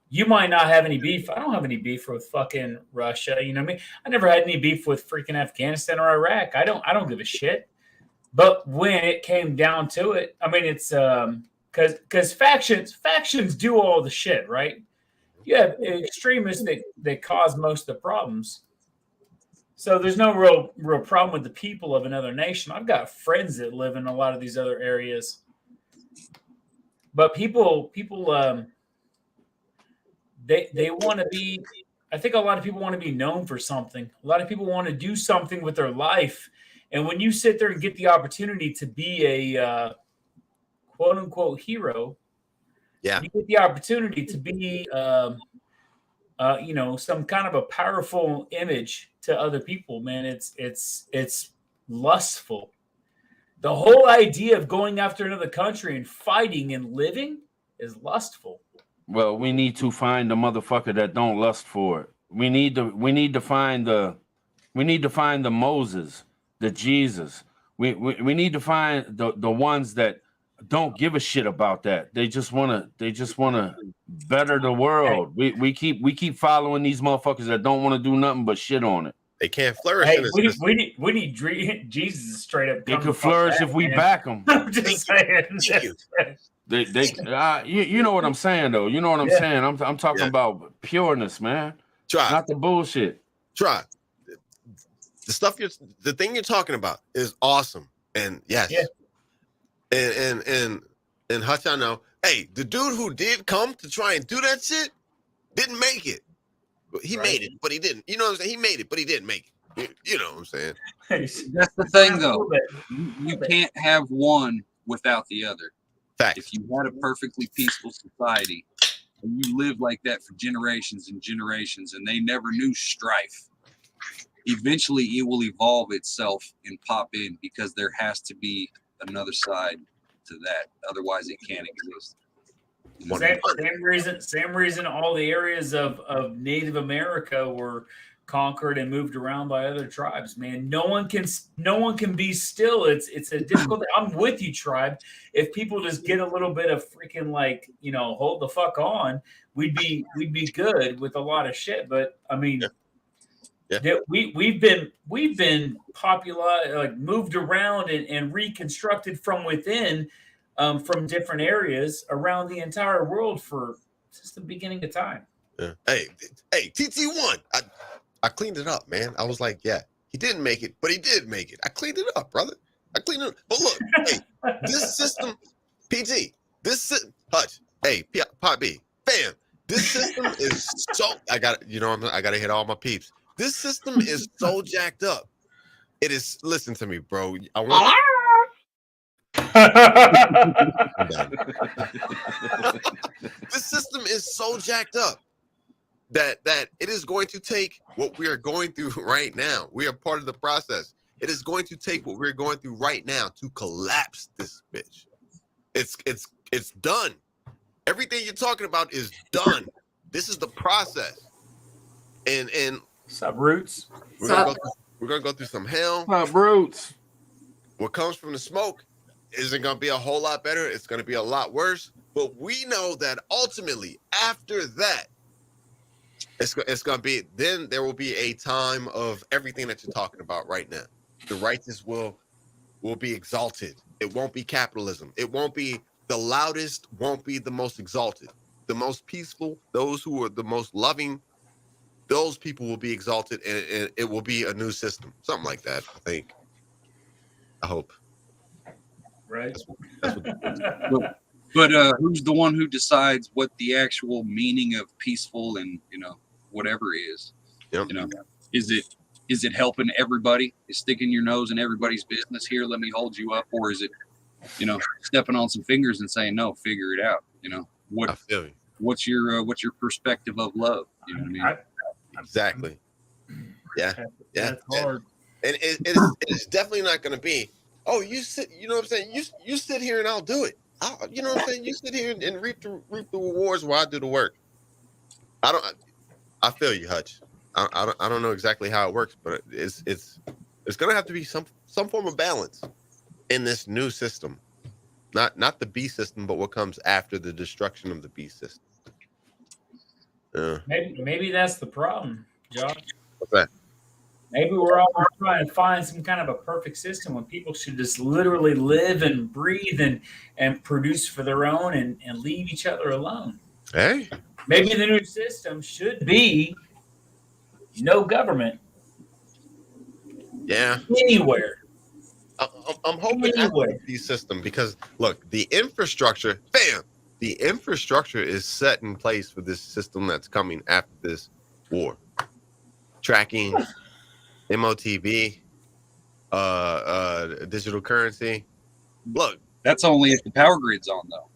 you might not have any beef. I don't have any beef with fucking Russia. You know what I mean? I never had any beef with freaking Afghanistan or Iraq. I don't give a shit. But when it came down to it, I mean, it's because factions do all the shit, right? You have extremists that cause most of the problems. So there's no real problem with the people of another nation. I've got friends that live in a lot of these other areas. But people, they want to be. I think a lot of people want to be known for something. A lot of people want to do something with their life, and when you sit there and get the opportunity to be a quote unquote hero, you get the opportunity to be, some kind of a powerful image to other people. Man, it's lustful. The whole idea of going after another country and fighting and living is lustful. Well, we need to find the motherfucker that don't lust for it. We need to find the Moses, the Jesus. We need to find the ones that don't give a shit about that. They just wanna better the world. We keep following these motherfuckers that don't want to do nothing but shit on it. They can't flourish. Hey, we need Jesus straight up. They could flourish if we back them. I'm just saying. You know what I'm saying though. You know what I'm saying. I'm talking about pureness, man. Not the bullshit. The thing you're talking about is awesome, and yes, and Hutch, I know. Hey, the dude who did come to try and do that shit didn't make it. He made it, but he didn't. You know what I'm saying? He made it, but he didn't make it. You know what I'm saying? That's the thing, though. You can't have one without the other. Fact. If you had a perfectly peaceful society and you lived like that for generations and generations, and they never knew strife, eventually it will evolve itself and pop in, because there has to be another side to that. Otherwise, it can't exist. Same reason all the areas of Native America were conquered and moved around by other tribes, man. No one can be still. It's a difficult. I'm with you, tribe. If people just get a little bit of freaking like, hold the fuck on, we'd be good with a lot of shit. But I mean, we've been popular, like moved around and reconstructed from within, from different areas around the entire world for since the beginning of time. Yeah. Hey, TT1. I cleaned it up, man. I was like, yeah, he didn't make it, but he did make it. I cleaned it up, brother. I cleaned it up. But look, hey, this system, PG, Hutch, hey, Pot B, bam. This system is I gotta hit all my peeps. This system is so jacked up. It is, listen to me, bro. This system is so jacked up that it is going to take what we are going through right now. We are part of the process. It is going to take what we're going through right now to collapse this bitch. It's done. Everything you're talking about is done. This is the process. And what's up, Roots? We're gonna go through some hell. What's up, Roots? What comes from the smoke isn't gonna be a whole lot better. It's gonna be a lot worse. But we know that ultimately, after that, it's gonna be, then there will be a time of everything that you're talking about right now. The righteous will be exalted. It won't be capitalism. It won't be the loudest, won't be the most exalted. The most peaceful, those who are the most loving, those people will be exalted, and it will be a new system. Something like that, I think. I hope. Right. That's what but who's the one who decides what the actual meaning of peaceful and whatever is? Yep. Is it helping everybody? Is sticking your nose in everybody's business here? Let me hold you up, or is it stepping on some fingers and saying no? Figure it out. I feel you. What's your perspective of love? You know what I mean? Exactly. Yeah. That's hard. And it's definitely not going to be, oh, you sit, you know what I'm saying? You sit here and I'll do it. You know what I'm saying? You sit here and reap the rewards while I do the work. I feel you, Hutch. I don't know exactly how it works, but it's going to have to be some form of balance in this new system. Not the B system, but what comes after the destruction of the B system. Maybe that's the problem, Josh. What's that? Maybe we're all trying to find some kind of a perfect system when people should just literally live and breathe and produce for their own and leave each other alone. Hey. Maybe the new system should be no government. Yeah. Anywhere. I'm hoping after the system, because look, the infrastructure, the infrastructure is set in place for this system that's coming after this war. Tracking, MOTV, digital currency. Look, that's only if the power grid's on, though.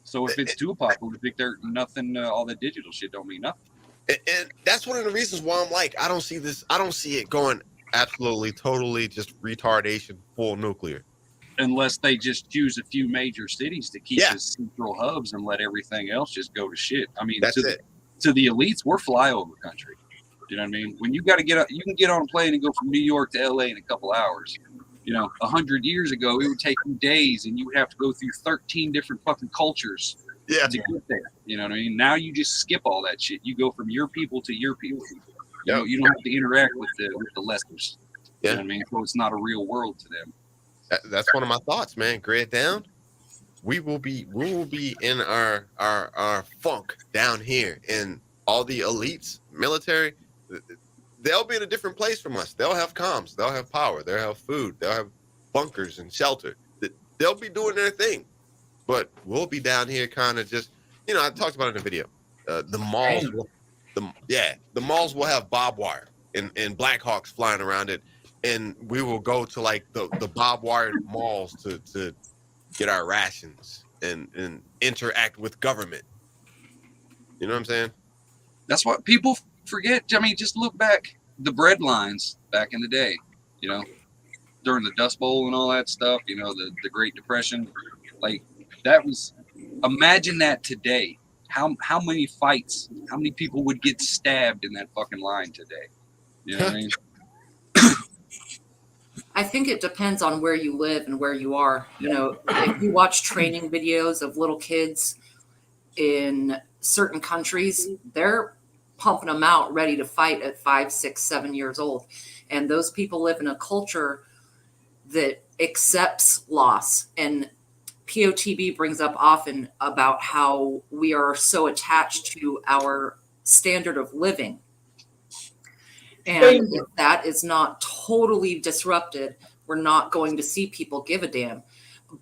So if it's too apocalyptic, there's nothing. All that digital shit don't mean nothing. And that's one of the reasons why I'm like, I don't see it going absolutely, totally just retardation, full nuclear. Unless they just choose a few major cities to keep as central hubs and let everything else just go to shit. I mean, that's it. To the elites, we're flyover country. You know what I mean? When you got to you can get on a plane and go from New York to LA in a couple hours. 100 years ago, it would take you days, and you would have to go through 13 different fucking cultures to get there. You know what I mean? Now you just skip all that shit. You go from your people to your people. You don't have to interact with the lessers. You know what I mean? So it's not a real world to them. That's one of my thoughts, man. Grid down. We will be in our funk down here, and all the elites, military, they'll be in a different place from us. They'll have comms, they'll have power, they'll have food, they'll have bunkers and shelter. They'll be doing their thing, but we'll be down here kind of just, I talked about it in the video. The malls, the malls will have barbed wire and Black Hawks flying around it, and we will go to like the barbed wire malls to get our rations and interact with government. You know what I'm saying? That's what people forget. I mean, just look back, the bread lines back in the day, during the Dust Bowl and all that stuff, the Great Depression, like that was, imagine that today, how many fights, how many people would get stabbed in that fucking line today? You know what I mean? I think it depends on where you live and where you are. You know, if you watch training videos of little kids in certain countries, they're pumping them out ready to fight at 5, 6, 7 years old. And those people live in a culture that accepts loss. And POTB brings up often about how we are so attached to our standard of living. And if that is not totally disrupted, we're not going to see people give a damn.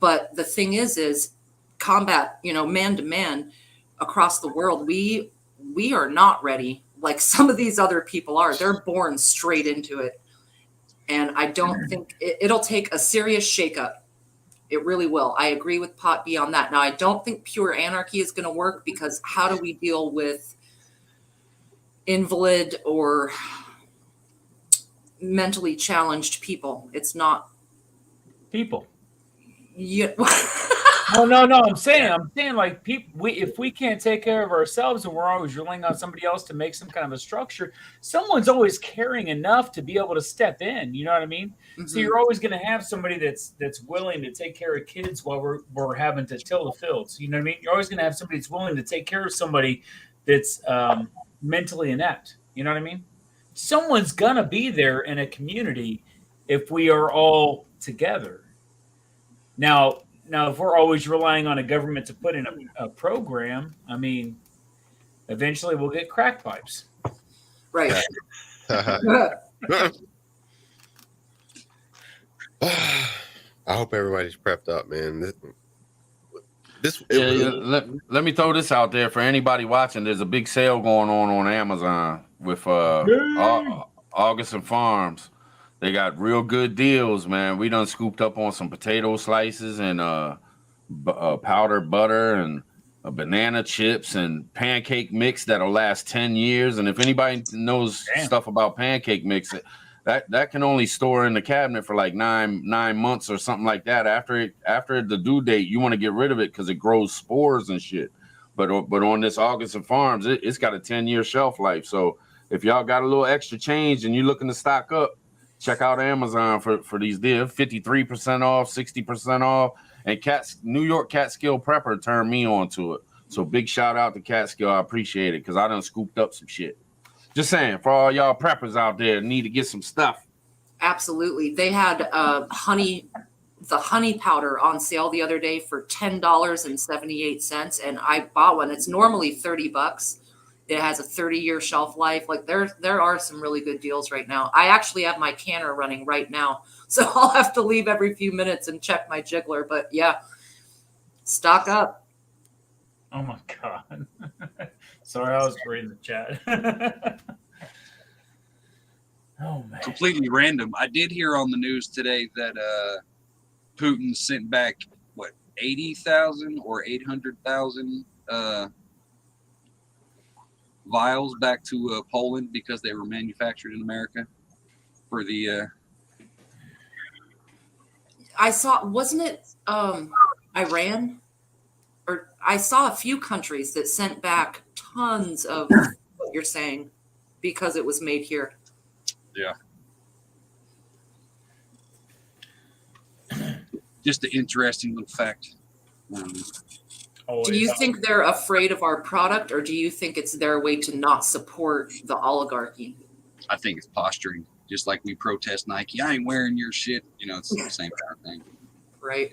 But the thing is combat, you know, man to man across the world, we are not ready like some of these other people are. They're born straight into it. And I don't think it'll take a serious shakeup. It really will. I agree with Pot B on that. Now, I don't think pure anarchy is going to work, because how do we deal with invalid or mentally challenged people? It's not people. Yeah. No. I'm saying like people. If we can't take care of ourselves and we're always relying on somebody else to make some kind of a structure, someone's always caring enough to be able to step in. You know what I mean? Mm-hmm. So you're always going to have somebody that's willing to take care of kids while we're having to till the fields. You know what I mean? You're always going to have somebody that's willing to take care of somebody that's mentally inept. You know what I mean? Someone's going to be there in a community if we are all together. Now, if we're always relying on a government to put in a program, I mean, eventually we'll get crack pipes. Right. I hope everybody's prepped up, man. Let me throw this out there for anybody watching. There's a big sale going on Amazon with August and Farms. They got real good deals, man. We done scooped up on some potato slices and powdered butter and banana chips and pancake mix that'll last 10 years. And if anybody knows stuff about pancake mix, that can only store in the cabinet for like nine months or something like that. After the due date, you want to get rid of it because it grows spores and shit. But on this August and Farms, it's got a 10-year shelf life. So if y'all got a little extra change and you're looking to stock up, check out Amazon for these deals. 53% off, 60% off. And New York Catskill Prepper turned me on to it. So big shout out to Catskill. I appreciate it because I done scooped up some shit. Just saying, for all y'all preppers out there, need to get some stuff. Absolutely. They had the honey powder on sale the other day for $10.78. And I bought one. It's normally $30. It has a 30-year shelf life. Like there are some really good deals right now. I actually have my canner running right now, so I'll have to leave every few minutes and check my jiggler. But yeah, stock up. Oh my God. Sorry, I was reading the chat. Oh man. Completely random. I did hear on the news today that Putin sent back 80,000 or 800,000 vials back to Poland because they were manufactured in America for the I saw, wasn't it Iran? Or I saw a few countries that sent back tons of what you're saying because it was made here. Yeah. Just an interesting little fact. Do you think they're afraid of our product, or do you think it's their way to not support the oligarchy? I think it's posturing. Just like we protest Nike. I ain't wearing your shit. You know, it's the same kind of thing. Right.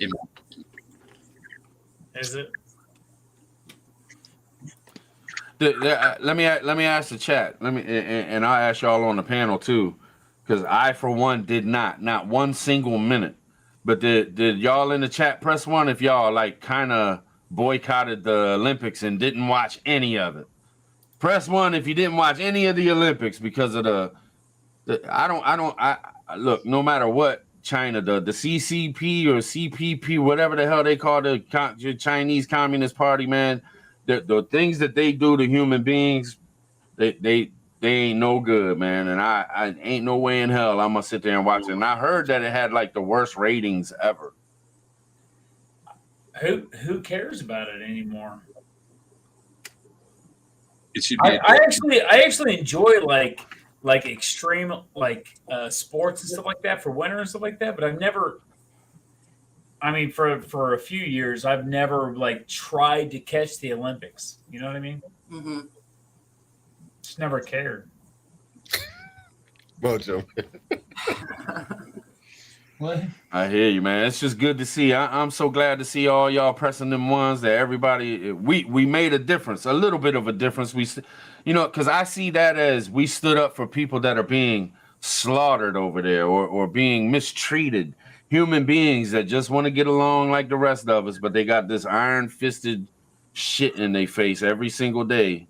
Is it? Let me ask the chat. And I'll ask y'all on the panel too, because I for one did not one single minute. But did y'all in the chat press one if y'all like kind of boycotted the Olympics and didn't watch any of it? Press one if you didn't watch any of the Olympics because of I look, no matter what China, the CCP or CPP, whatever the hell they call the Chinese Communist Party, man, the things that they do to human beings, they ain't no good, man. And I ain't no way in hell I'm gonna sit there and watch it. And I heard that it had like the worst ratings ever. Who cares about it anymore? It should be. I actually enjoy like extreme sports and stuff like that for winter and stuff like that. But I've never. I mean, for a few years, I've never like tried to catch the Olympics. You know what I mean? Mm-hmm. Just never cared. Mojo. What? I hear you, man. It's just good to see. I'm so glad to see all y'all pressing them ones that everybody we made a difference, a little bit of a difference. Because I see that as we stood up for people that are being slaughtered over there or being mistreated. Human beings that just want to get along like the rest of us, but they got this iron-fisted shit in their face every single day.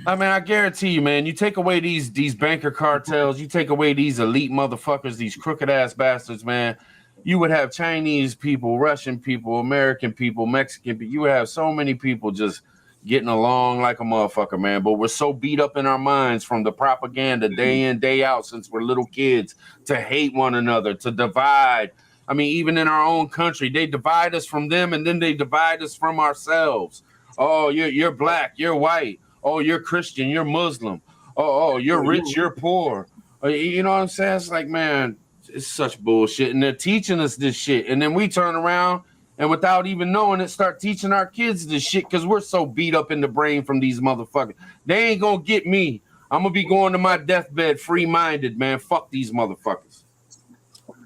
I mean, I guarantee you, man, you take away these banker cartels, you take away these elite motherfuckers, these crooked-ass bastards, man, you would have Chinese people, Russian people, American people, Mexican people. You would have so many people just getting along like a motherfucker, man. But we're so beat up in our minds from the propaganda day in, day out since we're little kids to hate one another, to divide. I mean, even in our own country, they divide us from them and then they divide us from ourselves. Oh, you're black, you're white. Oh, you're Christian, you're Muslim. Oh, you're rich, you're poor. You know what I'm saying? It's like, man, it's such bullshit. And they're teaching us this shit. And then we turn around and without even knowing it, start teaching our kids this shit because we're so beat up in the brain from these motherfuckers. They ain't gonna get me. I'm gonna be going to my deathbed free-minded, man. Fuck these motherfuckers.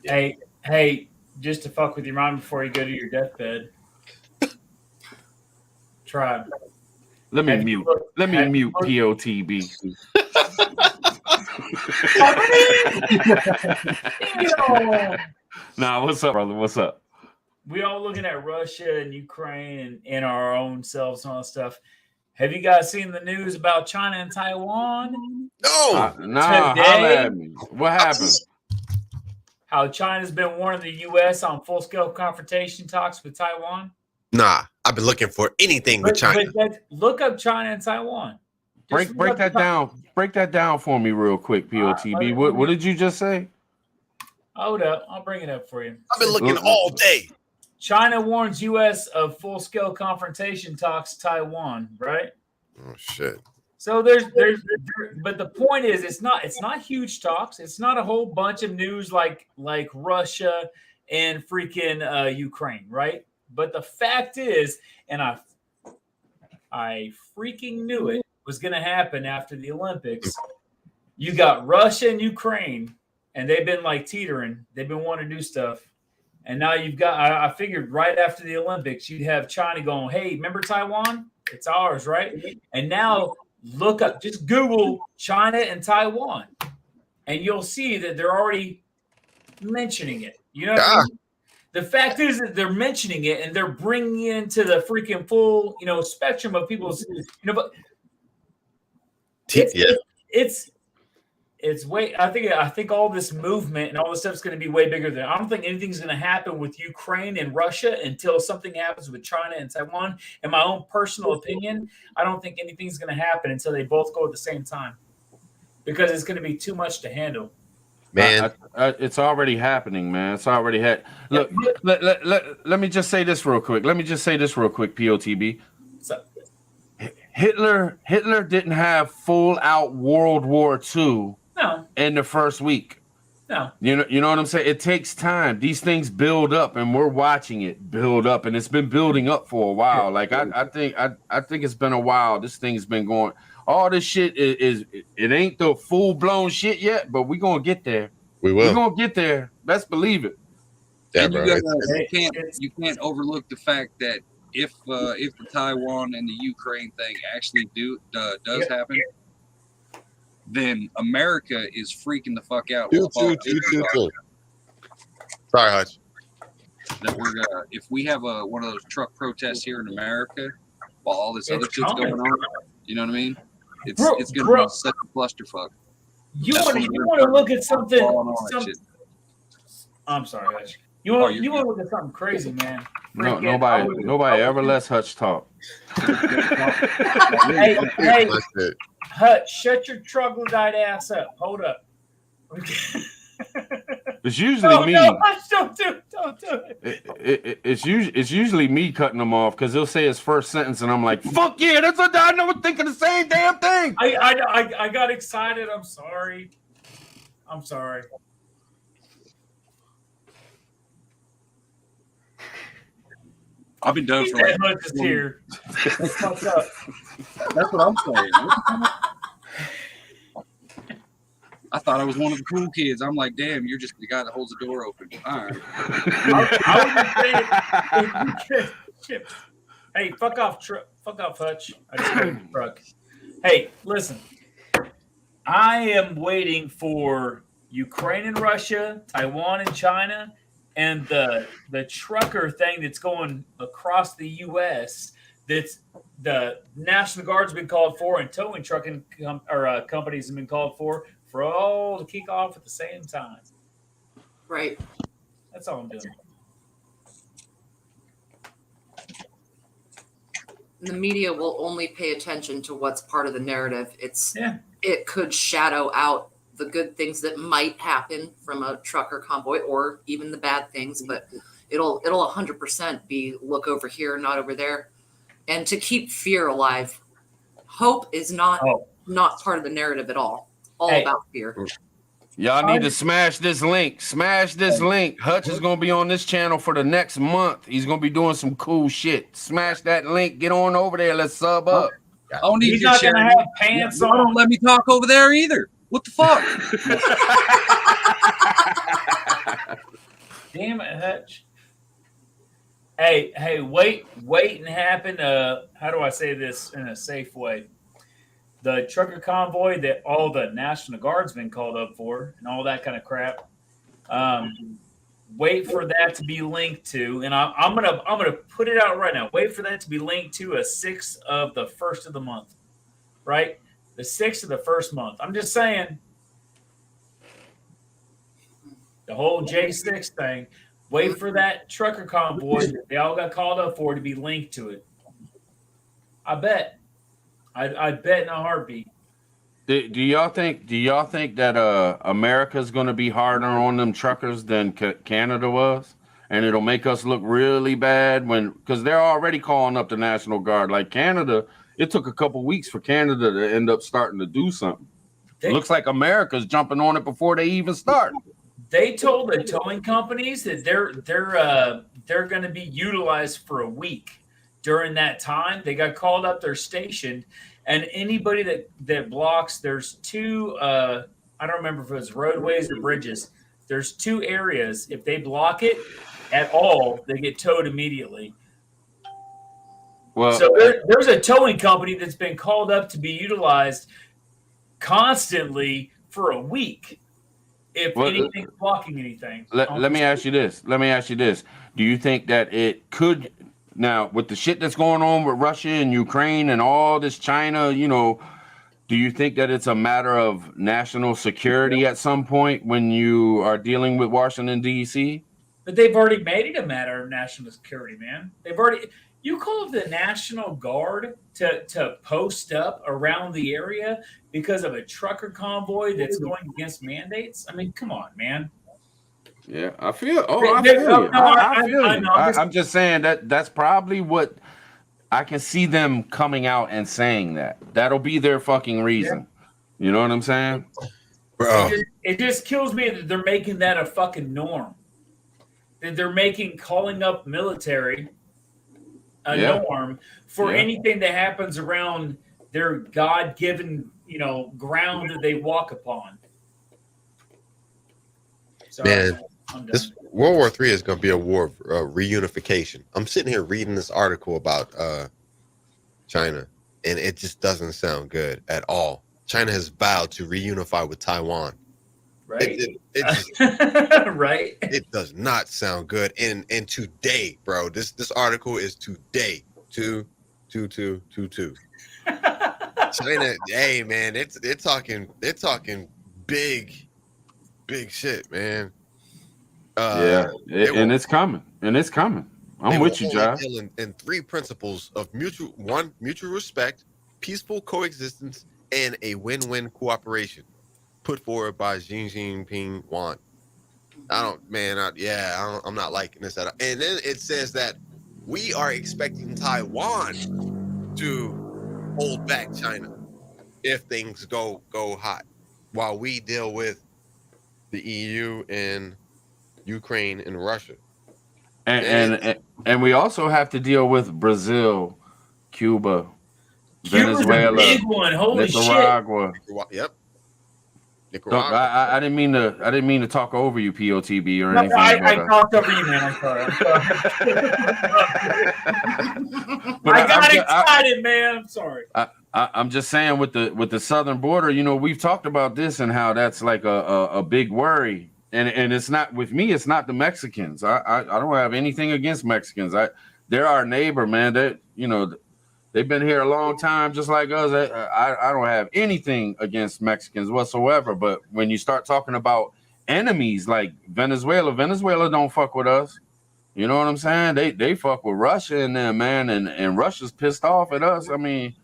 Hey, just to fuck with your mind before you go to your deathbed. Tribe. Let me mute POTB. Nah, what's up, brother? What's up? We all looking at Russia and Ukraine and our own selves and all that stuff. Have you guys seen the news about China and Taiwan? No. Nah, holla at me. What happened? How China's been warning the U.S. on full-scale confrontation talks with Taiwan? Nah, I've been looking for anything with China. Look up China and Taiwan. Break that down. Break that down for me real quick, POTB. What did you just say? Hold up. I'll bring it up for you. I've been looking all day. China warns U.S. of full-scale confrontation talks Taiwan, right? Oh, shit. So but the point is, it's not huge talks. It's not a whole bunch of news like Russia and freaking Ukraine, right? But the fact is, and I freaking knew it was going to happen after the Olympics. You got Russia and Ukraine, and they've been like teetering. They've been wanting to do stuff. And now you've got, I figured right after the Olympics, you'd have China going, hey, remember Taiwan? It's ours, right? And now look up, just Google China and Taiwan, and you'll see that they're already mentioning it. You know what I mean? The fact is that they're mentioning it and they're bringing it into the freaking full, spectrum of people's, but it's way. I think all this movement and all this stuff is going to be way bigger than. I don't think anything's going to happen with Ukraine and Russia until something happens with China and Taiwan. In my own personal opinion, I don't think anything's going to happen until they both go at the same time, because it's going to be too much to handle. Man, it's already happening, man. It's already Look, let me just say this real quick. POTB. Hitler didn't have full out World War II in the first week. No. You know what I'm saying? It takes time. These things build up, and we're watching it build up, and it's been building up for a while. Like I think it's been a while. This thing's been going. All this shit is it ain't the full blown shit yet, but we're gonna get there. We will. We're gonna get there. Best believe it. Yeah, and bro. you can't overlook the fact that if the Taiwan and the Ukraine thing actually does happen, then America is freaking the fuck out. Sorry, Hutch. That we're if we have one of those truck protests here in America while all this other shit's going on, you know what I mean? It's going to be such a clusterfuck. You want to look at something. I'm sorry, Hutch. You want to look at something crazy, man. No, nobody ever lets Hutch talk. hey, Hutch, shut your troglodyte ass up. Hold up. It's usually me. No, don't do it. It's usually me cutting them off because he'll say his first sentence and I'm like, "Fuck yeah, that's what I know." Thinking the same damn thing. I got excited. I'm sorry. I've been done for like. Hutch is here. What's up? That's what I'm saying. I thought I was one of the cool kids. I'm like, damn, you're just the guy that holds the door open. All right. I was saying, hey, fuck off, Hutch. I just got a truck. Hey, listen. I am waiting for Ukraine and Russia, Taiwan and China, and the trucker thing that's going across the U.S. That's the National Guard's been called for, and towing trucking companies have been called for all to kick off at the same time. Right. That's all I'm doing. The media will only pay attention to what's part of the narrative. Yeah. It could shadow out the good things that might happen from a trucker convoy, or even the bad things, but it'll 100% be look over here, not over there. And to keep fear alive, hope is not part of the narrative at all. About fear. Y'all need to smash this link. Smash this link. Hutch is going to be on this channel for the next month. He's going to be doing some cool shit. Smash that link. Get on over there. Let's sub up. He's not going to have pants on. Don't let me talk over there either. What the fuck? Damn it, Hutch. Hey, wait and happen. How do I say this in a safe way? The trucker convoy that all the National Guard's been called up for and all that kind of crap. Wait for that to be linked to, and I'm gonna put it out right now. Wait for that to be linked to a 6th of the 1st of the month, right? The 6th of the 1st month. I'm just saying, the whole J6 thing. Wait for that trucker convoy that they all got called up for to be linked to it. I bet. I bet in a heartbeat. Do y'all think that America's going to be harder on them truckers than Canada was, and it'll make us look really bad because they're already calling up the National Guard? Like Canada, it took a couple weeks for Canada to end up starting to do something. It looks like America's jumping on it before they even start. They told the towing companies that they're going to be utilized for a week. During that time, they got called up, they're stationed, and anybody that blocks, there's two, I don't remember if it was roadways or bridges. There's 2 areas. If they block it at all, they get towed immediately. Well, so there's a towing company that's been called up to be utilized constantly for a week. If anything's blocking anything. Let me ask you this. Do you think that it could... Now, with the shit that's going on with Russia and Ukraine and all this China, do you think that it's a matter of national security at some point when you are dealing with Washington, D.C.? But they've already made it a matter of national security, man. You call the National Guard to post up around the area because of a trucker convoy that's going against mandates? I mean, come on, man. Yeah, I feel you. I'm just saying that's probably what I can see them coming out and saying that. That'll be their fucking reason. Yeah. You know what I'm saying? Bro. It just kills me that they're making that a fucking norm. That they're making calling up military a norm for anything that happens around their God-given, ground that they walk upon. Sorry. Man. This World War III is going to be a war of reunification. I'm sitting here reading this article about China, and it just doesn't sound good at all. China has vowed to reunify with Taiwan. Right. Right. It does not sound good. And today, bro, this article is today. 2/2/2/2. China, hey man, they're talking big shit, man. And it's coming. I'm with you, Josh. In 3 principles of mutual respect, peaceful coexistence, and a win-win cooperation, put forward by Xi Jinping. I'm not liking this at all. And then it says that we are expecting Taiwan to hold back China if things go hot, while we deal with the EU and Ukraine and Russia. And we also have to deal with Brazil, Cuba, Cuba's a Venezuela, big one. Holy Nicaragua. Yep. Don't, Nicaragua. I didn't mean to talk over you, POTB, or shit. anything. I talked over you, man. I'm sorry. I got excited, man. I'm sorry. I'm just saying with the southern border, we've talked about this and how that's like a big worry. And it's not with me. It's not the Mexicans. I don't have anything against Mexicans. They're our neighbor, man. They've been here a long time, just like us. I don't have anything against Mexicans whatsoever. But when you start talking about enemies like Venezuela don't fuck with us. You know what I'm saying? They fuck with Russia and them, man. And Russia's pissed off at us. I mean,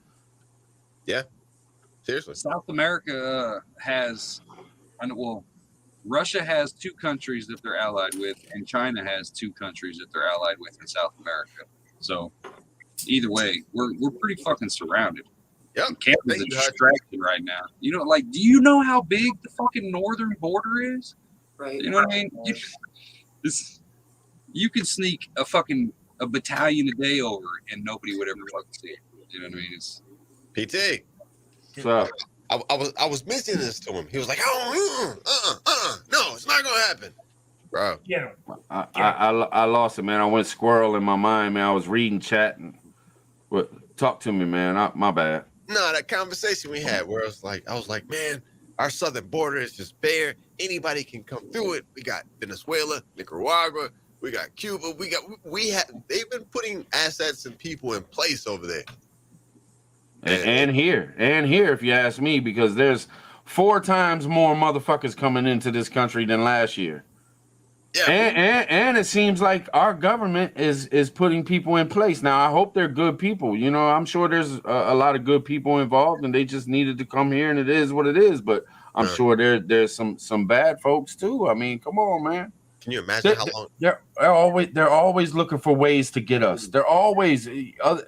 yeah, seriously. South America Russia has 2 countries that they're allied with, and China has 2 countries that they're allied with in South America. So either way, we're pretty fucking surrounded. Yep. Canada's a distraction right now. Do you know how big the fucking northern border is? Right. You know what I mean? You could sneak a battalion a day over and nobody would ever fucking see it. You know what I mean? It's PT. so I was mentioning this to him. He was like, "Oh, no, it's not gonna happen, bro." Yeah. I lost it, man. I went squirrel in my mind, man. I was reading chat and talk to me, man. My bad. No, that conversation we had where I was like, man, our southern border is just bare. Anybody can come through it. We got Venezuela, Nicaragua, we got Cuba, they've been putting assets and people in place over there. And here, if you ask me, because there's 4 times more motherfuckers coming into this country than last year. Yeah. And it seems like our government is putting people in place. Now, I hope they're good people. I'm sure there's a lot of good people involved, and they just needed to come here, and it is what it is. But I'm sure there's some bad folks too. I mean, come on, man. Can you imagine how long they're always looking for ways to get us? They're always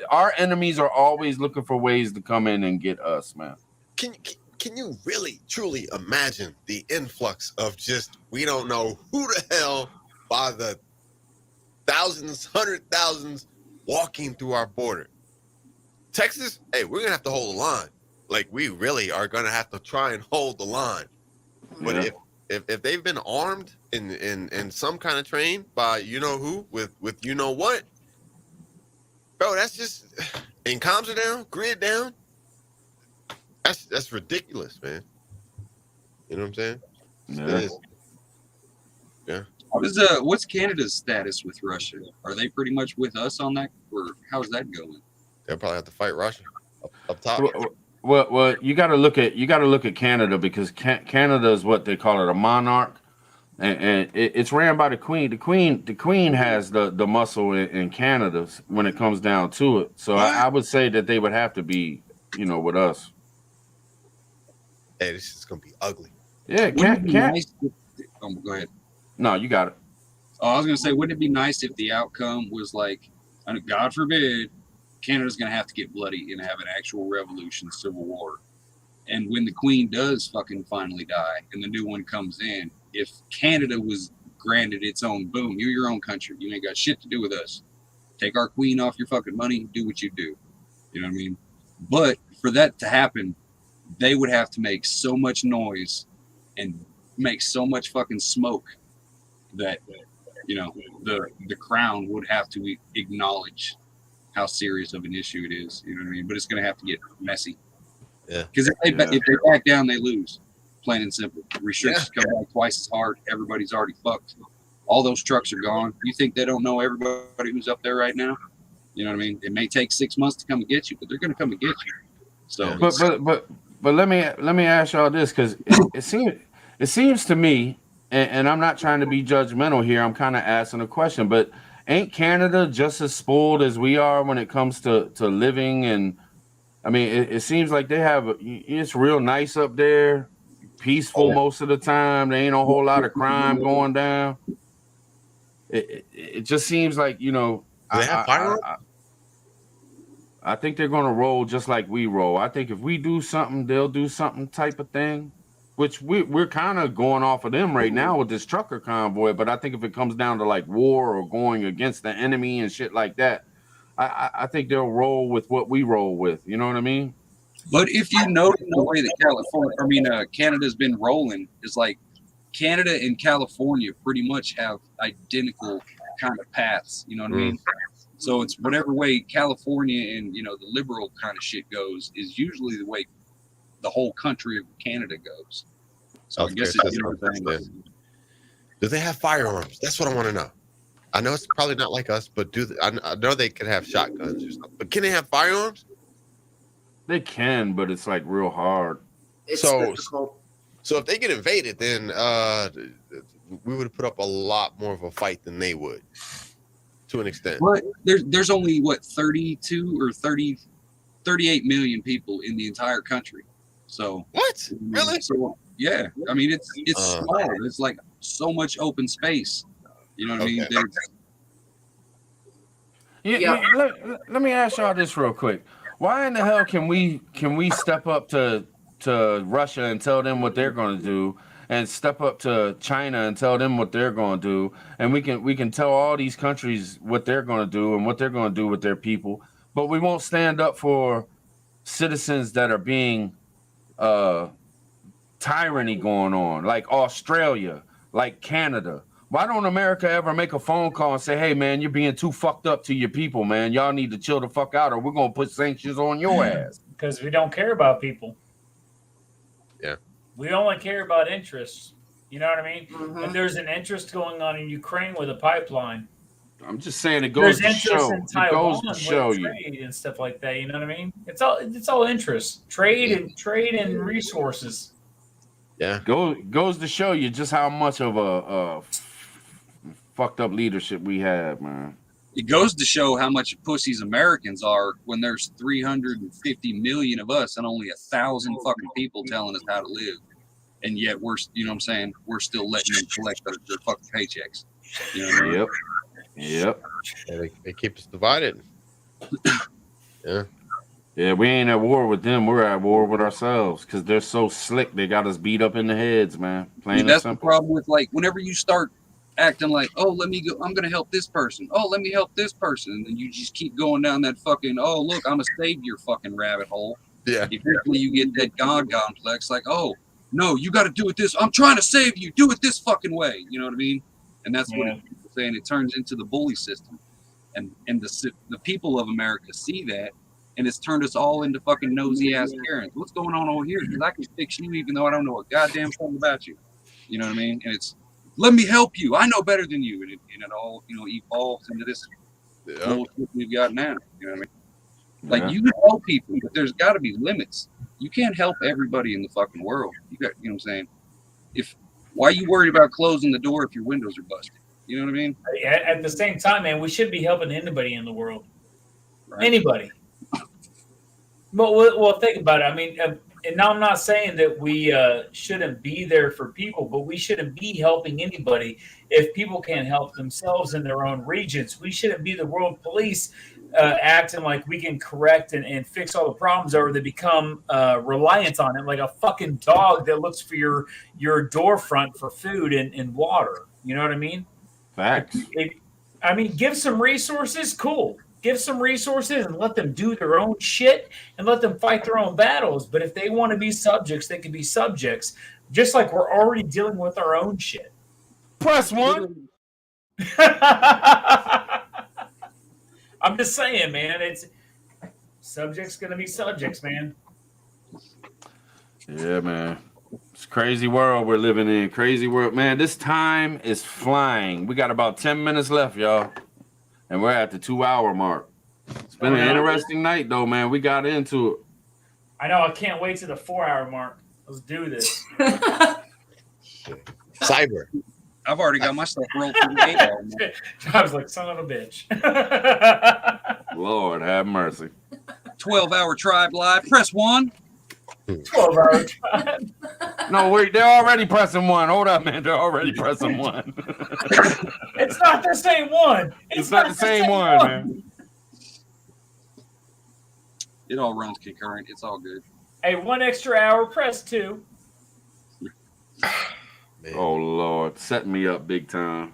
our enemies are always looking for ways to come in and get us, man. Can you really truly imagine the influx of just we don't know who the hell by the thousands, 100,000s walking through our border? Texas, hey, we're gonna have to hold the line. Like we really are gonna have to try and hold the line. But if they've been armed in some kind of train by you know who with you know what, bro, that's just and comms are down, grid down. That's ridiculous, man. You know what I'm saying? Yeah. What's Canada's status with Russia? Are they pretty much with us on that, or how's that going? They'll probably have to fight Russia up top. Well, you got to look at Canada, because Canada is what they call it, a monarch, and it's ran by the Queen. The Queen has the muscle in Canada when it comes down to it. So I would say that they would have to be, with us. Hey, this is gonna be ugly. Yeah, go ahead. No, you got it. Oh, I was gonna say, wouldn't it be nice if the outcome was like, God forbid, Canada's gonna have to get bloody and have an actual revolution, civil war, and when the Queen does fucking finally die and the new one comes in, if Canada was granted its own, boom, you're your own country, you ain't got shit to do with us. Take our Queen off your fucking money, do what you do. You know what I mean? But for that to happen, they would have to make so much noise and make so much fucking smoke that the crown would have to acknowledge how serious of an issue it is. You know what I mean? But it's going to have to get messy. Yeah. Because if they back down, they lose. Plain and simple. Restrictions come back twice as hard. Everybody's already fucked. All those trucks are gone. You think they don't know everybody who's up there right now? You know what I mean? It may take 6 months to come and get you, but they're going to come and get you. So, but let me ask y'all this, because it seems to me, and I'm not trying to be judgmental here, I'm kind of asking a question, but ain't Canada just as spoiled as we are when it comes to living? And I mean, it seems like they have it's real nice up there. peaceful most of the time. There ain't a whole lot of crime going down. It just seems like, you know, Do they have firearms? I think they're going to roll just like we roll. I think if we do something, they'll do something type of thing, which we're kind of going off of them right now with this trucker convoy. But I think if it comes down to like war or going against the enemy and shit like that, I think they'll roll with what we roll with. You know what I mean? But if you notice the way that Canada's been rolling, is like Canada and California pretty much have identical kind of paths. You know what I mean? So it's whatever way California and, you know, the liberal kind of shit goes is usually the way the whole country of Canada goes. So I guess it's, you know what I'm saying? Do they have firearms? That's what I want to know. I know it's probably not like us, but I know they could have shotguns or something. But can they have firearms? They can, but it's like real hard. It's So difficult. if they get invaded, then we would put up a lot more of a fight than they would, to an extent. But there's only what 32 or 38 million people in the entire country. So What? Really? So, yeah. I mean, it's small. It's like so much open space. You know what I mean? Let me ask y'all this real quick. Why in the hell can we step up to Russia and tell them what they're going to do, and step up to China and tell them what they're going to do, and we can tell all these countries what they're going to do and what they're going to do with their people, but we won't stand up for citizens that are being tyranny going on, like Australia, like Canada. Why don't America ever make a phone call and say, hey, man, you're being too fucked up to your people, man. Y'all need to chill the fuck out or we're going to put sanctions on your ass. Because we don't care about people. Yeah. We only care about interests. You know what I mean? Mhm. And there's an interest going on in Ukraine with a pipeline. I'm just saying it goes to show. In Taiwan It goes to show with you. trade and stuff like that. You know what I mean? It's all interest. Trade and resources. Yeah. Goes to show you just how much of a fucked up leadership we have, man. It goes to show how much pussies Americans are when there's 350 million of us and only 1,000 fucking people telling us how to live, and yet we're, you know what I'm saying, we're still letting them collect their fucking paychecks. You know what I mean? Yep. Yeah, they keep us divided. Yeah, we ain't at war with them. We're at war with ourselves because they're so slick. They got us beat up in the heads, man. Plain That's and the simple. problem with, like, whenever you start acting like, oh, let me go, I'm gonna help this person. Oh, let me help this person, and then you just keep going down that fucking, oh, look, I'm a savior fucking rabbit hole. Yeah. Eventually, you get that God complex, like, oh, no, you got to do it this. I'm trying to save you. Do it this fucking way. You know what I mean? And that's what it's saying. It turns into the bully system, and the people of America see that, and it's turned us all into fucking nosy ass Karens. What's going on over here? Because I can fix you even though I don't know a goddamn thing about you. You know what I mean? And it's, let me help you. I know better than you. And it all, you know, evolves into this bullshit we've got now. You know what I mean? Like, you can help people, but there's got to be limits. You can't help everybody in the fucking world. You got, you know what I'm saying? Why are you worried about closing the door if your windows are busted? You know what I mean? At the same time, man, we should be helping anybody in the world. Right. Anybody. But well, think about it. I mean, and now I'm not saying that we shouldn't be there for people, but we shouldn't be helping anybody if people can't help themselves in their own regions. We shouldn't be the world police acting like we can correct and fix all the problems, or they become reliant on it, like a fucking dog that looks for your door front for food and water. You know what I mean? Facts. I mean, give some resources, cool. Give some resources and let them do their own shit and let them fight their own battles. But if they want to be subjects, they can be subjects, just like we're already dealing with our own shit. Press one. I'm just saying, man. It's subjects gonna be subjects, man. Yeah, man. It's a crazy world we're living in. Crazy world, man. This time is flying. We got about 10 minutes left, y'all. And we're at the 2-hour mark. It's been an interesting night, though, man. We got into it. I know. I can't wait to the 4-hour mark. Let's do this. Cyber. I've already got my stuff rolled through the 8-hour mark. I was like, son of a bitch. Lord have mercy. 12-hour tribe live. Press 1. 12-hour tribe. No, wait, they're already pressing one. Hold up, man. They're already pressing one. It's not the same one. It's not the same one, man. It all runs concurrent. It's all good. Hey, 1 extra hour, press 2. Man. Oh Lord, set me up big time.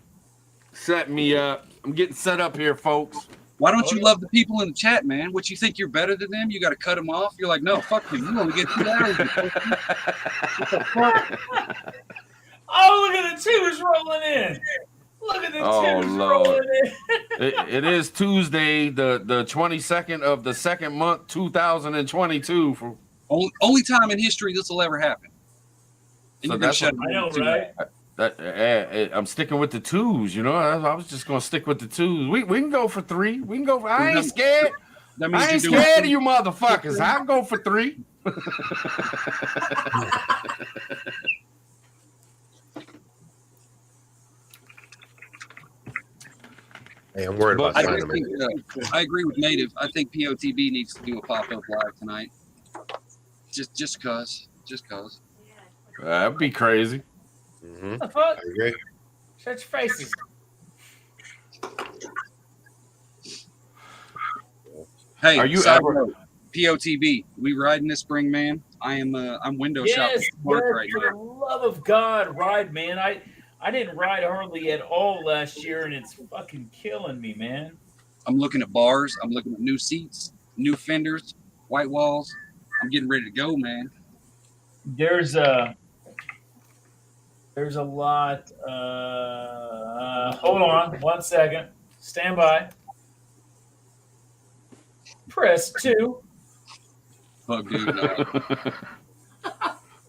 Set me up. I'm getting set up here, folks. Why don't you love the people in the chat, man? What, you think you're better than them? You got to cut them off? You're like, no, fuck them. You only get 2 hours. Oh, look at the twos rolling in. Look at the twos rolling in. It is Tuesday, the 22nd of the second month, 2022. For only time in history this will ever happen. And So you're gonna shut I know, it right? I'm sticking with the twos, you know. I was just gonna stick with the twos. We can go for 3. We can go. I ain't scared. That means I ain't you're doing scared of you motherfuckers. I'll go for 3. Hey, I'm worried about China, man. I agree with Native. I think POTB needs to do a pop-up live tonight. Just cause. That'd be crazy. Mm-hmm. What the fuck? I agree. Shut your faces. Hey, Are you side ever- note, POTB? We riding this spring, man. I'm window shopping Yes, for work yes, right for now. the love of God, ride, man. I didn't ride hardly at all last year, and it's fucking killing me, man. I'm looking at bars. I'm looking at new seats, new fenders, white walls. I'm getting ready to go, man. There's a lot. Hold on 1 second. Stand by. Press 2. Fuck, dude. No.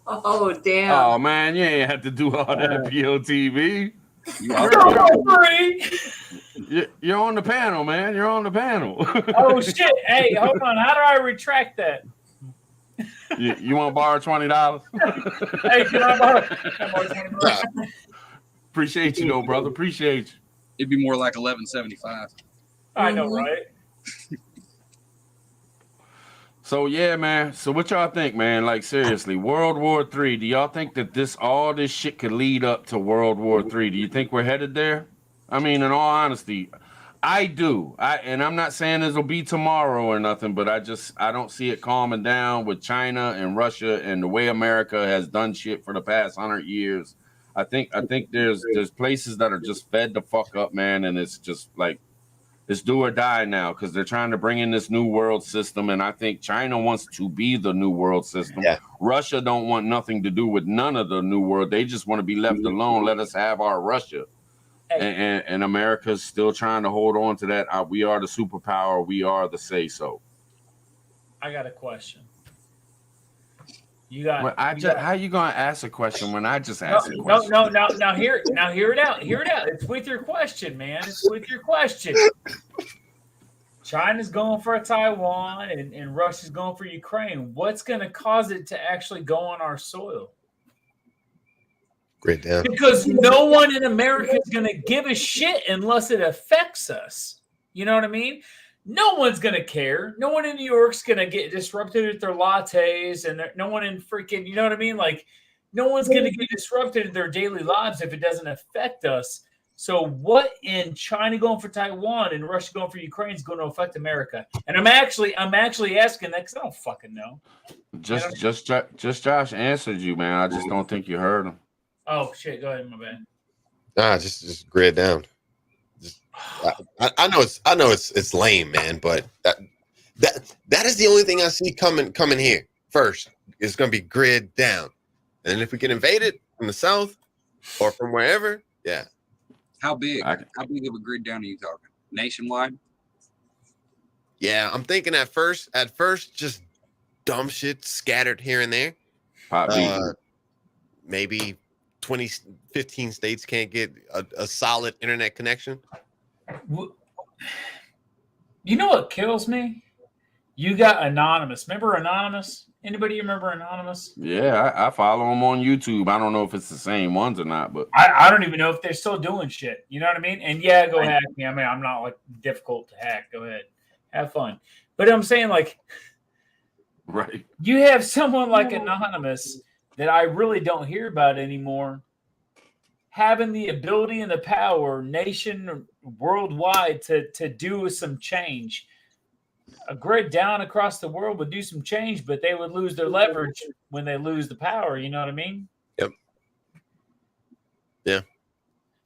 Oh, damn. Oh man, you ain't have to do all that POTV. You're on the panel, man. You're on the panel. Oh shit! Hey, hold on. How do I retract that? You want to borrow $20? Hey, can I borrow $20? Appreciate you, though, brother. Appreciate you. It'd be more like $11.75. I know, right? So yeah, man. So what y'all think, man? Like seriously, World War III. Do y'all think that all this shit could lead up to World War III? Do you think we're headed there? I mean, in all honesty, I do. And I'm not saying this will be tomorrow or nothing, but I don't see it calming down with China and Russia and the way America has done shit for the past 100 years. I think there's places that are just fed the fuck up, man, and it's just like it's do or die now because they're trying to bring in this new world system, and I think China wants to be the new world system. Yeah. Russia don't want nothing to do with none of the new world. They just want to be left alone. Let us have our Russia. And America's still trying to hold on to that. We are the superpower. We are the say-so. I got a question. You got. How you gonna ask a question when I just asked a question? No. Now hear it out. Hear it out. It's with your question, man. It's with your question. China's going for Taiwan, and Russia's going for Ukraine. What's going to cause it to actually go on our soil? Great down. Because no one in America is going to give a shit unless it affects us. You know what I mean? No one's going to care. No one in New York's going to get disrupted with their lattes, and no one in freaking, you know what I mean? Like, no one's going to get disrupted in their daily lives if it doesn't affect us. So what in China going for Taiwan and Russia going for Ukraine is going to affect America? And I'm actually asking that because I don't fucking know. Just Josh answered you, man. I just don't think you heard him. Oh shit! Go ahead, my bad. Nah, just grid down. I know it's lame, man, but that is the only thing I see coming here first. It's gonna be grid down, and if we can invade it from the south or from wherever, yeah. How big? How big of a grid down are you talking? Nationwide? Yeah, I'm thinking at first, just dumb shit scattered here and there. Maybe 15 states can't get a solid internet connection. You know what kills me? You got Anonymous. Remember Anonymous? Anybody remember Anonymous? Yeah, I follow them on YouTube. I don't know if it's the same ones or not, but I don't even know if they're still doing shit. You know what I mean? And yeah, go hack me. I mean, I'm not like difficult to hack. Go ahead. Have fun. But I'm saying, like, right. You have someone like Anonymous that I really don't hear about anymore, having the ability and the power nation worldwide to do some change. A grid down across the world would do some change, but they would lose their leverage when they lose the power. You know what I mean? Yep. Yeah.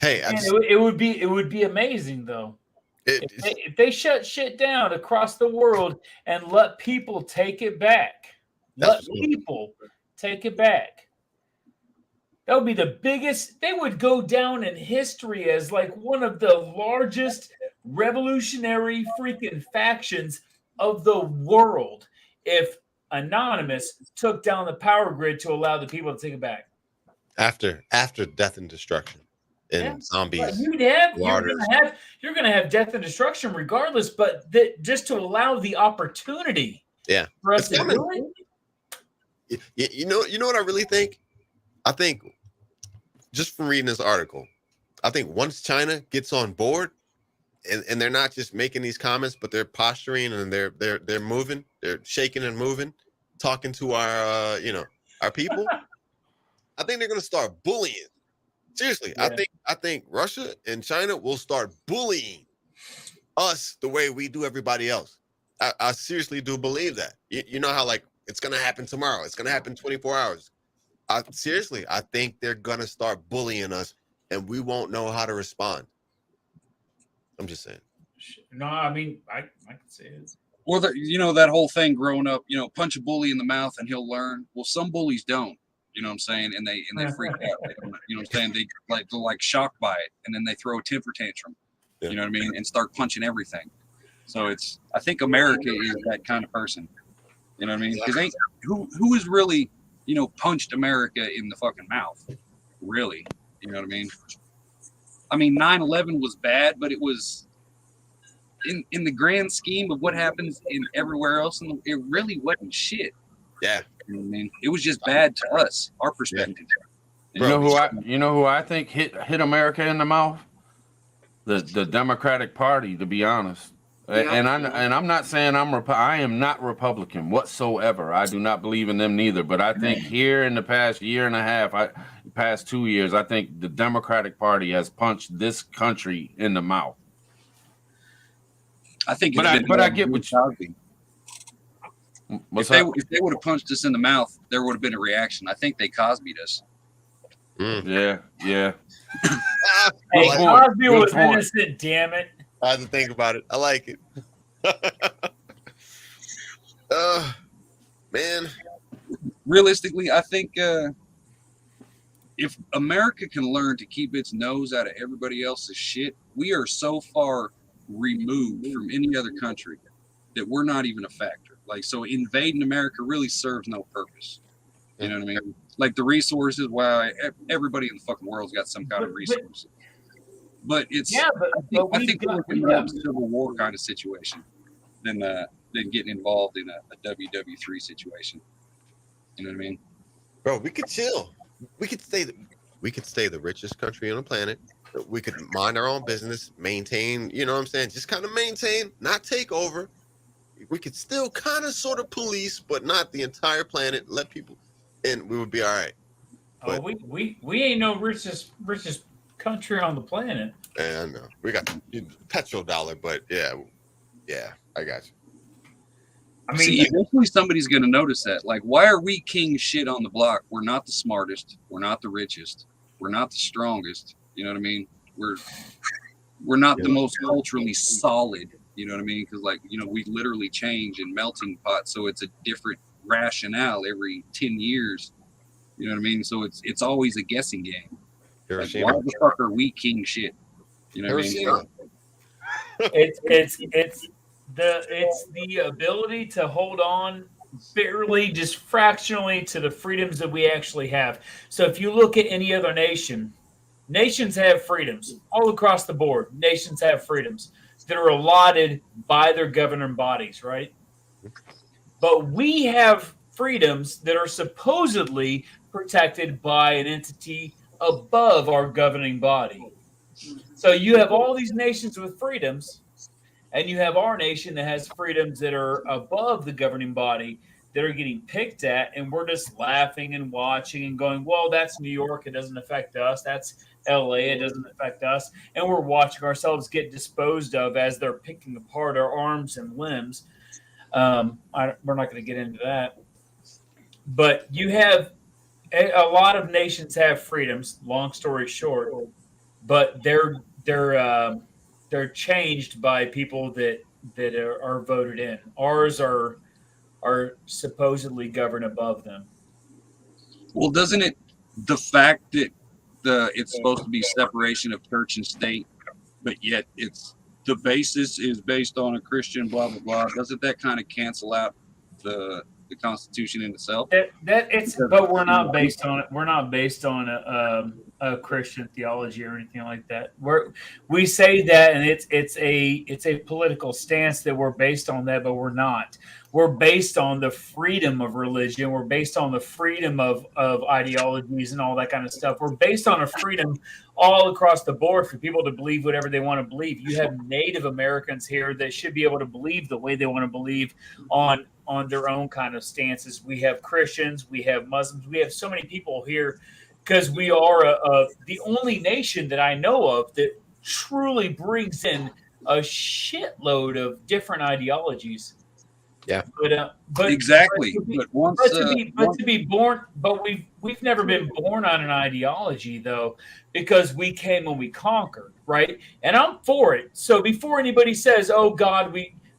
Hey, it would be amazing though. If they shut shit down across the world and let people take it back. Let people take it back. That would be the biggest. They would go down in history as like one of the largest revolutionary freaking factions of the world if Anonymous took down the power grid to allow the people to take it back. After death and destruction and zombies. You're gonna have death and destruction regardless, but just to allow the opportunity for us to do it. You know what I really think? I think just from reading this article, I think once China gets on board and they're not just making these comments, but they're posturing and they're moving, they're shaking and moving, talking to our our people. I think they're gonna start bullying. Seriously, yeah. I think Russia and China will start bullying us the way we do everybody else. I seriously do believe that. You know how like it's gonna happen tomorrow. It's gonna happen 24 hours. I think they're gonna start bullying us, and we won't know how to respond. I'm just saying. No, I mean I can say it. Or that whole thing growing up, punch a bully in the mouth and he'll learn. Well, some bullies don't. You know what I'm saying? And they freak out. They don't, you know what I'm saying? They're like shocked by it, and then they throw a temper tantrum. Yeah. You know what I mean? And start punching everything. So I think America is that kind of person. You know what I mean? Because who has really, punched America in the fucking mouth? Really? You know what I mean? I mean, 9/11 was bad, but it was in the grand scheme of what happens in everywhere else, and it really wasn't shit. Yeah. You know what I mean? It was just bad to us, our perspective. Yeah. You know who I think hit America in the mouth? The Democratic Party, to be honest. Yeah. And I'm not saying I am not Republican whatsoever. I do not believe in them neither. But I think here in the past year and a half, past 2 years, I think the Democratic Party has punched this country in the mouth. I think, but I get what you. If they would have punched us in the mouth, there would have been a reaction. I think they Cosby'd us. Yeah. Hey, Cosby was innocent, damn it. I had to think about it. I like it. Man. Realistically, I think if America can learn to keep its nose out of everybody else's shit, we are so far removed from any other country that we're not even a factor. Like, so invading America really serves no purpose. You know what I mean? Like the resources, everybody in the fucking world's got some kind of resource. But it's, I think we're looking at a Civil War kind of situation than getting involved in a WW3 situation. You know what I mean? Bro, we could chill. We could stay the richest country on the planet. We could mind our own business, maintain, you know what I'm saying? Just kind of maintain, not take over. We could still kind of sort of police, but not the entire planet. Let people in. We would be all right. But, we ain't no richest country on the planet. Yeah, I know. We got the petrodollar, but yeah, I got you. I mean, eventually somebody's going to notice that. Like, why are we king shit on the block? We're not the smartest. We're not the richest. We're not the strongest. You know what I mean? We're not the most culturally solid. You know what I mean? Because, we literally change in melting pot, so it's a different rationale every 10 years. You know what I mean? So it's always a guessing game. Like, why the fuck are we king shit? You know what I mean? It's the ability to hold on barely, just fractionally, to the freedoms that we actually have. So if you look at any other nation, nations have freedoms all across the board. Nations have freedoms that are allotted by their governing bodies, right? But we have freedoms that are supposedly protected by an entity above our governing body. So you have all these nations with freedoms, and you have our nation that has freedoms that are above the governing body that are getting picked at, and we're just laughing and watching and going, well, that's New York, it doesn't affect us. That's LA, it doesn't affect us. And we're watching ourselves get disposed of as they're picking apart our arms and limbs. We're not going to get into that. But you have a lot of nations have freedoms, long story short, but they're changed by people that are voted in. Ours are supposedly governed above them. Well, doesn't it, the fact that it's supposed to be separation of church and state, but yet the basis is based on a Christian blah blah blah, doesn't that kind of cancel out the Constitution in itself? But we're not based on it. We're not based on a Christian theology or anything like that. We say that, and it's a political stance that we're based on that, but we're not. We're based on the freedom of religion. We're based on the freedom of ideologies and all that kind of stuff. We're based on a freedom all across the board for people to believe whatever they want to believe. You have Native Americans here that should be able to believe the way they want to believe on their own kind of stances. We have Christians, we have Muslims, we have so many people here because we are the only nation that I know of that truly brings in a shitload of different ideologies. Yeah, but exactly. To be born, but we've never been born on an ideology though, because we came and we conquered, right? And I'm for it. So before anybody says, "Oh God,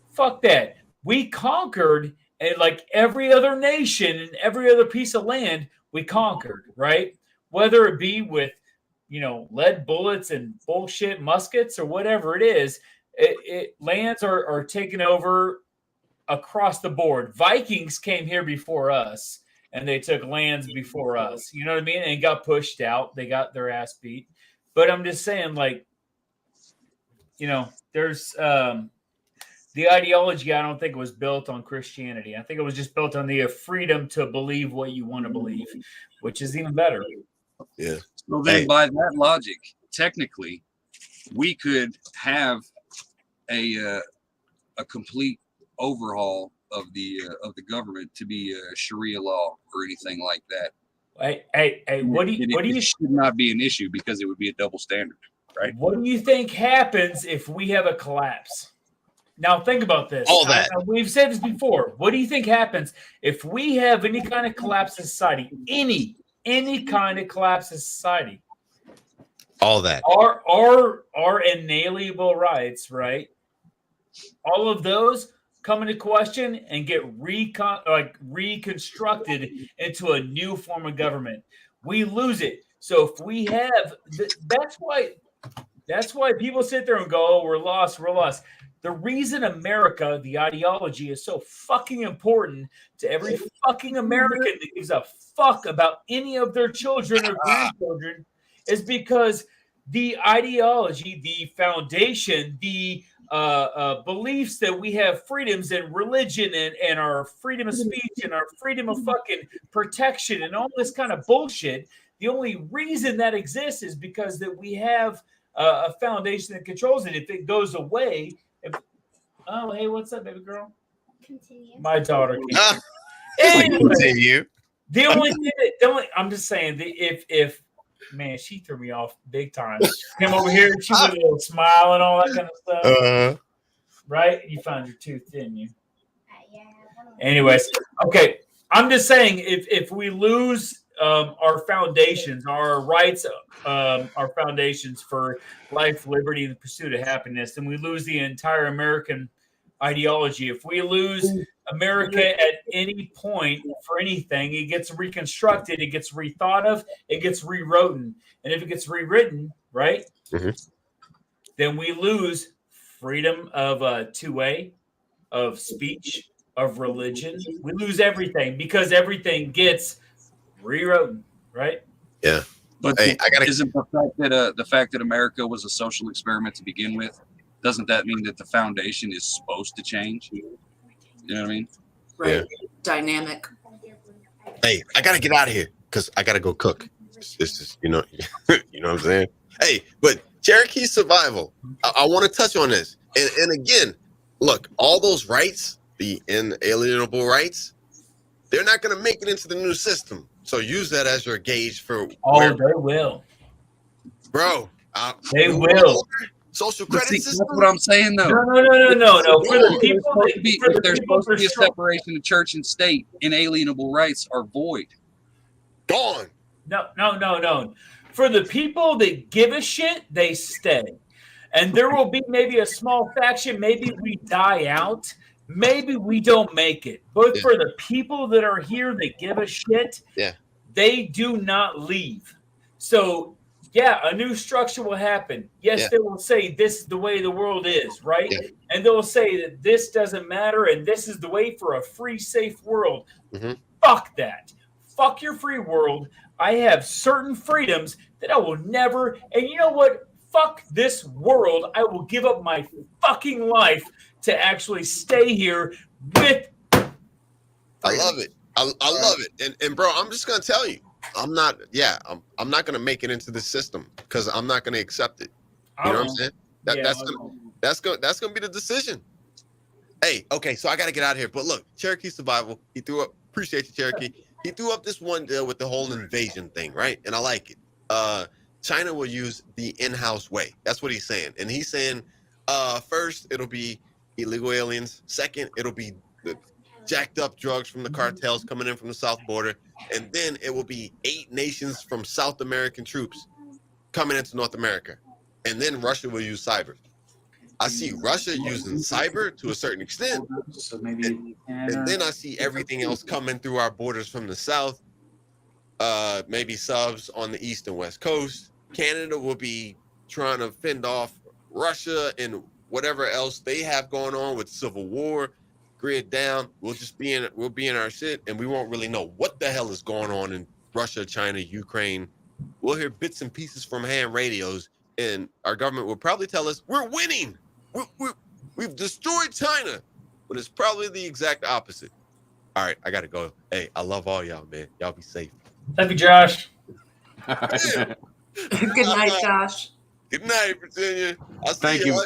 fuck that," we conquered, and like every other nation and every other piece of land, we conquered, right? Whether it be with lead bullets and bullshit muskets or whatever it is, lands are taken over across the board. Vikings came here before us and they took lands before us, you know what I mean? And got pushed out. They got their ass beat. But I'm just saying, like, there's the ideology, I don't think it was built on Christianity. I think it was just built on the freedom to believe what you want to believe, which is even better. Yeah. So then by that logic, technically, we could have a complete overhaul of the government to be Sharia law or anything like that. Hey, what do you should not be an issue because it would be a double standard, right? What do you think happens if we have a collapse? Now think about this. All that. We've said this before. What do you think happens if we have any kind of collapse in society? Any kind of collapse in society? All that. Our inalienable rights, right? All of those come into question and get reconstructed into a new form of government. We lose it. So if we have, that's why people sit there and go, "Oh, we're lost. The reason America, the ideology, is so fucking important to every fucking American that gives a fuck about any of their children or grandchildren is because the ideology, the foundation, the beliefs that we have freedoms in religion and our freedom of speech and our freedom of fucking protection and all this kind of bullshit. The only reason that exists is because that we have a foundation that controls it. If it goes away, oh, hey, what's up, baby girl? Continue. My daughter. Continue. The only thing I'm just saying that if man, she threw me off big time. She came over here, she was a little smile and all that kind of stuff. Right? You found your tooth, didn't you? Yeah. Anyways, okay. I'm just saying if we lose our foundations, our rights, our foundations for life, liberty, and the pursuit of happiness, then we lose the entire American ideology. If we lose America at any point for anything, it gets reconstructed, it gets rethought of, it gets rewritten. And if it gets rewritten, right, then we lose freedom of 2A, of speech, of religion. We lose everything because everything gets rewritten, right? Yeah. But isn't the fact that America was a social experiment to begin with, doesn't that mean that the foundation is supposed to change? You know what I mean? Right. Yeah. Dynamic. Hey, I gotta get out of here because I gotta go cook. This is, you know what I'm saying? Hey, but Cherokee survival. I want to touch on this. And again, look, all those rights, the inalienable rights, They're not going to make it into the new system. So use that as your gauge for they will. Bro, They will. Social credit system. That's what I'm saying, though. No. For the people, if there's supposed to be a separation of church and state, inalienable rights are void. Gone. No. For the people that give a shit, they stay. And there will be maybe a small faction. Maybe we die out. Maybe we don't make it. But for the people that are here that give a shit, they do not leave. So, a new structure will happen. Yes, they will say this is the way the world is, right? Yeah. And they'll say that this doesn't matter and this is the way for a free, safe world. Mm-hmm. Fuck that. Fuck your free world. I have certain freedoms that I will never, and you know what? Fuck this world. I will give up my fucking life to actually stay here with. I love it. I love it. And bro, I'm just gonna tell you, I'm not gonna make it into the system because I'm not gonna accept it. You know what I'm saying? That's gonna be the decision. Hey, okay, so I gotta get out of here. But look, Cherokee Survival, he threw up, appreciate you, Cherokee. He threw up this one deal with the whole invasion thing, right? And I like it. China will use the in-house way. That's what he's saying. And he's saying, first, it'll be illegal aliens. Second, it'll be the jacked up drugs from the cartels coming in from the south border. And then it will be 8 nations from South American troops coming into North America. And then Russia will use cyber. I see Russia using cyber to a certain extent. So maybe and then I see everything else coming through our borders from the south. Maybe subs on the east and west coast. Canada will be trying to fend off Russia and whatever else they have going on with civil war, grid down. We'll be in our shit, and we won't really know what the hell is going on in Russia, China, Ukraine. We'll hear bits and pieces from ham radios, and our government will probably tell us we're winning. We've destroyed China, but it's probably the exact opposite. All right, I gotta go. Hey, I love all y'all, man. Y'all be safe. Love you, Josh. Good night, Josh. Good night, Virginia. I'll see Thank you.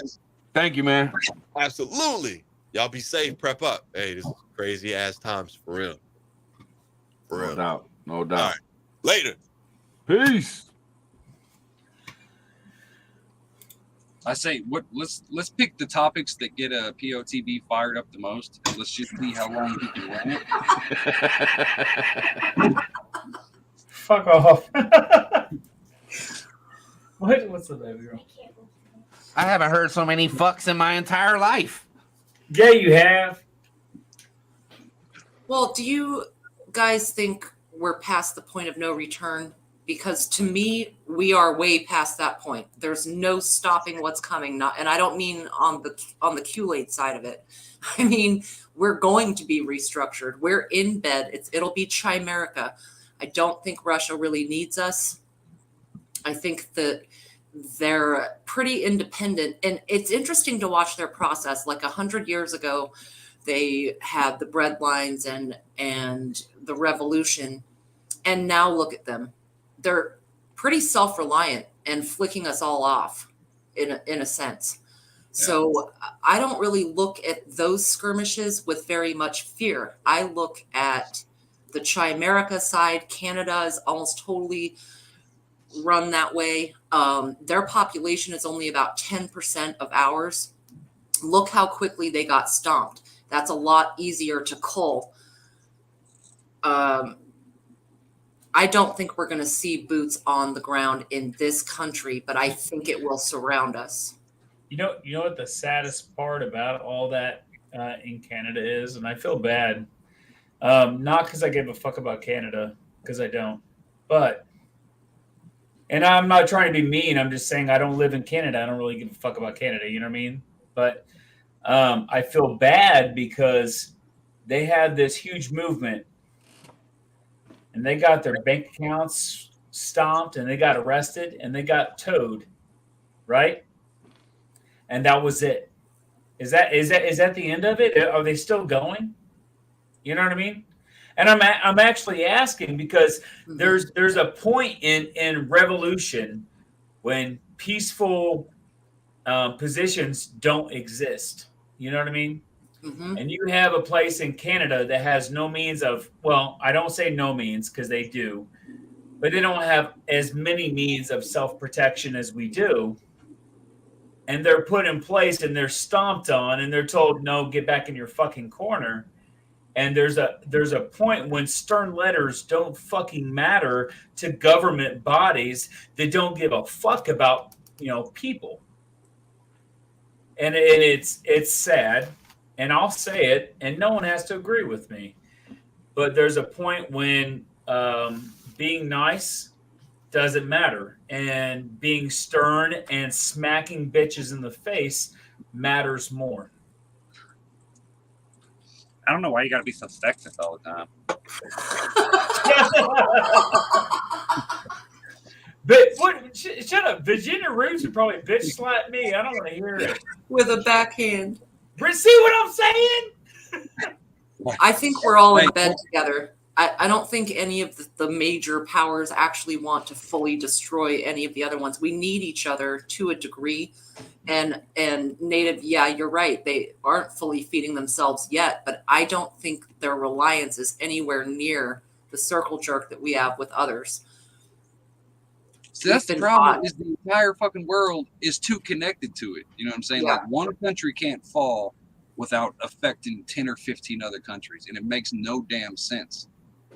Thank you, man. Absolutely. Y'all be safe. Prep up. Hey, this is crazy ass times for real. For real. No doubt. No doubt. All right. Later. Peace. I say, let's pick the topics that get a POTB fired up the most, and let's just see how long he can run it. Fuck off. What's the baby girl? I haven't heard so many fucks in my entire life. Yeah, you have. Well, do you guys think we're past the point of no return? Because to me, we are way past that point. There's no stopping what's coming. And I don't mean on the Kool-Aid side of it. I mean, we're going to be restructured. We're in bed. It'll be Chimerica. I don't think Russia really needs us. I think that they're pretty independent. And it's interesting to watch their process. Like 100 years ago, they had the bread lines and the revolution. And now look at them. They're pretty self-reliant and flicking us all off in a sense. Yeah. So I don't really look at those skirmishes with very much fear. I look at the Chimerica side. Canada is almost totally run that way. Their population is only about 10% of ours. Look how quickly they got stomped. That's a lot easier to cull. I don't think we're going to see boots on the ground in this country, but I think it will surround us. You know what the saddest part about all that in Canada is, and I feel bad, not because I give a fuck about Canada, because I don't, and I'm not trying to be mean. I'm just saying I don't live in Canada. I don't really give a fuck about Canada. You know what I mean? But I feel bad because they had this huge movement. And they got their bank accounts stomped, and they got arrested, and they got towed, right? And that was it. Is that the end of it? Are they still going? You know what I mean? And I'm actually asking because there's a point in revolution when peaceful positions don't exist. You know what I mean? Mhm. and you have a place in Canada that has no means of, well, I don't say no means because they do, but they don't have as many means of self-protection as we do. And they're put in place and they're stomped on and they're told, no, get back in your fucking corner. And there's a point when stern letters don't fucking matter to government bodies that don't give a fuck about, people. And it's sad, and I'll say it, and no one has to agree with me. But there's a point when being nice doesn't matter, and being stern and smacking bitches in the face matters more. I don't know why you got to be so sexist all the time. But what? Shut up. Virginia Roots would probably bitch slap me. I don't want to hear it. With a backhand. See what I'm saying? I think we're all in bed together. I don't think any of the major powers actually want to fully destroy any of the other ones. We need each other to a degree. And Native, yeah, you're right. They aren't fully feeding themselves yet, but I don't think their reliance is anywhere near the circle jerk that we have with others. See, that's the problem, is the entire fucking world is too connected to it. You know what I'm saying? Yeah. Like, one country can't fall without affecting 10 or 15 other countries, and it makes no damn sense.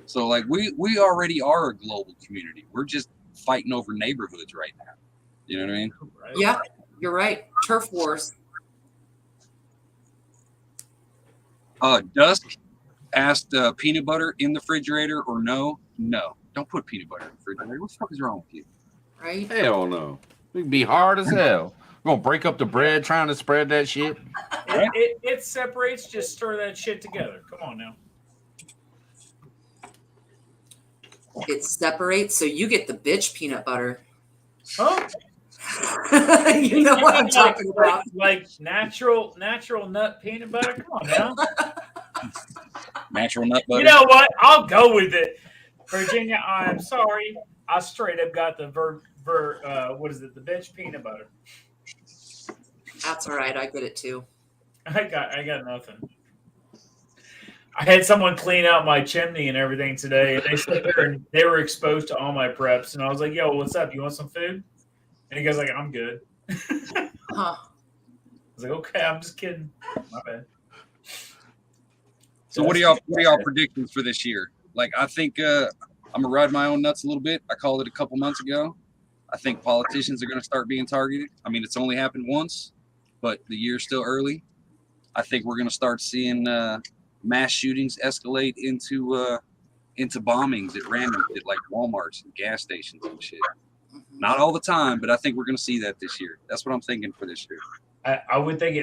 So, like, we already are a global community. We're just fighting over neighborhoods right now. You know what I mean? Right. Yeah, you're right. Turf wars. Dusk asked peanut butter in the refrigerator or no? No. Don't put peanut butter in the refrigerator. What the fuck is wrong with you? Right? Hell no. We'd be hard as hell. We're going to break up the bread trying to spread that shit. It separates. Just stir that shit together. Come on now. It separates, so you get the bitch peanut butter. Huh? You know what I'm talking about. Like natural nut peanut butter. Come on now. Natural nut butter. You know what? I'll go with it. Virginia, I'm sorry. I straight up got the what is it? The bitch peanut butter. That's all right. I get it too. I got nothing. I had someone clean out my chimney and everything today, and they sat there and they were exposed to all my preps. And I was like, "Yo, what's up? You want some food?" And he goes like, "I'm good." Huh. I was like, "Okay, I'm just kidding. My bad." So what are y'all predictions for this year? Like, I think I'm gonna ride my own nuts a little bit. I called it a couple months ago. I think politicians are gonna start being targeted. I mean, it's only happened once, but the year's still early. I think we're gonna start seeing mass shootings escalate into bombings at random at like Walmarts and gas stations and shit. Not all the time, but I think we're gonna see that this year. That's what I'm thinking for this year. I would think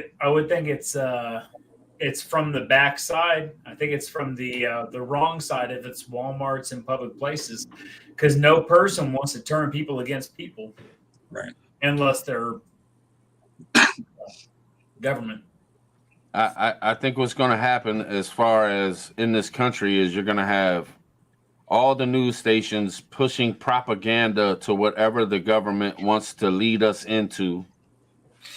it's from the back side. I think it's from the wrong side if it's Walmarts and public places, because no person wants to turn people against people, right? Unless they're government. I think what's going to happen as far as in this country is you're going to have all the news stations pushing propaganda to whatever the government wants to lead us into.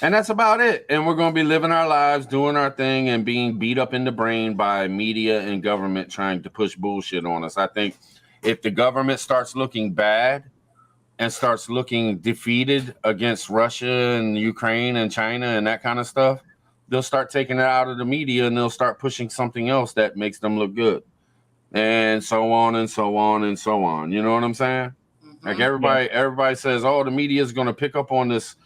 And that's about it. And we're going to be living our lives, doing our thing, and being beat up in the brain by media and government trying to push bullshit on us. I think if the government starts looking bad and starts looking defeated against Russia and Ukraine and China and that kind of stuff, they'll start taking it out of the media and they'll start pushing something else that makes them look good. And so on and so on and so on. You know what I'm saying? Mm-hmm. Like everybody says, oh, the media is going to pick up on this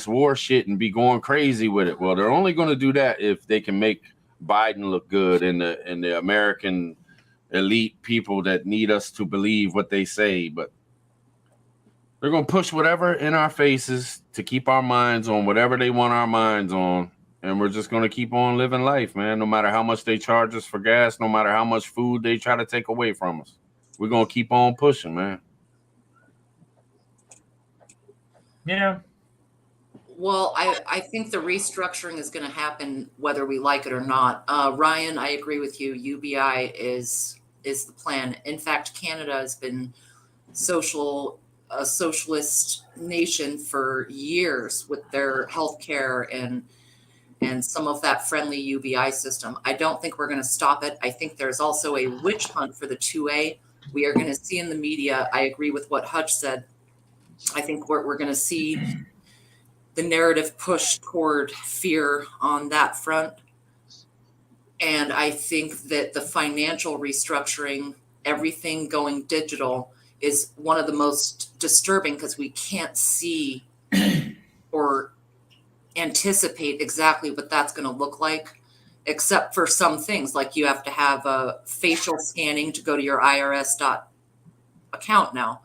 war shit and be going crazy with it. Well, they're only going to do that if they can make Biden look good and the American elite people that need us to believe what they say. But they're going to push whatever in our faces to keep our minds on whatever they want our minds on. And we're just going to keep on living life, man, no matter how much they charge us for gas, no matter how much food they try to take away from us. We're going to keep on pushing, man. Yeah. Well, I think the restructuring is going to happen whether we like it or not. Ryan, I agree with you. UBI is the plan. In fact, Canada has been a socialist nation for years with their healthcare and some of that friendly UBI system. I don't think we're going to stop it. I think there's also a witch hunt for the 2A. We are going to see in the media. I agree with what Hutch said. I think we're going to see the narrative push toward fear on that front. And I think that the financial restructuring, everything going digital, is one of the most disturbing because we can't see or anticipate exactly what that's going to look like, except for some things like you have to have a facial scanning to go to your IRS account now,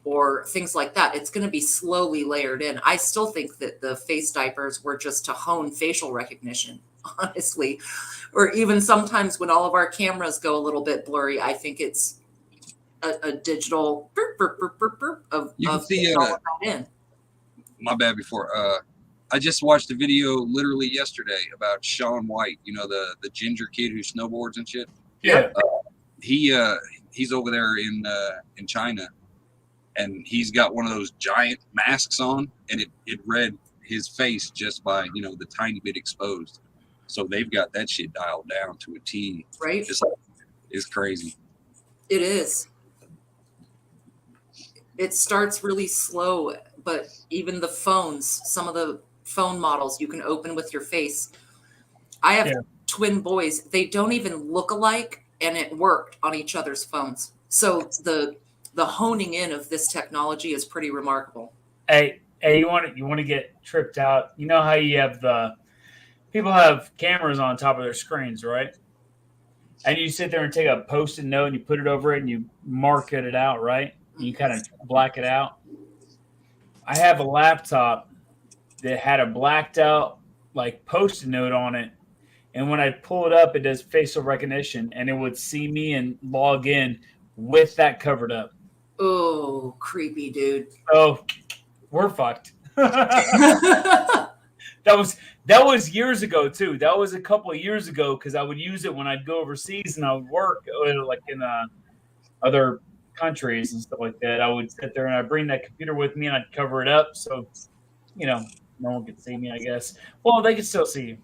or things like that. It's going to be slowly layered in. I still think that the face diapers were just to hone facial recognition, honestly. Or even sometimes when all of our cameras go a little bit blurry, I think it's a digital of You can see, all of that in. my bad before, I just watched a video literally yesterday about Shaun White, you know, the ginger kid who snowboards and shit. Yeah. He's over there in China, and he's got one of those giant masks on, and it read his face just by, you know, the tiny bit exposed. So they've got that shit dialed down to a T. Right? It's crazy. It is. It starts really slow, but even the phones, some of the phone models you can open with your face. I have twin boys. They don't even look alike, and it worked on each other's phones. So the honing in of this technology is pretty remarkable. Hey, you want to get tripped out? You know how you have people have cameras on top of their screens, right? And you sit there and take a Post-it note and you put it over it and you mark it out, right? And you kind of black it out. I have a laptop that had a blacked out like Post-it note on it, and when I pull it up, it does facial recognition, and it would see me and log in with that covered up. Oh, creepy, dude. Oh, we're fucked. That was years ago too. That was a couple of years ago because I would use it when I'd go overseas and I would work like in other countries and stuff like that. I would sit there and I'd bring that computer with me and I'd cover it up so, you know, no one could see me, I guess. Well, they could still see you,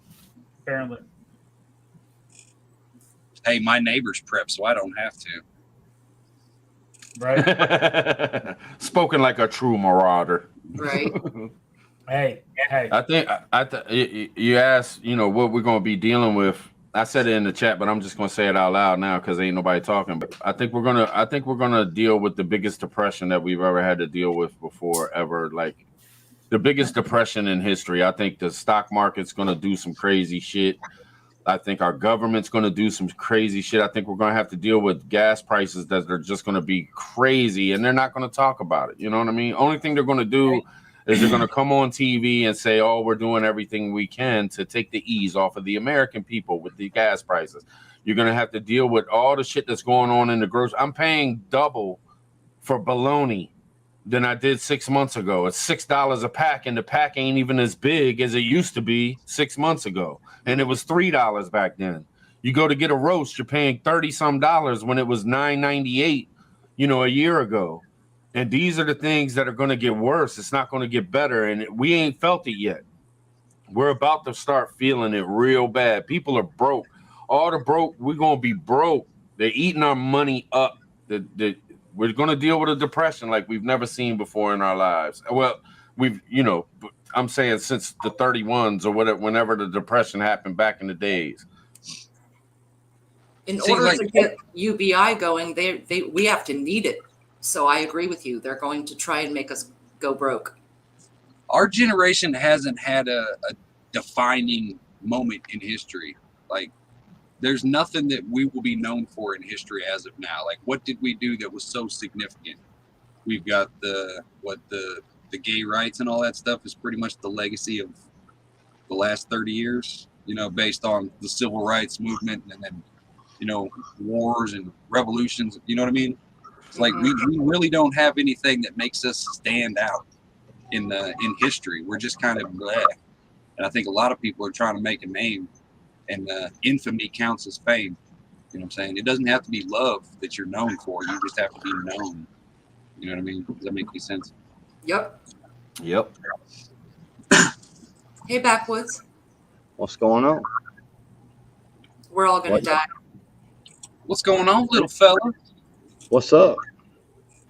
apparently. Hey, my neighbor's prep, so I don't have to. Right. Spoken like a true marauder. Right. Hey. I think you asked, you know, what we're going to be dealing with. I said it in the chat, but I'm just going to say it out loud now because ain't nobody talking. But I think we're gonna deal with the biggest depression that we've ever had to deal with before, ever. Like the biggest depression in history. I think the stock market's going to do some crazy shit. I think our government's going to do some crazy shit. I think we're going to have to deal with gas prices that are just going to be crazy, and they're not going to talk about it. You know what I mean? Only thing they're going to do is they're going to come on TV and say, oh, we're doing everything we can to take the ease off of the American people with the gas prices. You're going to have to deal with all the shit that's going on in the grocery. I'm paying double for bologna than I did 6 months ago. It's $6 a pack, and the pack ain't even as big as it used to be 6 months ago. And it was $3 back then. You go to get a roast, you're paying $30-some when it was $9.98, you know, a year ago. And these are the things that are going to get worse. It's not going to get better. And we ain't felt it yet. We're about to start feeling it real bad. People are broke. All the broke, we're going to be broke. They're eating our money up. We're going to deal with a depression like we've never seen before in our lives. Well, I'm saying since the 31s or whatever, whenever the depression happened back in the days. In order to get UBI going, we have to need it. So I agree with you. They're going to try and make us go broke. Our generation hasn't had a defining moment in history. Like, there's nothing that we will be known for in history as of now. Like, what did we do that was so significant? We've got the gay rights and all that stuff is pretty much the legacy of the last 30 years, you know, based on the civil rights movement and then, you know, wars and revolutions. You know what I mean? It's like we really don't have anything that makes us stand out in history. We're just kind of bleh. And I think a lot of people are trying to make a name, and infamy counts as fame. You know what I'm saying? It doesn't have to be love that you're known for. You just have to be known. You know what I mean? Does that make any sense? Yep. Yep. Hey, Backwoods. What's going on? We're all going to die. What's going on, little fella? What's up?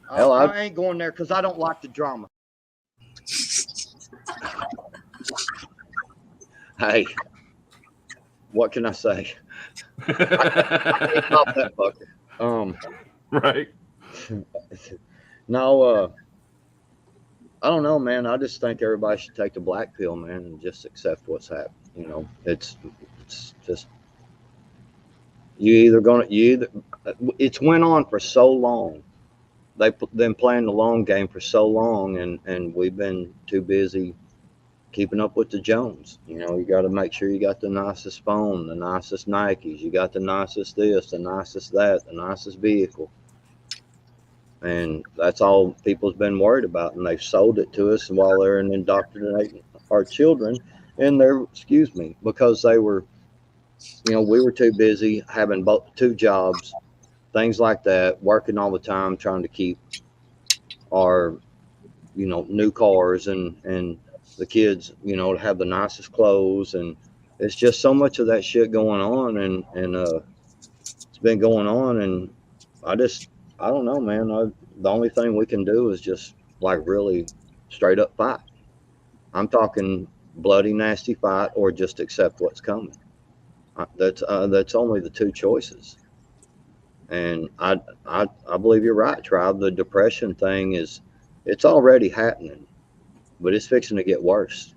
Hell, I ain't going there because I don't like the drama. Hey, what can I say? I can't stop that fucker. Right. No, I don't know, man. I just think everybody should take the black pill, man, and just accept what's happening. You know, it's just it's went on for so long. They've been playing the long game for so long, and we've been too busy keeping up with the Jones. You know, you got to make sure you got the nicest phone, the nicest Nikes, you got the nicest this, the nicest that, the nicest vehicle. And that's all people's been worried about. And they've sold it to us while they're indoctrinating our children in their, because they were, you know, we were too busy having two jobs, things like that, working all the time, trying to keep our, you know, new cars and the kids, you know, to have the nicest clothes. And it's just so much of that shit going on, and it's been going on. And I don't know, man. The only thing we can do is just like really straight up fight. I'm talking bloody, nasty fight, or just accept what's coming. That's only the two choices. And I believe you're right, Tribe. The depression thing it's already happening, but it's fixing to get worse.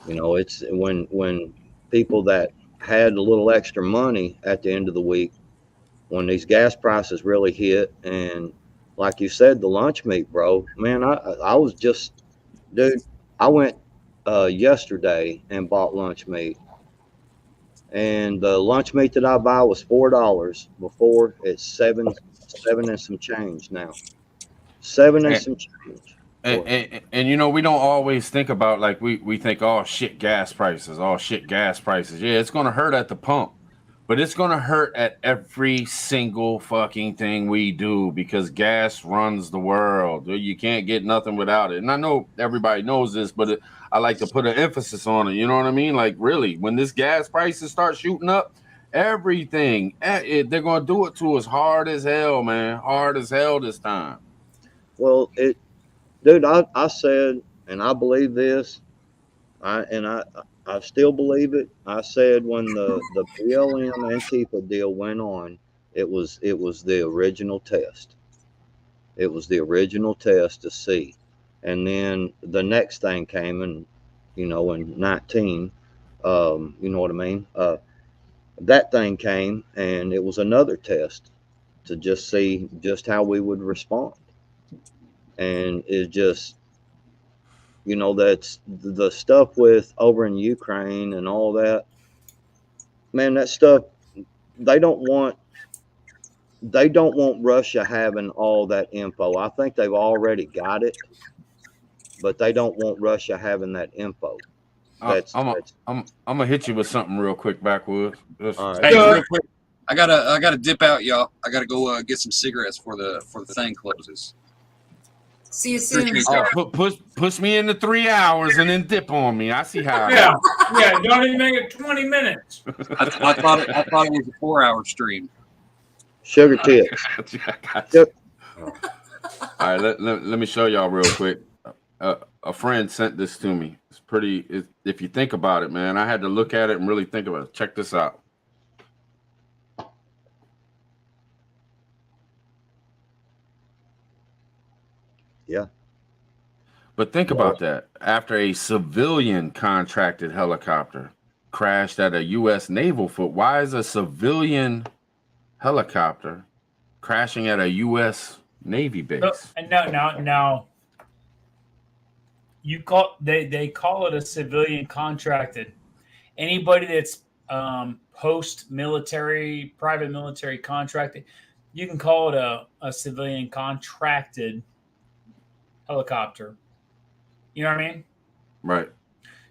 You know, it's when people that had a little extra money at the end of the week, when these gas prices really hit, and like you said, the lunch meat, bro, man, I was just, dude, I went yesterday and bought lunch meat, and the lunch meat that I buy was $4 before. It's seven and some change now. Seven and some change. And you know, we don't always think about, like, we think, oh shit, gas prices. Yeah, it's gonna hurt at the pump, but it's gonna hurt at every single fucking thing we do, because gas runs the world. You can't get nothing without it. And I know everybody knows this, but I like to put an emphasis on it. You know what I mean? Like, really, when this gas prices start shooting up, everything, they're gonna do it to us hard as hell, man. Hard as hell this time. Well, dude, I said, and I believe this, I still believe it. I said when the BLM Antifa deal went on, it was the original test. It was the original test to see. And then the next thing came in, you know, in 19, you know what I mean? That thing came, and it was another test to just see just how we would respond. And it just, you know, that's the stuff with over in Ukraine and all that, man, that stuff, they don't want Russia having all that info. I think they've already got it, but they don't want Russia having that info. I'm gonna hit you with something real quick, Backwoods. All right. Hey, real quick, I gotta dip out, y'all. I gotta go get some cigarettes for the thing closes. See you soon. Push me into 3 hours and then dip on me. I see how. Yeah, don't even make it 20 minutes. I thought it was a 4-hour stream. Sugar tips. Yep. All right, let me show y'all real quick. A friend sent this to me. It's pretty. If you think about it, man, I had to look at it and really think about it. Check this out. Yeah. But think about that. After a civilian contracted helicopter crashed at a U.S. naval foot, why is a civilian helicopter crashing at a U.S. Navy base? No. You they call it a civilian contracted. Anybody that's post-military, private military contracted, you can call it a civilian contracted helicopter. You know what I mean? Right.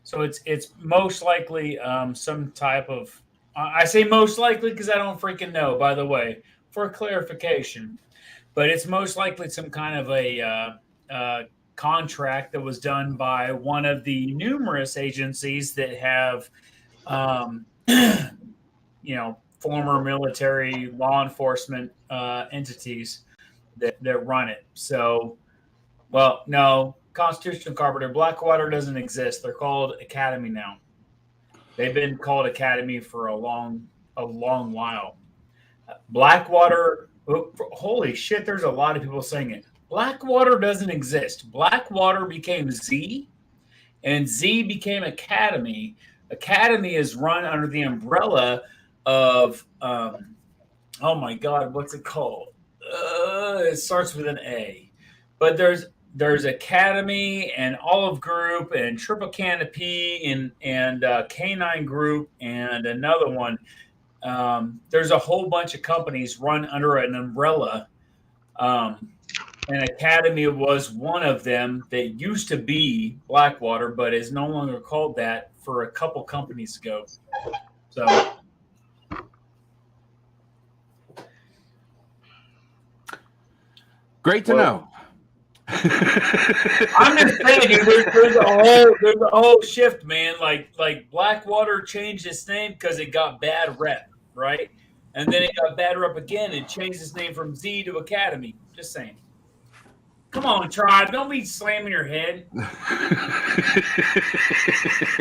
So it's most likely some type of. I say most likely because I don't freaking know. By the way, for clarification, but it's most likely some kind of a contract that was done by one of the numerous agencies that have former military law enforcement entities that run it. So, well, no, Constitutional Carpenter, Blackwater doesn't exist. They're called Academy now. They've been called Academy for a long while. Blackwater, holy shit, there's a lot of people saying it. Blackwater doesn't exist. Blackwater became Z, and Z became Academy. Academy is run under the umbrella of, oh my God, what's it called? It starts with an A. But there's Academy and Olive Group and Triple Canopy and Canine Group and another one. There's a whole bunch of companies run under an umbrella. And Academy was one of them that used to be Blackwater, but is no longer called that for a couple companies ago. So great to know. I'm just saying, dude, there's a whole shift, man. Like Blackwater changed its name because it got bad rep, right? And then it got bad rep again and changed its name from Z to Academy. Just saying. Come on, Tribe. Don't be slamming your head.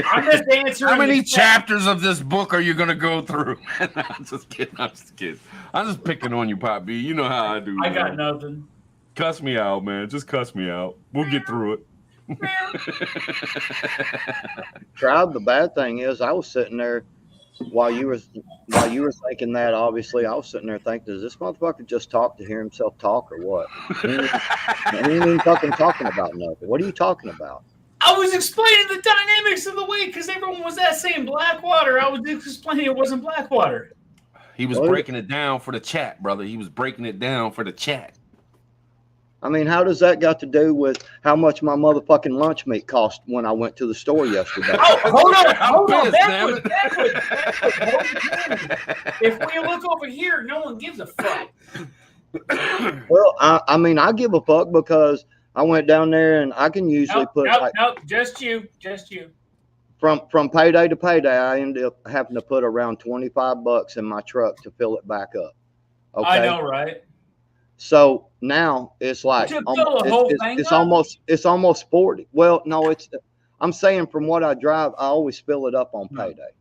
I'm just answering. How many chapters of this book are you going to go through? I'm just kidding. I'm just picking on you, Pop B. You know how I do. I got nothing. Cuss me out, man. Just cuss me out. We'll get through it. Tribe, the bad thing is I was sitting there while you were thinking that, obviously, I was sitting there thinking, does this motherfucker just talk to hear himself talk or what? He ain't even fucking talking about nothing. What are you talking about? I was explaining the dynamics of the way because everyone was saying Blackwater. I was explaining it wasn't Blackwater. He was breaking it down for the chat, brother. He was breaking it down for the chat. I mean, how does that got to do with how much my motherfucking lunch meat cost when I went to the store yesterday? Oh, hold on. Backwards. If we look over here, no one gives a fuck. Well, I mean, I give a fuck because I went down there and I can usually just you. From payday to payday, I ended up having to put around $25 in my truck to fill it back up. Okay, I know, right? So now it's like it's almost 40. Well, no, I'm saying from what I drive, I always fill it up on payday,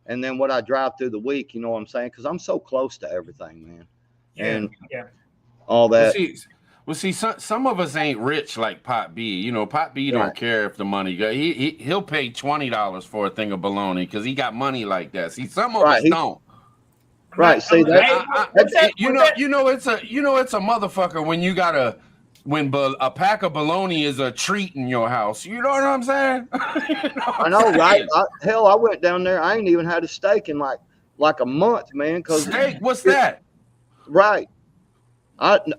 and then what I drive through the week, you know what I'm saying? Because I'm so close to everything, man, and all that. Well, see, some of us ain't rich like Pop B. You know, Pop B don't care if the money go. He'll pay $20 for a thing of bologna because he got money like that. See, some of us don't. Right. See that? It's a motherfucker when a pack of bologna is a treat in your house. You know what I'm saying? I know, right? I went down there. I ain't even had a steak in like a month, man. Steak? What's that? Right.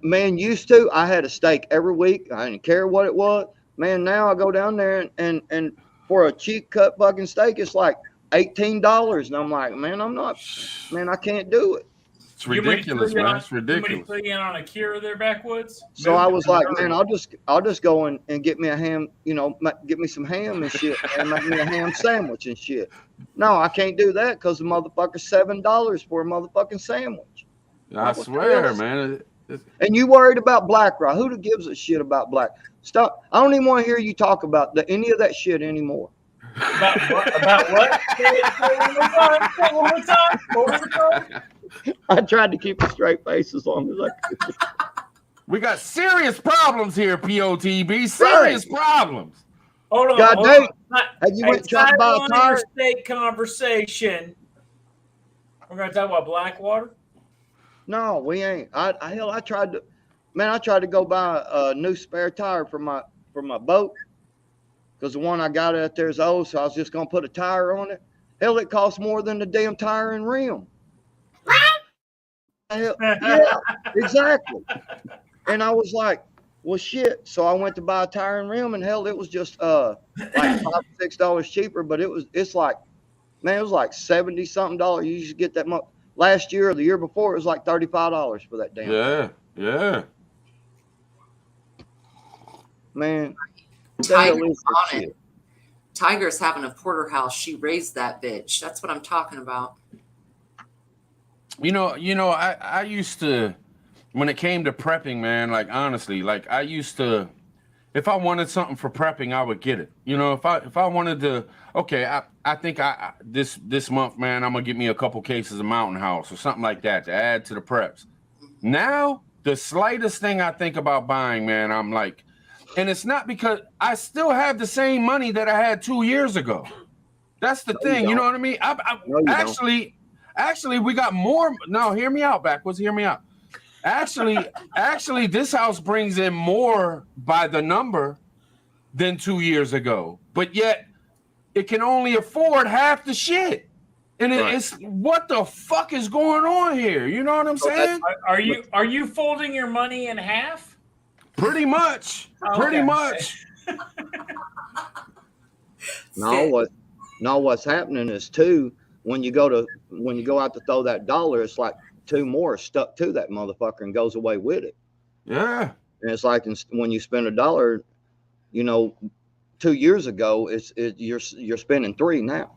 Used to I had a steak every week. I didn't care what it was. Man, now I go down there and for a cheap cut fucking steak, it's like $18, and I'm like, I can't do it. It's ridiculous, man. It's ridiculous. Somebody put you in on a cure there, backwoods. So I was like, man, I'll just go and get me a ham, get me some ham and shit, and make me a ham sandwich and shit. No, I can't do that because the motherfucker's $7 for a motherfucking sandwich. I swear, man. And you worried about Black Rock? Who gives a shit about Black? Stop! I don't even want to hear you talk about any of that shit anymore. About what? Say it one more time. What was it? I tried to keep a straight face as long as I could. We got serious problems here, POTB. Serious problems. Hold on. God dang. Have you went tried to buy a car? State conversation. We're going to talk about Blackwater? No, we ain't. I tried to go buy a new spare tire for my boat. Because the one I got out there is old, so I was just going to put a tire on it. Hell, it costs more than the damn tire and rim. Hell, yeah, exactly. And I was like, well, shit. So I went to buy a tire and rim, and hell, it was just like $5 or $6 cheaper. But it was like $70-something. You should get that much. Last year or the year before, it was like $35 for that damn tire. Yeah. Man. Tiger's on it. Tiger's having a porterhouse. She raised that bitch. That's what I'm talking about. I used to, when it came to prepping, man, like honestly, like I used to, if I wanted something for prepping, I would get it. If I wanted to, okay, I think this month, man, I'm gonna get me a couple cases of Mountain House or something like that to add to the preps. Now, the slightest thing I think about buying, man, I'm like, and it's not because I still have the same money that I had 2 years ago. That's the thing, you know what I mean? Actually, we got more. No, hear me out, backwards. Hear me out. Actually, this house brings in more by the number than 2 years ago, but yet it can only afford half the shit. And it's what the fuck is going on here? You know what I'm saying? Are you folding your money in half? Pretty much. Pretty much. No, what's happening is too, when you go out to throw that dollar, it's like two more stuck to that motherfucker and goes away with it. Yeah. And it's like when you spend $1, 2 years ago, you're spending $3 now.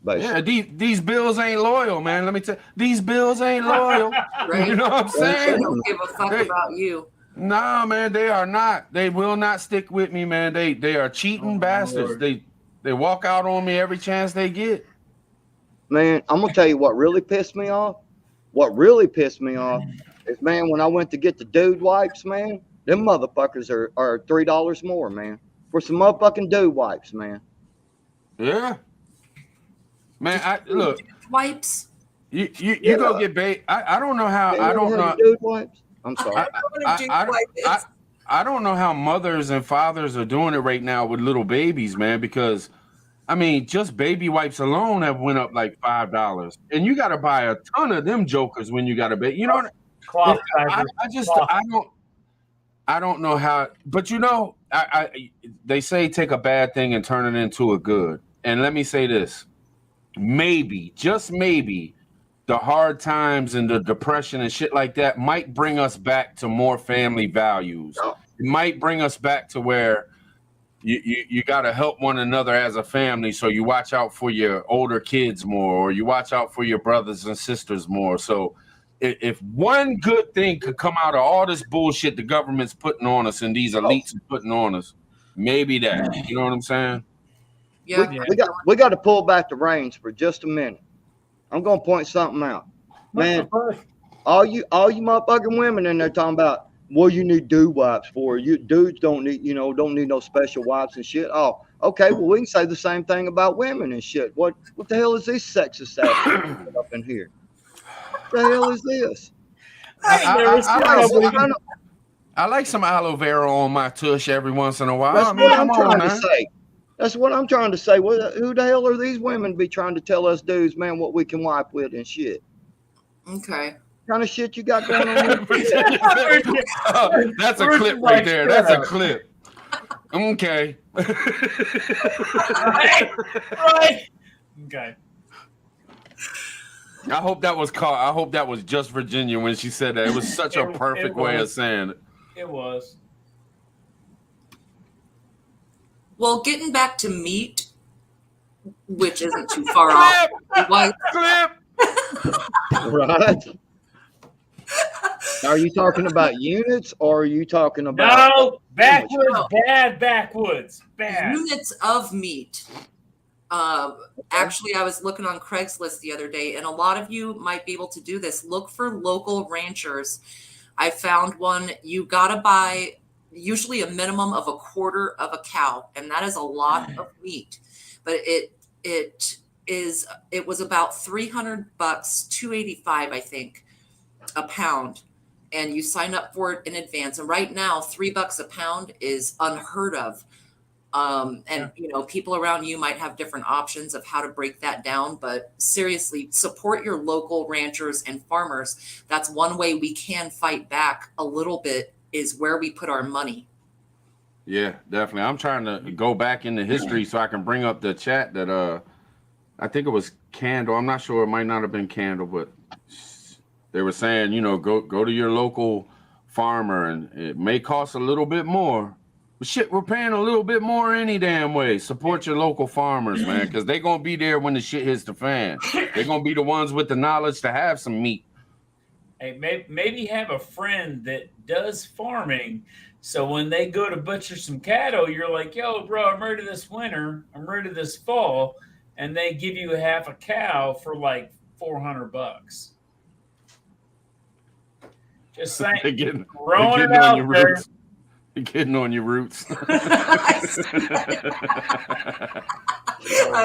Basically. Yeah, these bills ain't loyal, man. Let me tell you, these bills ain't loyal. Right. You know what I'm saying? They don't give a fuck about you. Nah, man, they are not. They will not stick with me, man. They are cheating bastards. Lord. They walk out on me every chance they get. Man, I'm gonna tell you what really pissed me off. What really pissed me off is, man, when I went to get the dude wipes, man, them motherfuckers are $3 more, man, for some motherfucking dude wipes, man. Yeah. Man, look. Wipes. You go get bait. I don't know how. I don't know. Dude wipes. I'm sorry. I don't know how mothers and fathers are doing it right now with little babies, man, because I mean, just baby wipes alone have went up like $5, and you got to buy a ton of them jokers when you got a baby. You know what? I don't know how, but they say take a bad thing and turn it into a good. And let me say this. Maybe, just maybe, the hard times and the depression and shit like that might bring us back to more family values. It might bring us back to where you got to help one another as a family, so you watch out for your older kids more, or you watch out for your brothers and sisters more. So if one good thing could come out of all this bullshit the government's putting on us and these elites are putting on us, maybe that. You know what I'm saying? Yeah. We got to pull back the reins for just a minute. I'm gonna point something out, man. All you motherfucking women in there talking about, well, you need dude wipes for you. Dudes don't need no special wipes and shit. Oh, okay. Well, we can say the same thing about women and shit. What the hell is this sexist ass up in here? What the hell is this? I like some aloe vera on my tush every once in a while. That's what I'm trying to say. That's what I'm trying to say. Who the hell are these women be trying to tell us dudes, man, what we can wipe with and shit? Okay. What kind of shit you got going on? That's a clip right there. That's a clip. Okay. Right. Okay. I hope that was caught. I hope that was just Virginia when she said that. It was such a perfect way of saying it. It was. Well, getting back to meat, which isn't too far off. Clip. Right. Are you talking about units, or are you talking about backwoods? Bad backwoods. Bad units of meat. Actually, I was looking on Craigslist the other day, and a lot of you might be able to do this. Look for local ranchers. I found one. You gotta buy usually a minimum of a quarter of a cow, and that is a lot of meat. But it was about $300, $285, I think, a pound, and you sign up for it in advance. And right now, $3 a pound is unheard of. And people around you might have different options of how to break that down, but seriously, support your local ranchers and farmers. That's one way we can fight back a little bit, is where we put our money. Yeah, definitely. I'm trying to go back into history so I can bring up the chat that I think it was Candle. I'm not sure. It might not have been Candle, but they were saying, go to your local farmer, and it may cost a little bit more, But shit, we're paying a little bit more any damn way. Support your local farmers, man, because they're going to be there when the shit hits the fan. They're going to be the ones with the knowledge to have some meat. Hey, maybe have a friend that does farming. So when they go to butcher some cattle, you're like, yo, bro, I'm ready this winter. I'm ready this fall. And they give you half a cow for like $400. Just saying. They're getting throwing it on out your there. roots. You're getting on your roots. I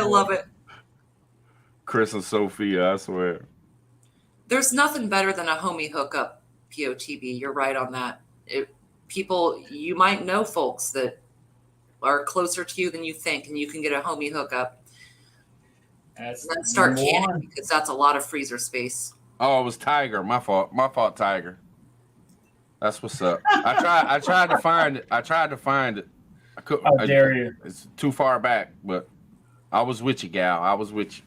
love it. Chris and Sophia, I swear. There's nothing better than a homie hookup, POTB. You're right on that. People, you might know folks that are closer to you than you think, and you can get a homie hookup. Then start canning because that's a lot of freezer space. Oh, it was Tiger. My fault. My fault, Tiger. That's what's up. I tried to find it. I couldn't. How dare you? It's too far back, but I was with you, gal. I was with you.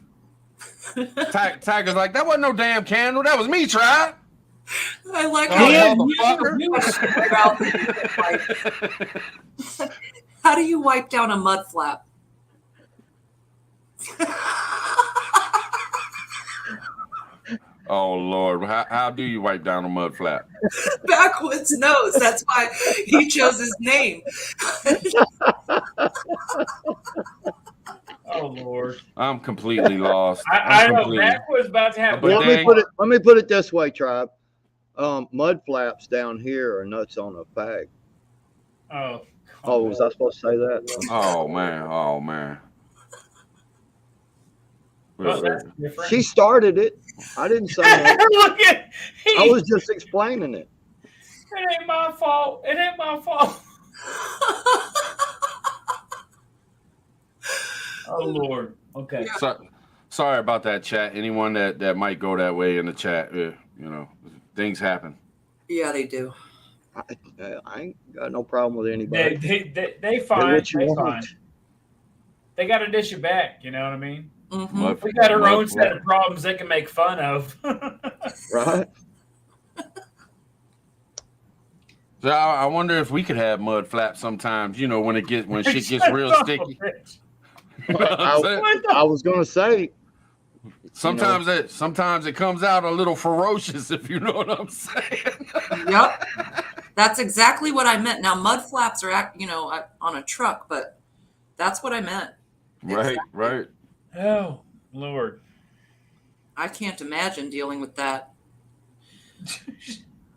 Tiger's like, that wasn't no damn candle. That was me, Tribe. I like how do you wipe down a mud flap? Oh Lord, how do you wipe down a mud flap? Backwards nose. That's why he chose his name. Oh Lord, I'm completely lost. I know backwards about to happen. Well, let me put it this way, Tribe. Mud flaps down here are nuts on a fag. Oh, was I supposed to say that? Oh man. Well, that's different. She started it. I didn't say that. Look at I was just explaining it. It ain't my fault. It ain't my fault. Oh Lord. Okay. So, sorry about that, chat. Anyone that might go that way in the chat, things happen. Yeah, they do. I ain't got no problem with anybody. They fine. They fine. They got to dish it back. You know what I mean? Mm-hmm. We got our own set of problems they can make fun of. Right. So I wonder if we could have mud flaps sometimes. When shit gets real sticky. I was gonna say. Sometimes it comes out a little ferocious, if you know what I'm saying. Yep. That's exactly what I meant. Now mud flaps are on a truck, but that's what I meant. Right, Exactly. right. Oh Lord. I can't imagine dealing with that.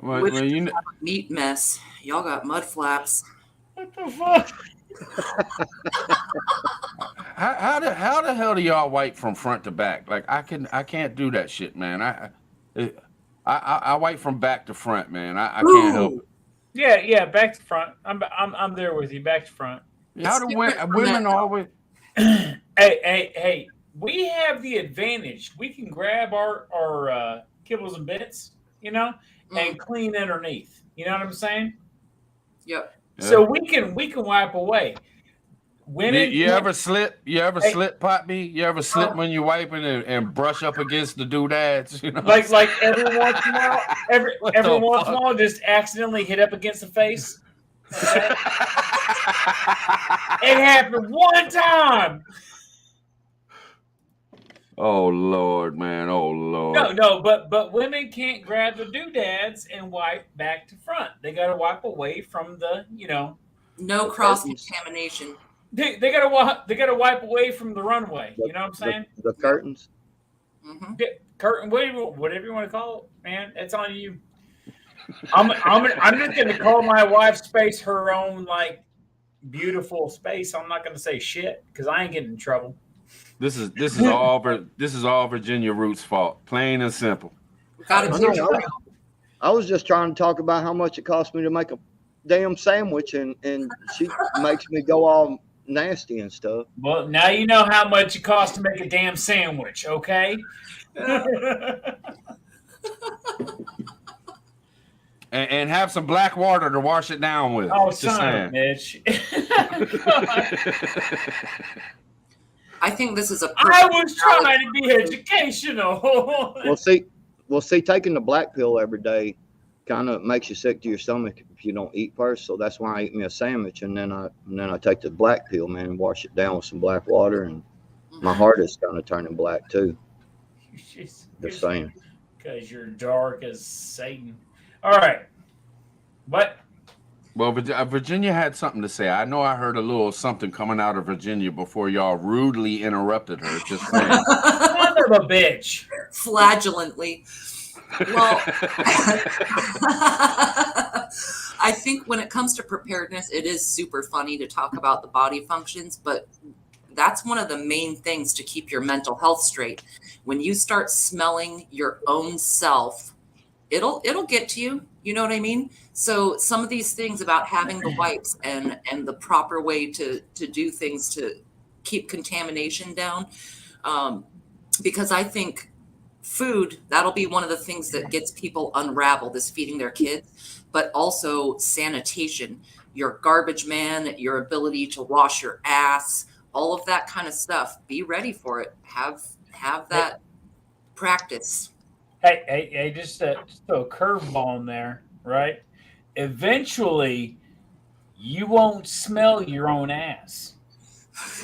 Well, Meat mess. Y'all got mud flaps. What the fuck? How the hell do y'all wipe from front to back? Like I can't do that shit, man. I wipe from back to front, man. I can't help it. Yeah, back to front. I'm there with you. Back to front. How do women always? Hey, we have the advantage. We can grab our kibbles and bits, and clean underneath. You know what I'm saying? Yep. So we can wipe away. Women, you ever slip? You ever slip, Poppy? You ever slip when you're wiping and brush up against the doodads? Like every once in a while, every once in a while, just accidentally hit up against the face. Okay? It happened one time. Oh Lord, man! Oh Lord! No, but women can't grab the doodads and wipe back to front. They got to wipe away from the, No cross contamination. They gotta wipe away from the runway. You know what I'm saying? The curtains. Mm-hmm. Curtain, whatever you want to call it, man. It's on you. I'm just gonna call my wife's space her own beautiful space. I'm not gonna say shit because I ain't getting in trouble. This is all Virginia Roots' fault, plain and simple. I was just trying to talk about how much it cost me to make a damn sandwich, and she makes me go all nasty and stuff. Well, now you know how much it costs to make a damn sandwich, okay? And have some black water to wash it down with. Oh, just son of a bitch. I think this is I was trying to be educational. Well, see, taking the black pill every day kind of makes you sick to your stomach if you don't eat first. So that's why I eat me a sandwich, and then I take the black pill, man, and wash it down with some black water, and my heart is kind of turning black too. Just saying. Because you're dark as Satan. All right. What? Well, Virginia had something to say. I know I heard a little something coming out of Virginia before y'all rudely interrupted her. Just saying. Son of a bitch. Flagellantly. Well, I think when it comes to preparedness, it is super funny to talk about the body functions, but that's one of the main things to keep your mental health straight. When you start smelling your own self, it'll get to you. You know what I mean? So some of these things about having the wipes and the proper way to do things to keep contamination down, because I think food, that'll be one of the things that gets people unraveled, is feeding their kids, but also sanitation, your garbage man, your ability to wash your ass, all of that kind of stuff. Be ready for it. Have that practice. Hey, just throw a curveball in there, right? Eventually, you won't smell your own ass.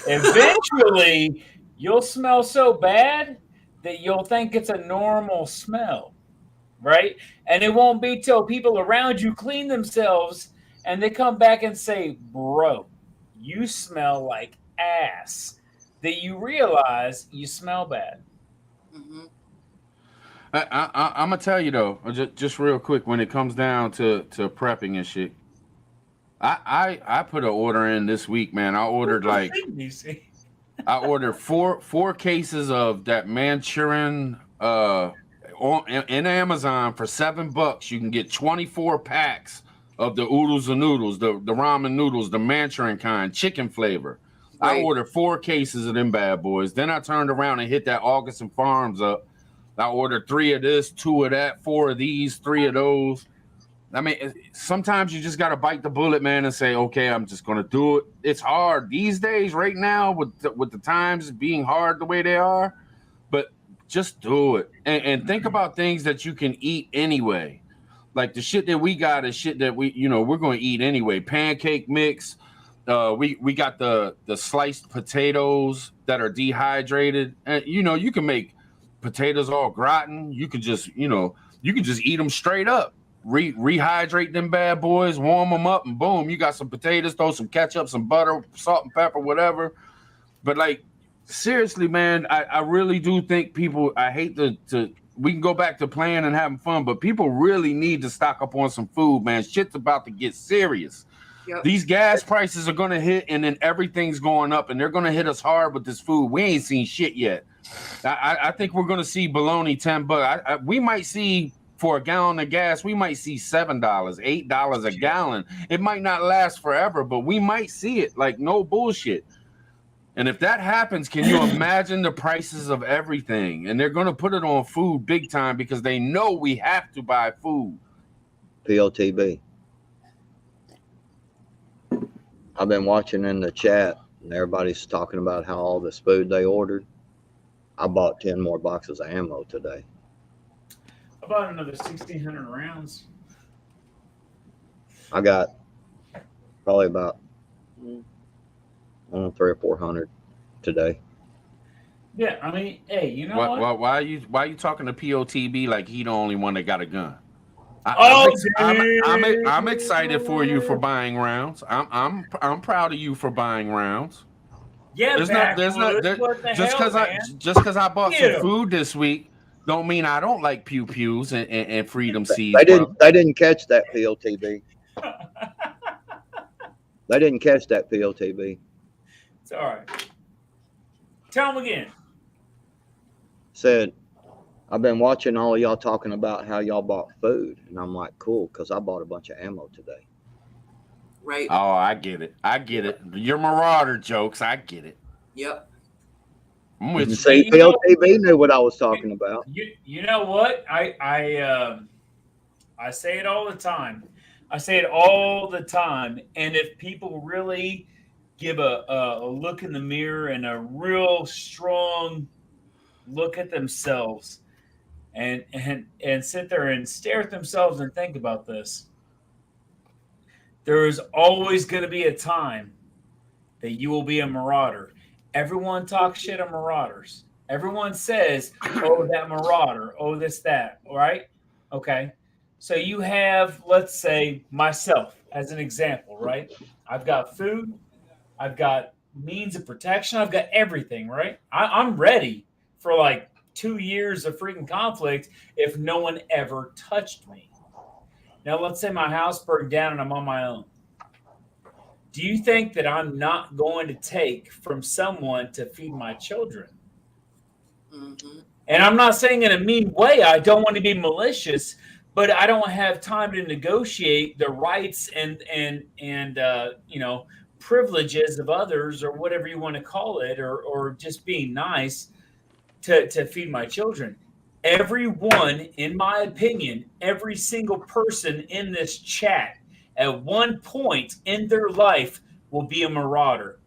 Eventually, you'll smell so bad that you'll think it's a normal smell, right? And it won't be till people around you clean themselves and they come back and say, bro, you smell like ass, that you realize you smell bad. Mm-hmm. I'm gonna tell you though, just real quick, when it comes down to prepping and shit, I put an order in this week, man. I ordered I ordered four cases of that Manchurian in Amazon for $7. You can get 24 packs of the oodles and noodles, the ramen noodles, the Manchurian kind, chicken flavor. Right. I ordered 4 cases of them bad boys. Then I turned around and hit that August Farms up. I ordered 3 of this, 2 of that, 4 of these, 3 of those. I mean, sometimes you just got to bite the bullet, man, and say, okay, I'm just going to do it. It's hard these days right now with the times being hard the way they are, but just do it. And think about things that you can eat anyway. Like the shit that we got is shit that we're going to eat anyway. Pancake mix. We got the sliced potatoes that are dehydrated. And, you can make potatoes all gratin. You can just eat them straight up. Rehydrate them bad boys, warm them up, and boom, you got some potatoes, throw some ketchup, some butter, salt and pepper, whatever. But like, seriously, man, I really do think people, I hate to we can go back to playing and having fun, but people really need to stock up on some food, man. Shit's about to get serious. Yep. These gas prices are going to hit, and then everything's going up, and they're going to hit us hard with this food. We ain't seen shit yet. I think we're going to see bologna $10. We might see, for a gallon of gas, we might see $7, $8 a gallon. It might not last forever, but we might see it. Like, no bullshit. And if that happens, can you imagine the prices of everything? And they're going to put it on food big time because they know we have to buy food. POTB. I've been watching in the chat, and everybody's talking about how all this food they ordered. I bought 10 more boxes of ammo today. I bought another 1,600 rounds. I got probably about 300 or 400 today. Yeah, I mean, hey, you know what? Why are you talking to POTB like he the only one that got a gun? I'm excited for you for buying rounds. I'm proud of you for buying rounds. Yeah, just because I bought some food this week don't mean I don't like pew pews and freedom seeds. They didn't catch that, POTB. They didn't catch that, POTB. It's all right. Tell them again. Said, I've been watching all of y'all talking about how y'all bought food, and I'm like, cool, because I bought a bunch of ammo today. Right. Oh, I get it. Your Marauder jokes, I get it. Yep. I'm with you. See, POTB knew what I was talking about. You know what? I say it all the time. And if people really give a look in the mirror and a real strong look at themselves and sit there and stare at themselves and think about this. There is always going to be a time that you will be a marauder. Everyone talks shit on marauders. Everyone says, oh, that marauder, oh, this, that, all right? Okay. So you have, let's say, myself as an example, right? I've got food, I've got means of protection, I've got everything, right? I'm ready for like 2 years of freaking conflict if no one ever touched me. Now, let's say my house burned down and I'm on my own. Do you think that I'm not going to take from someone to feed my children? Mm-hmm. And I'm not saying in a mean way. I don't want to be malicious, but I don't have time to negotiate the rights and privileges of others, or whatever you want to call it, or just being nice to feed my children. Everyone, in my opinion, every single person in this chat at one point in their life will be a marauder.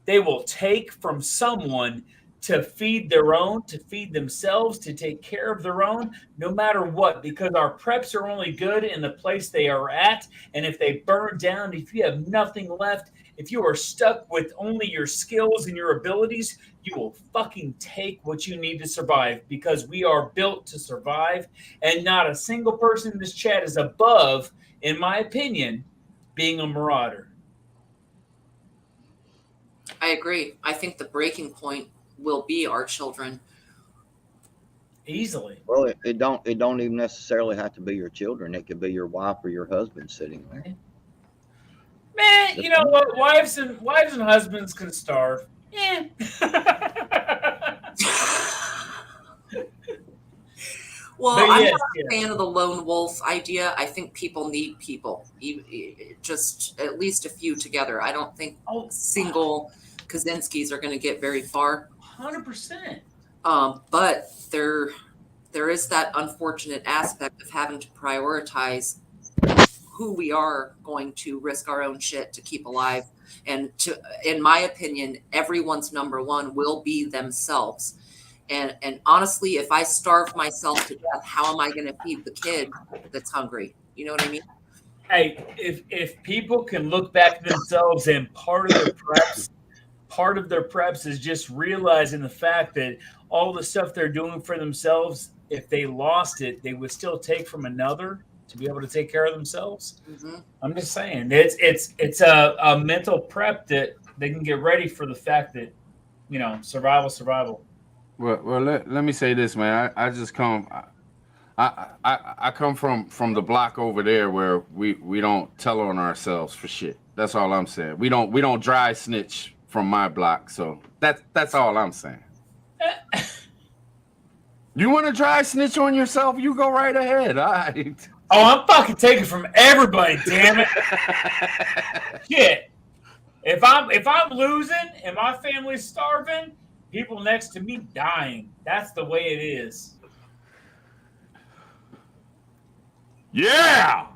They will take from someone to feed their own, to feed themselves, to take care of their own, no matter what, because our preps are only good in the place they are at. And if they burn down, if you have nothing left, if you are stuck with only your skills and your abilities, you will fucking take what you need to survive, because we are built to survive. And not a single person in this chat is above, in my opinion, being a marauder. I agree. I think the breaking point will be our children. Easily. Well, it don't even necessarily have to be your children. It could be your wife or your husband sitting there. Man, you know what? Wives and husbands can starve. Yeah. Well, But I'm yes, not a yes. fan of the lone wolf idea. I think people need people, just at least a few together. I don't think single Kaczynskis are going to get very far. 100%. But there is that unfortunate aspect of having to prioritize who we are going to risk our own shit to keep alive. And in my opinion, everyone's number one will be themselves. And honestly, if I starve myself to death, how am I going to feed the kid that's hungry? You know what I mean? Hey, if people can look back at themselves, and part of their preps is just realizing the fact that all the stuff they're doing for themselves, if they lost it, they would still take from another to be able to take care of themselves. Mm-hmm. I'm just saying, it's a mental prep that they can get ready for the fact that, survival. Well, let me say this, man. I just come, I come from the block over there where we don't tell on ourselves for shit. That's all I'm saying. We don't dry snitch from my block, so that's all I'm saying. You want to dry snitch on yourself? You go right ahead. All right. Oh, I'm fucking taking from everybody, damn it. Shit. If I'm losing and my family's starving, people next to me dying. That's the way it is. Yeah.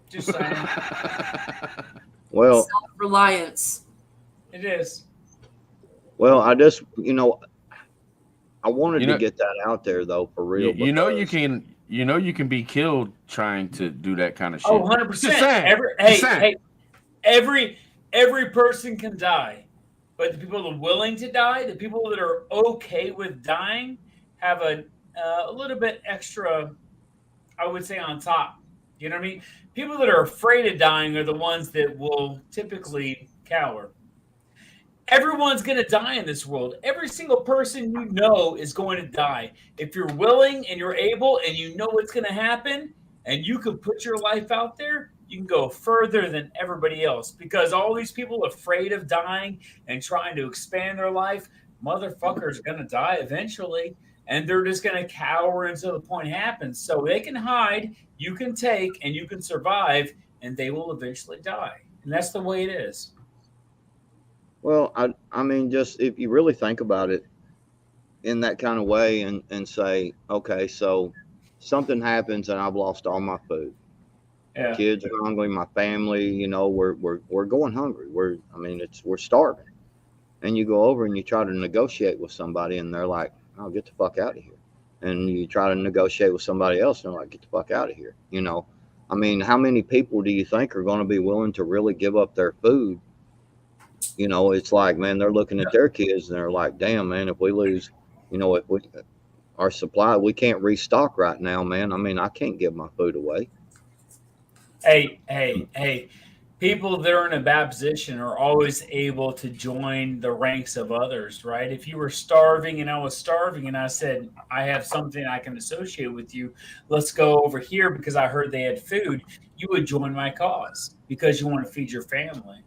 Just saying. Well, Self-reliance. It is. well, I just, I wanted to get that out there though, for real. You know you can be killed trying to do that kind of shit. Oh, 100%. Every person can die. But the people that are willing to die, the people that are okay with dying, have a little bit extra, I would say, on top. You know what I mean? People that are afraid of dying are the ones that will typically cower. Everyone's going to die in this world. Every single person you know is going to die. If you're willing and you're able and you know what's going to happen and you can put your life out there, you can go further than everybody else, because all these people afraid of dying and trying to expand their life, motherfuckers are going to die eventually, and they're just going to cower until the point happens. So they can hide, you can take, and you can survive, and they will eventually die. And that's the way it is. Well, I mean, just if you really think about it in that kind of way and say, okay, so something happens and I've lost all my food. Yeah. Kids are hungry, my family, we're going hungry. We're starving. And you go over and you try to negotiate with somebody and they're like, oh, get the fuck out of here. and you try to negotiate with somebody else, and they're like, get the fuck out of here. You know, I mean, how many people do you think are going to be willing to really give up their food? You know, it's like, man, they're looking at their kids and they're like, damn, man, if we lose, you know, if we, our supply, we can't restock right now, man. I mean, I can't give my food away. Hey. People that are in a bad position are always able to join the ranks of others, right? If you were starving and I was starving and I said, I have something I can associate with you, let's go over here because I heard they had food, you would join my cause because you want to feed your family.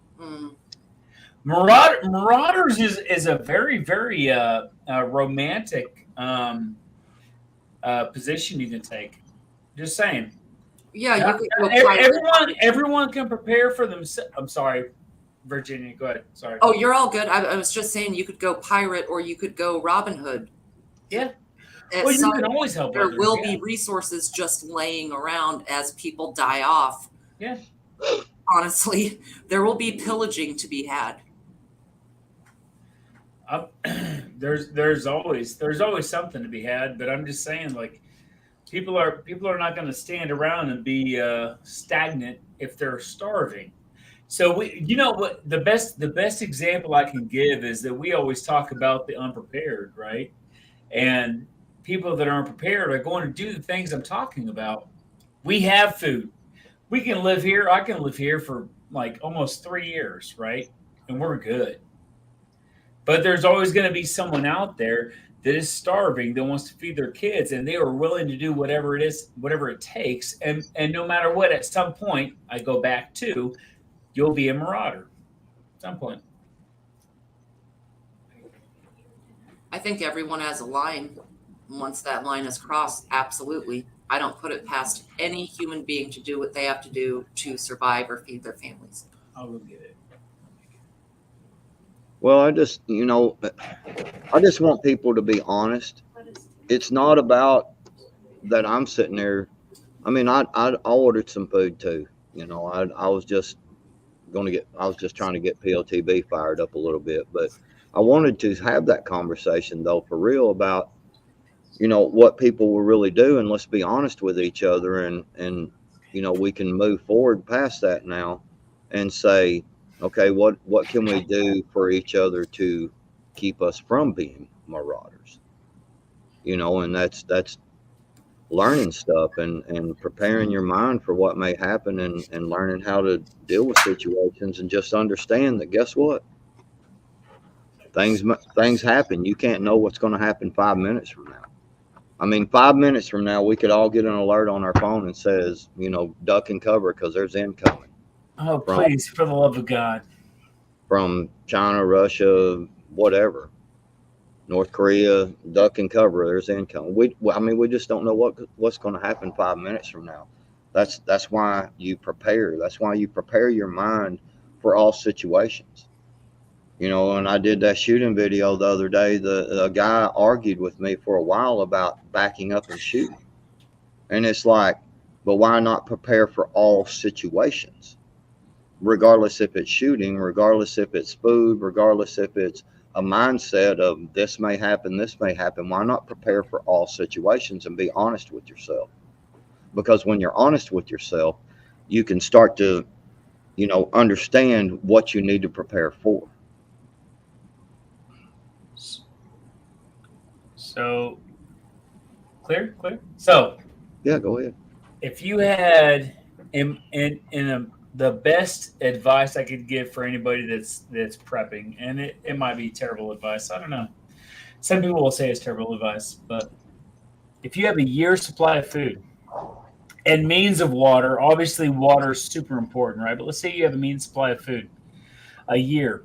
Marauders is a very, very romantic position you can take. Just saying. Yeah, everyone can prepare for themselves. I'm sorry, Virginia. Go ahead. Sorry. Oh, you're all good. I was just saying you could go pirate or you could go Robin Hood. Yeah. Well, you can always help. There will be resources just laying around as people die off. Yeah. Honestly, there will be pillaging to be had. There's always something to be had, but I'm just saying, like, people are not going to stand around and be stagnant if they're starving. So you know what, the best example I can give is that we always talk about the unprepared, right? And people that are unprepared are going to do the things I'm talking about. We have food. We can live here. I can live here for like almost 3 years, right? And we're good. But there's always going to be someone out there that is starving, that wants to feed their kids, and they are willing to do whatever it takes. And no matter what, at some point, I go back to, you'll be a marauder. At some point. I think everyone has a line. Once that line is crossed, absolutely. I don't put it past any human being to do what they have to do to survive or feed their families. I'll go get it. Well, I just want people to be honest. It's not about that I'm sitting there. I mean, I ordered some food too. You know, I was just trying to get PLTB fired up a little bit, but I wanted to have that conversation though, for real, about, you know, what people will really do, and let's be honest with each other, and you know, we can move forward past that now and say, okay, what can we do for each other to keep us from being marauders? You know, and that's learning stuff and preparing your mind for what may happen, and learning how to deal with situations, and just understand that, guess what? Things happen. You can't know what's going to happen 5 minutes from now. I mean, 5 minutes from now, we could all get an alert on our phone and says, you know, duck and cover because there's incoming. Oh, please, for the love of God. From China, Russia, whatever. North Korea, duck and cover, there's income. We just don't know what's going to happen 5 minutes from now. That's why you prepare. That's why you prepare your mind for all situations. You know, and I did that shooting video the other day. The guy argued with me for a while about backing up and shooting. And it's like, but why not prepare for all situations? Regardless if it's shooting, regardless if it's food, regardless if it's a mindset of this may happen, why not prepare for all situations and be honest with yourself? Because when you're honest with yourself, you can start to, you know, understand what you need to prepare for. So, clear? So, yeah, go ahead. If you had the best advice I could give for anybody that's prepping, and it might be terrible advice, I don't know. Some people will say it's terrible advice, but if you have a year's supply of food and means of water, obviously water is super important, right? But let's say you have a means supply of food, a year.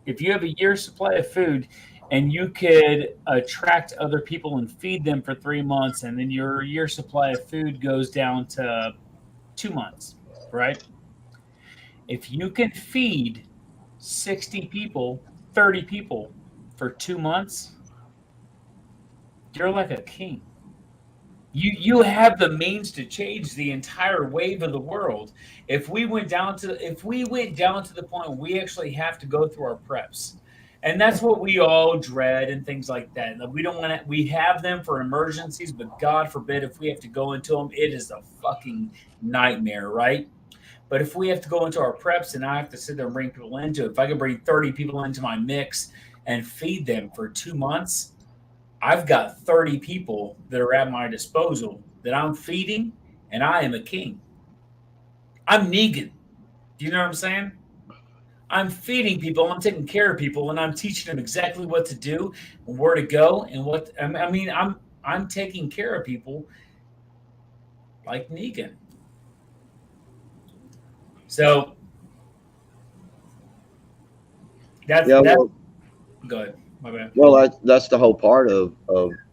If you have a year's supply of food and you could attract other people and feed them for 3 months, and then your year supply of food goes down to 2 months, right? If you can feed 60 people, 30 people for 2 months, you're like a king. You have the means to change the entire wave of the world. If we went down to the point where we actually have to go through our preps, And that's what we all dread and things like that. We don't want to. We have them for emergencies, but God forbid if we have to go into them, it is a fucking nightmare, right? But if we have to go into our preps and I have to sit there and bring people into it, if I can bring 30 people into my mix and feed them for 2 months, I've got 30 people that are at my disposal that I'm feeding, and I am a king. I'm Negan. Do you know what I'm saying? I'm feeding people, I'm taking care of people, and I'm teaching them exactly what to do and where to go and what. I mean, I'm taking care of people like Negan. So that's Yeah, that's well, good. My bad. well, that's the whole part of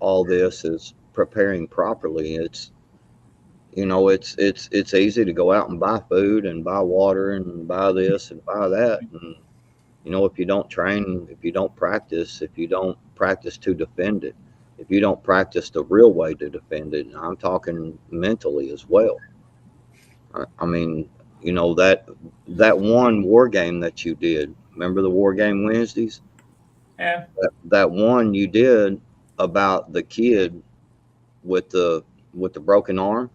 all this is preparing properly. It's easy to go out and buy food and buy water and buy this and buy that. And, if you don't train, if you don't practice to defend it, if you don't practice the real way to defend it, and I'm talking mentally as well. I mean, that one war game that you did, remember the war game Wednesdays? Yeah. That one you did about the kid with the broken arm.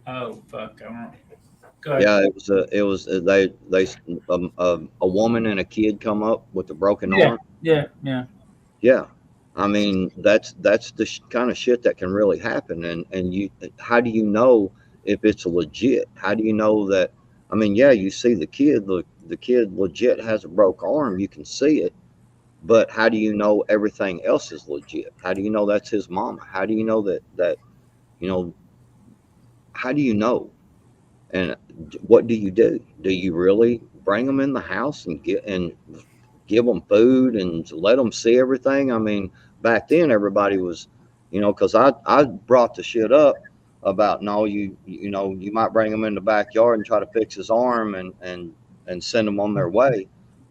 Oh fuck! I don't know. Go ahead. Yeah, a woman and a kid come up with the broken Yeah. arm. Yeah. Yeah, I mean that's the kind of shit that can really happen. And how do you know if it's legit? How do you know that? I mean, yeah, you see the kid legit has a broke arm. You can see it, but how do you know everything else is legit? How do you know that's his mama? How do you know that you know? How do you know? And what do you do? Do you really bring them in the house and give them food and let them see everything? I mean, back then everybody was, because I brought the shit up about no, you might bring him in the backyard and try to fix his arm and send him on their way,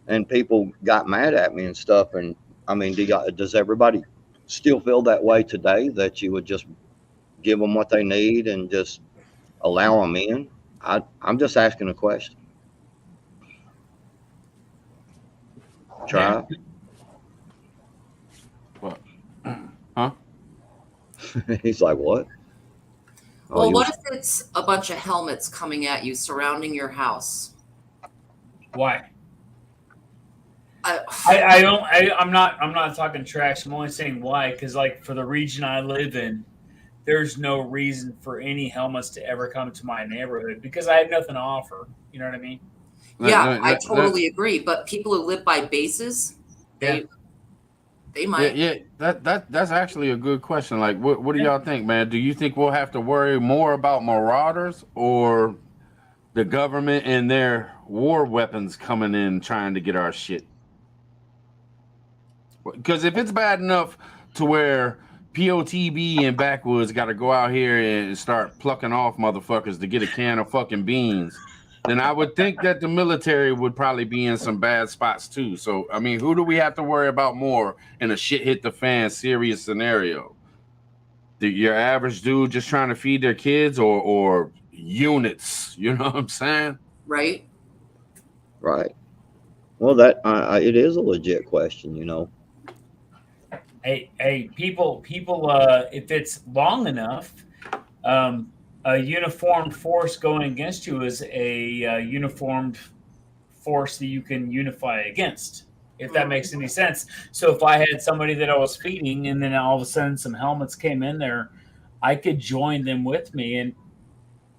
and people got mad at me and stuff. And I mean, does everybody still feel that way today? That you would just give them what they need and just allow them in? I'm just asking a question. Try. What? Huh? He's like, what? Well, you what if it's a bunch of helmets coming at you, surrounding your house? Why? I, I'm not talking trash. I'm only saying why, because like for the region I live in, there's no reason for any helmets to ever come to my neighborhood because I have nothing to offer. You know what I mean? yeah, I totally agree. But people who live by bases, they might. Yeah, that's actually a good question. Like, what do y'all think, man? Do you think we'll have to worry more about marauders or the government and their war weapons coming in trying to get our shit? Because if it's bad enough to where POTB and Backwoods got to go out here and start plucking off motherfuckers to get a can of fucking beans, then I would think that the military would probably be in some bad spots too. So, I mean, who do we have to worry about more in a shit hit the fan serious scenario? Your average dude just trying to feed their kids or units? You know what I'm saying? Right. Right. Well, that it is a legit question, Hey, people. If it's long enough, a uniformed force going against you is a uniformed force that you can unify against. If that makes any sense. So if I had somebody that I was feeding, and then all of a sudden some helmets came in there, I could join them with me, and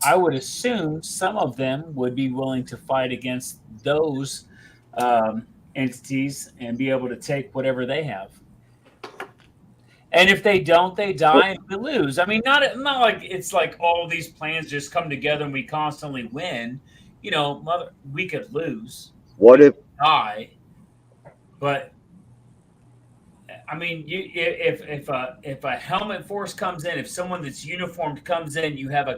I would assume some of them would be willing to fight against those entities and be able to take whatever they have. And if they don't, they die and we lose. I mean, not like it's like all these plans just come together and we constantly win. We could lose. What if Die? But I mean, if a helmet force comes in, if someone that's uniformed comes in, you have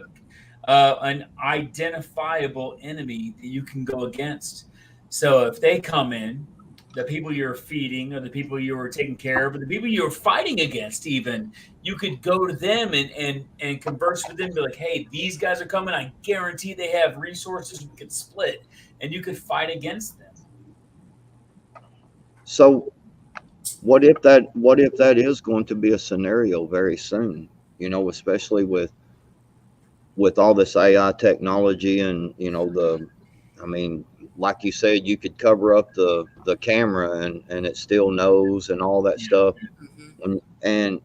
an identifiable enemy that you can go against. So if they come in, the people you're feeding or the people you were taking care of or the people you're fighting against, even, you could go to them and converse with them and be like, hey, these guys are coming. I guarantee they have resources we could split, and you could fight against them. So what if that is going to be a scenario very soon? You know, especially with all this AI technology and I mean, like you said, you could cover up the camera and it still knows and all that stuff. And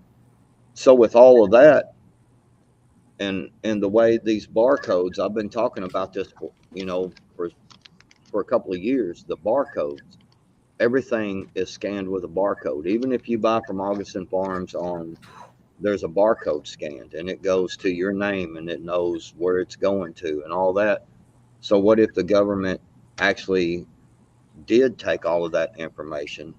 so with all of that and the way these barcodes, I've been talking about this for a couple of years, the barcodes, everything is scanned with a barcode. Even if you buy from Augustin Farms there's a barcode scanned and it goes to your name and it knows where it's going to and all that. So what if the government actually did take all of that information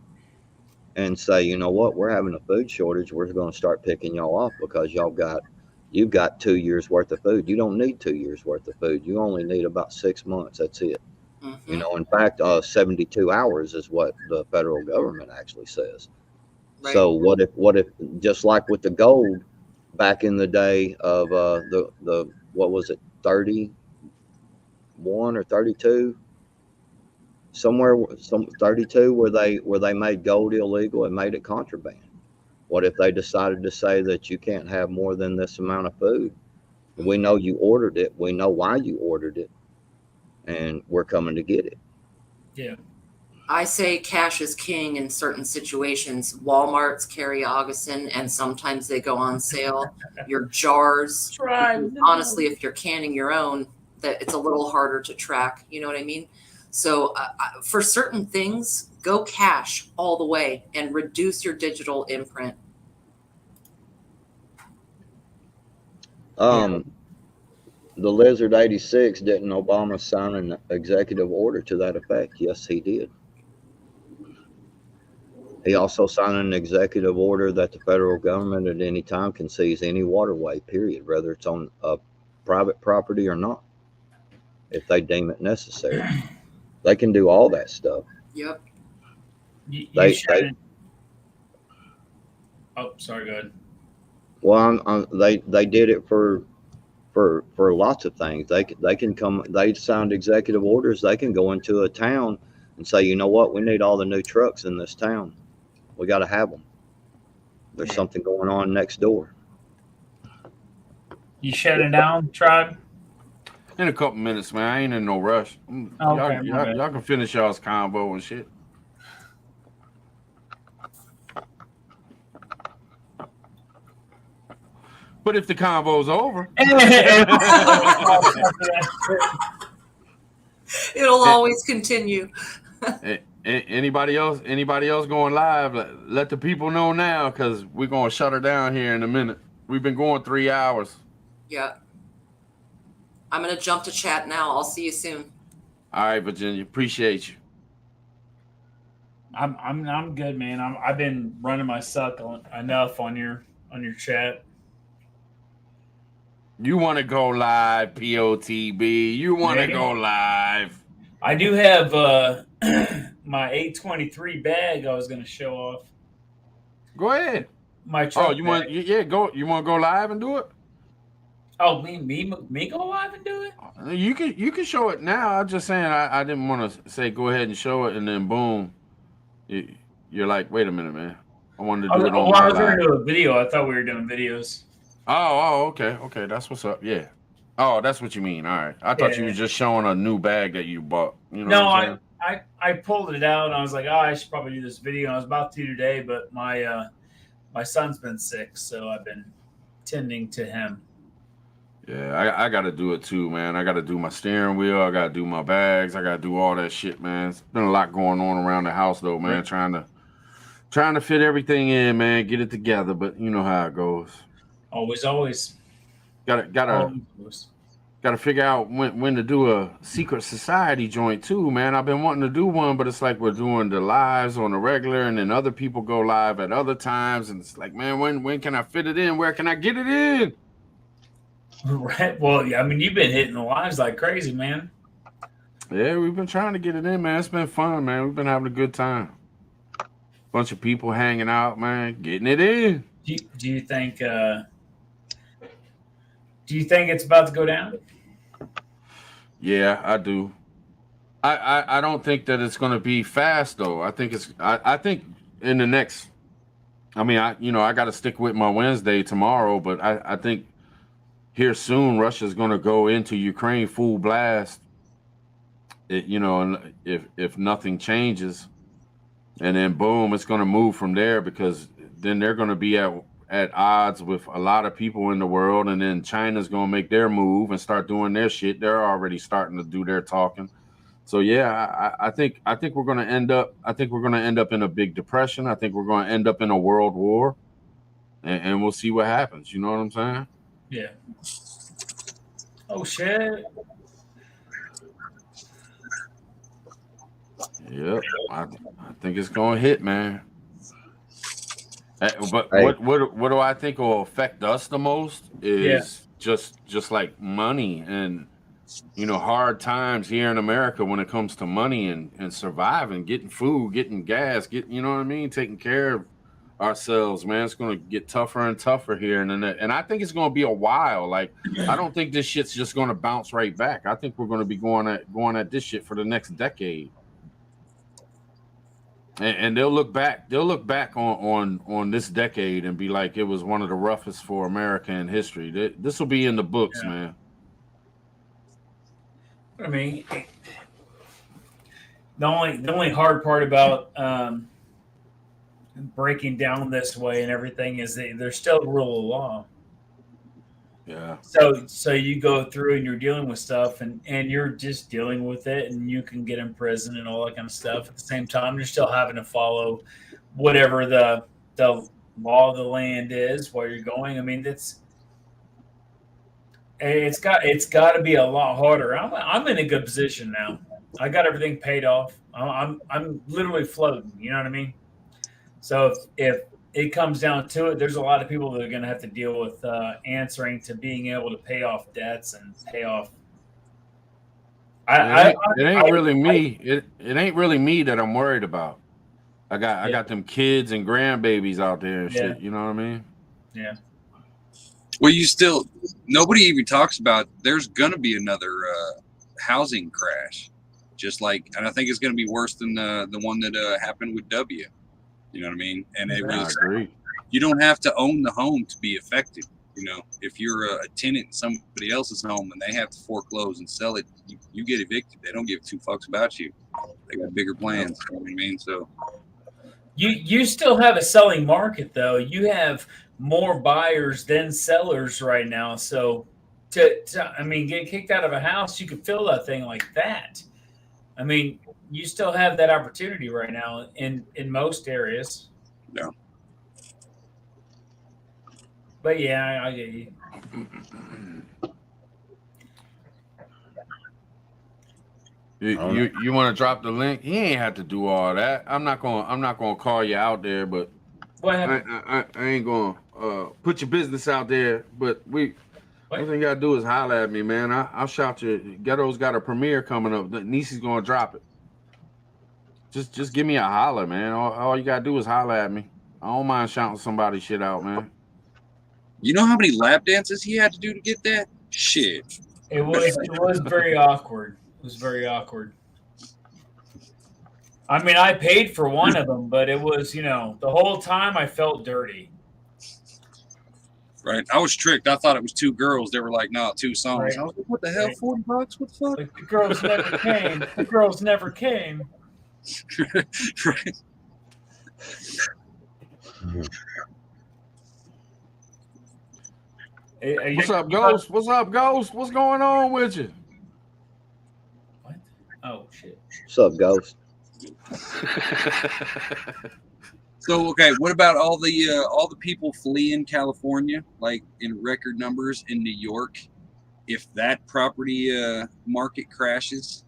and say, you know what, we're having a food shortage. We're going to start picking y'all off because you've got 2 years worth of food. You don't need 2 years worth of food. You only need about 6 months. That's it. You know, in fact, 72 hours is what the federal government actually says. Right. So what if just like with the gold back in the day of the what was it, 31 or 32, somewhere, some 32, where they made gold illegal and made it contraband. What if they decided to say that you can't have more than this amount of food? We know you ordered it. We know why you ordered it, and we're coming to get it. Yeah. I say cash is king in certain situations. Walmart's carry Augustin, and sometimes they go on sale. Your jars, honestly, if you're canning your own, that it's a little harder to track. You know what I mean? So for certain things, go cash all the way and reduce your digital imprint. The Lizard 86, didn't Obama sign an executive order to that effect? Yes, he did. He also signed an executive order that the federal government at any time can seize any waterway, period, whether it's on a private property or not, if they deem it necessary. They can do all that stuff. Yep. Oh, sorry, go ahead. Well, they did it for lots of things. They can come. They signed executive orders. They can go into a town and say, you know what, we need all the new trucks in this town. We got to have them. There's something going on next door. You shutting down, Tribe? In a couple minutes, man. I ain't in no rush. Okay, y'all can finish y'all's combo and shit. But if the convo's over, it'll always continue. Anybody else going live? Let the people know now, because we're gonna shut her down here in a minute. We've been going 3 hours. Yeah. I'm gonna jump to chat now. I'll see you soon. All right, Virginia. Appreciate you. I'm good, man. I've been running my suck enough on your chat. You want to go live, POTB? You want to go live? I do have my 823 bag. I was going to show off. Go ahead. My truck. You want? Yeah, go. You want to go live and do it? Oh, me go live and do it? You can show it now. I'm just saying I didn't want to say go ahead and show it and then boom, you're like, wait a minute, man. I wanted to do it on my live. I was going to do a video. I thought we were doing videos. Oh, okay. That's what's up. Yeah. Oh, that's what you mean. All right. I thought you were just showing a new bag that you bought. You know what I'm saying? I pulled it out and I was like, I should probably do this video. I was about to today, but my son's been sick, so I've been tending to him. Yeah, I got to do it too, man. I got to do my steering wheel. I got to do my bags. I got to do all that shit, man. It's been a lot going on around the house, though, man. Right. Trying to fit everything in, man. Get it together, but you know how it goes. Always. Gotta figure out when to do a secret society joint too, man. I've been wanting to do one, but it's like we're doing the lives on the regular, and then other people go live at other times, and it's like, man, when can I fit it in? Where can I get it in? Right. Well, yeah, I mean, you've been hitting the lives like crazy, man. Yeah, we've been trying to get it in, man. It's been fun, man. We've been having a good time. Bunch of people hanging out, man, getting it in. Do you think it's about to go down? Yeah, I do. I don't think that it's going to be fast though. I think I think in the next. I mean, I got to stick with my Wednesday tomorrow, but I think here soon Russia's going to go into Ukraine full blast. And if nothing changes, and then boom, it's going to move from there, because then they're going to be at odds with a lot of people in the world, and then China's going to make their move and start doing their shit. They're already starting to do their talking. So yeah, I think we're going to end up. I think we're going to end up in a big depression. I think we're going to end up in a world war, and we'll see what happens. You know what I'm saying? Yeah. Oh shit. Yep. I think it's going to hit, man. But Hey. what do I think will affect us the most is just like money and hard times here in America when it comes to money and surviving, getting food, getting gas, you know what I mean, taking care of ourselves, man. It's going to get tougher and tougher here, and I think it's going to be a while. Like, I don't think this shit's just going to bounce right back. I think we're going to be going at this shit for the next decade. And they'll look back on this decade and be like, it was one of the roughest for America in history. This will be in the books, man. I mean, the only hard part about breaking down this way and everything is that there's still rule of law. Yeah. So you go through and you're dealing with stuff and you're just dealing with it, and you can get in prison and all that kind of stuff. At the same time, you're still having to follow whatever the law of the land is while you're going. I mean, it's got to be a lot harder. I'm in a good position now. I got everything paid off. I'm literally floating. You know what I mean? So if it comes down to it, there's a lot of people that are going to have to deal with answering to being able to pay off debts and pay off. It ain't really me. It ain't really me that I'm worried about. I got them kids and grandbabies out there and shit. You know what I mean? Yeah. Well, nobody even talks about there's going to be another housing crash, just like, and I think it's going to be worse than the one that happened with W. You know what I mean? And it was, you don't have to own the home to be affected. If you're a tenant in somebody else's home and they have to foreclose and sell it, you get evicted. They don't give two fucks about you. They got bigger plans. You know what I mean? So you still have a selling market, though. You have more buyers than sellers right now. So to get kicked out of a house, you could fill that thing like that. I mean, you still have that opportunity right now in most areas. Yeah. But yeah, I get you. You want to drop the link? He ain't have to do all that. I'm not gonna call you out there, but I ain't gonna put your business out there. But one thing you gotta do is holler at me, man. I'll shout you. Ghetto's got a premiere coming up. Niecy's gonna drop it. Just give me a holler, man. All you gotta do is holler at me. I don't mind shouting somebody's shit out, man. You know how many lap dances he had to do to get that? Shit. It was very awkward. It was very awkward. I mean, I paid for one of them, but it was, the whole time I felt dirty. Right. I was tricked. I thought it was two girls. They were like, no, two songs. Right. I was like, what the hell? Right. $40? What the fuck? Like, the girls never came. The girls never came. Right. Hey, what's up, Ghost? What's up, Ghost? What's going on with you? What? Oh shit. What's up, Ghost? So okay, what about all the people fleeing California, like in record numbers in New York? If that property market crashes,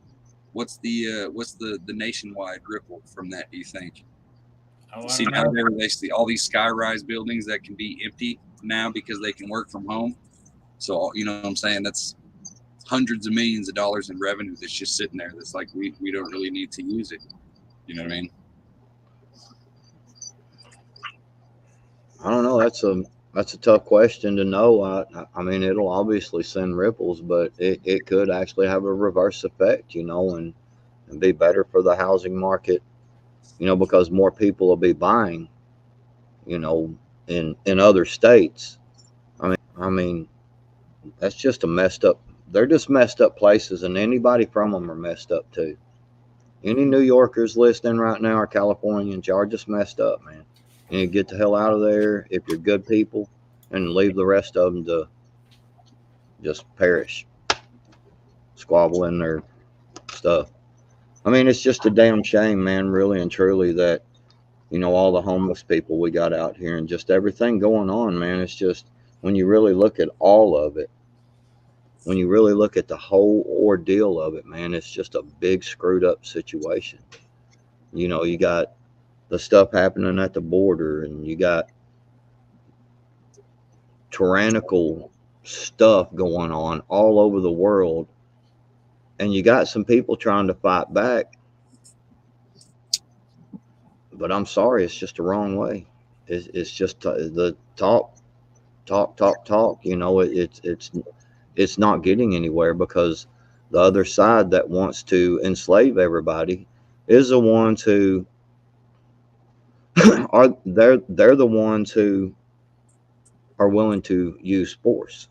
what's the nationwide ripple from that? Do you think? See now they see all these sky-rise buildings that can be empty now because they can work from home. So you know what I'm saying? That's hundreds of millions of dollars in revenue that's just sitting there. That's like we don't really need to use it. You know what I mean? I don't know. That's a tough question to know. I mean, it'll obviously send ripples, but it could actually have a reverse effect, and and be better for the housing market, you know, because more people will be buying, you know, in other states. I mean, that's just a messed up. They're just messed up places, and anybody from them are messed up too. Any New Yorkers listening right now or Californians, y'all are just messed up, man. And you get the hell out of there if you're good people, and leave the rest of them to just perish, squabble in their stuff. I mean, it's just a damn shame, man, really and truly, that, you know, all the homeless people we got out here and just everything going on, man. It's just, when you really look at all of it, when you really look at the whole ordeal of it, man, it's just a big screwed up situation. You know, you got the stuff happening at the border, and you got tyrannical stuff going on all over the world, and you got some people trying to fight back. But I'm sorry, it's just the wrong way. It's just the talk. You know, it's not getting anywhere, because the other side that wants to enslave everybody is the ones who they're the ones who are willing to use force.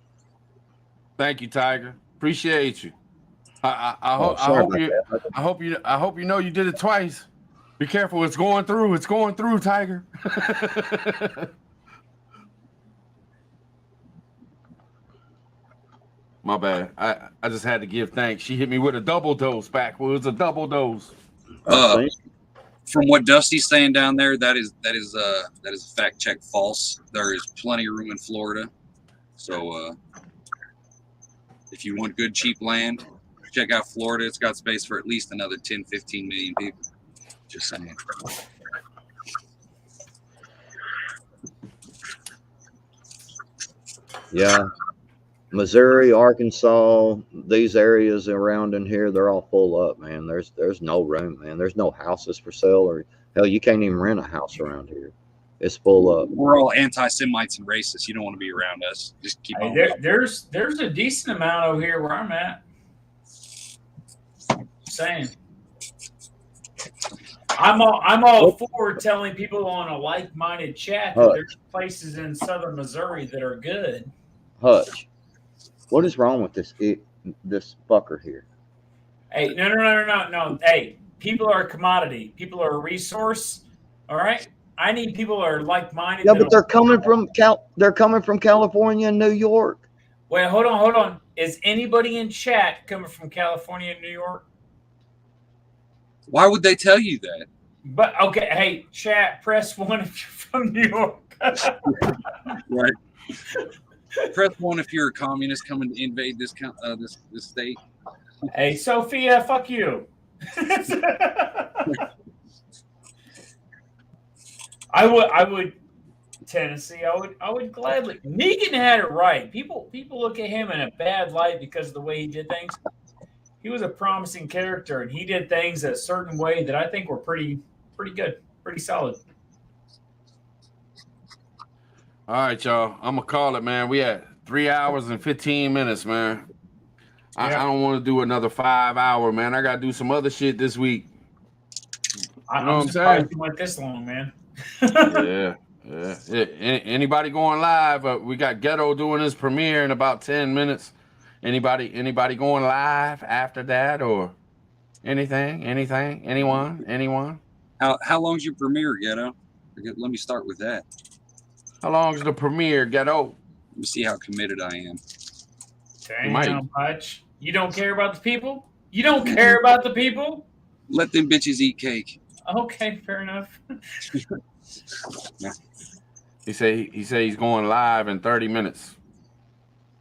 Thank you, Tiger. Appreciate you. I hope you know you did it twice. Be careful. It's going through. It's going through, Tiger. My bad. I just had to give thanks. She hit me with a double dose backwards, a double dose. From what Dusty's saying down there, that is a fact check false. There is plenty of room in Florida. So if you want good, cheap land, check out Florida. It's got space for at least another 10, 15 million people. Just saying. Yeah. Missouri, Arkansas, these areas around in here, they're all full up, man. There's no room, man. There's no houses for sale, or hell, you can't even rent a house around here. It's full up. We're all anti-Semites and racists. You don't want to be around us. Just keep on. There's a decent amount over here where I'm at. Same. I'm all for telling people on a like-minded chat that there's places in southern Missouri that are good. Hutch, what is wrong with this fucker here? Hey, no. Hey, people are a commodity. People are a resource. All right. I need people who are like-minded. Yeah, but they're coming from California and New York. Wait, hold on. Is anybody in chat coming from California and New York? Why would they tell you that? But okay, hey, chat, press 1 if you're from New York. Right. Press 1 if you're a communist coming to invade this state. Hey, Sophia, fuck you. I would Tennessee. I would gladly. Negan had it right. People look at him in a bad light because of the way he did things. He was a promising character, and he did things a certain way that I think were pretty good, pretty solid. All right, y'all. I'm gonna call it, man. We at 3 hours and 15 minutes, man. I don't want to do another 5 hour, man. I gotta do some other shit this week. You know what I'm saying? You went this long, man. Yeah. Anybody going live? We got Ghetto doing his premiere in about 10 minutes. Anybody going live after that, or anything? Anyone? How long's your premiere, Ghetto? Let me start with that. How long's the premiere, Ghetto? Let me see how committed I am. Damn, Hutch. You don't care about the people? You don't care about the people? Let them bitches eat cake. Okay, fair enough. He say he's going live in 30 minutes.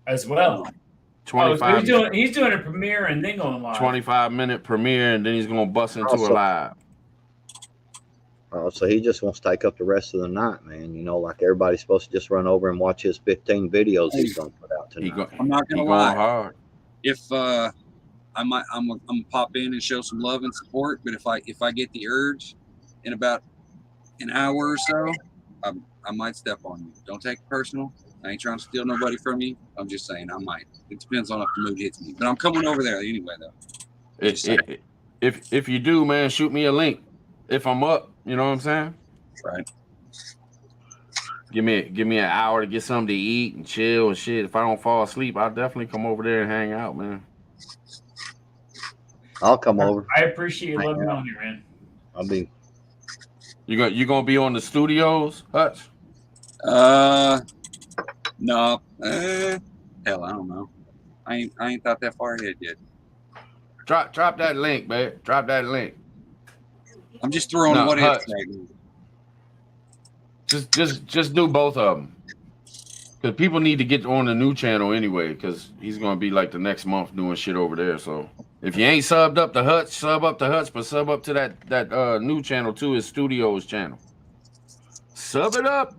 As well. 25. So he's doing a premiere and then going live. 25-minute premiere, and then he's gonna bust into a live. So he just wants to take up the rest of the night, man. You know, like everybody's supposed to just run over and watch his 15 videos he's gonna put out tonight. I'm not gonna lie. Hard. If I'm gonna pop in and show some love and support, but if I get the urge in about an hour or so, I might step on you. Don't take it personal. I ain't trying to steal nobody from you. I'm just saying I might. It depends on if the mood hits me. But I'm coming over there anyway, though. if you do, man, shoot me a link. If I'm up, you know what I'm saying? Right. Give me an hour to get something to eat and chill and shit. If I don't fall asleep, I'll definitely come over there and hang out, man. I'll come over. I appreciate you letting me on here, man. I'll be. You gonna be on the studios, Hutch? No. Hell, I don't know. I ain't thought that far ahead yet. Drop that link, man. Drop that link. I'm just throwing No, what Hutch. ifs. Just do both of them. Because people need to get on the new channel anyway, because he's going to be like the next month doing shit over there. So if you ain't subbed up to Hutch, sub up to Hutch, but sub up to that new channel too, his Studios channel. Sub it up.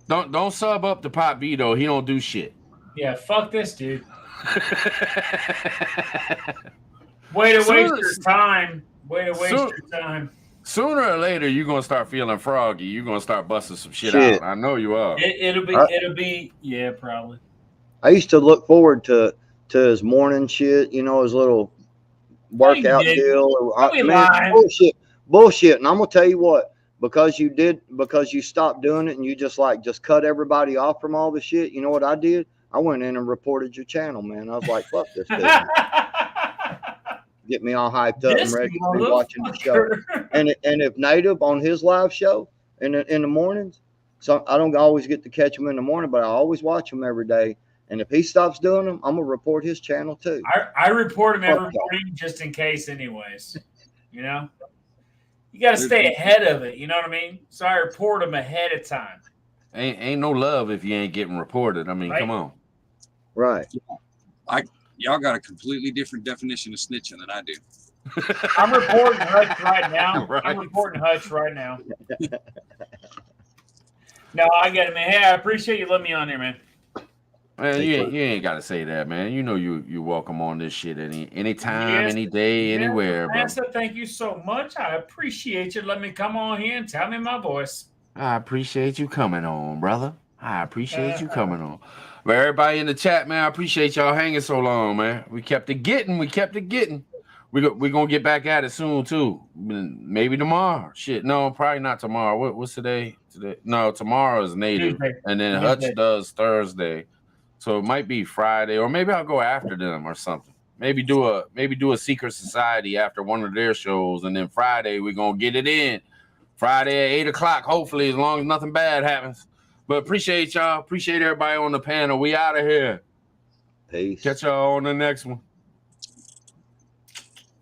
Don't sub up to Pop B though. He don't do shit. Yeah, fuck this dude. Way to waste your time. Sooner or later, you're gonna start feeling froggy. You're gonna start busting some shit out. I know you are. It'll be, yeah, probably. I used to look forward to his morning shit, you know, his little workout deal. Bullshit. And I'm gonna tell you what, because you stopped doing it and you just cut everybody off from all the shit. You know what I did? I went in and reported your channel, man. I was like, fuck this dude. Get me all hyped up and ready to be watching the show. And if Native on his live show in the mornings, so I don't always get to catch him in the morning, but I always watch him every day. And if he stops doing them, I'm gonna report his channel too. I report him every morning just in case, anyways. You know, you got to stay ahead of it. You know what I mean? So I report him ahead of time. Ain't no love if you ain't getting reported. I mean, Come on. Right. Y'all got a completely different definition of snitching than I do. I'm reporting Hutch right now. Right. I'm reporting Hutch right now. No, I get it, man. Hey, I appreciate you letting me on here, man. Man, you ain't got to say that, man. You know you welcome on this shit anytime, any day, anywhere, bro. So thank you so much. I appreciate you letting me come on here and tell me my voice. I appreciate you coming on, brother. I appreciate you coming on. But everybody in the chat, man, I appreciate y'all hanging so long, man. We kept it getting. We're going to get back at it soon, too. Maybe tomorrow. Shit, no, probably not tomorrow. What's today? No, tomorrow is Native. Tuesday. And then Hutch does Thursday. So it might be Friday, or maybe I'll go after them or something. Maybe do a secret society after one of their shows, and then Friday we're going to get it in. Friday at 8 o'clock, hopefully, as long as nothing bad happens. But appreciate y'all. Appreciate everybody on the panel. We out of here. Peace. Catch y'all on the next one.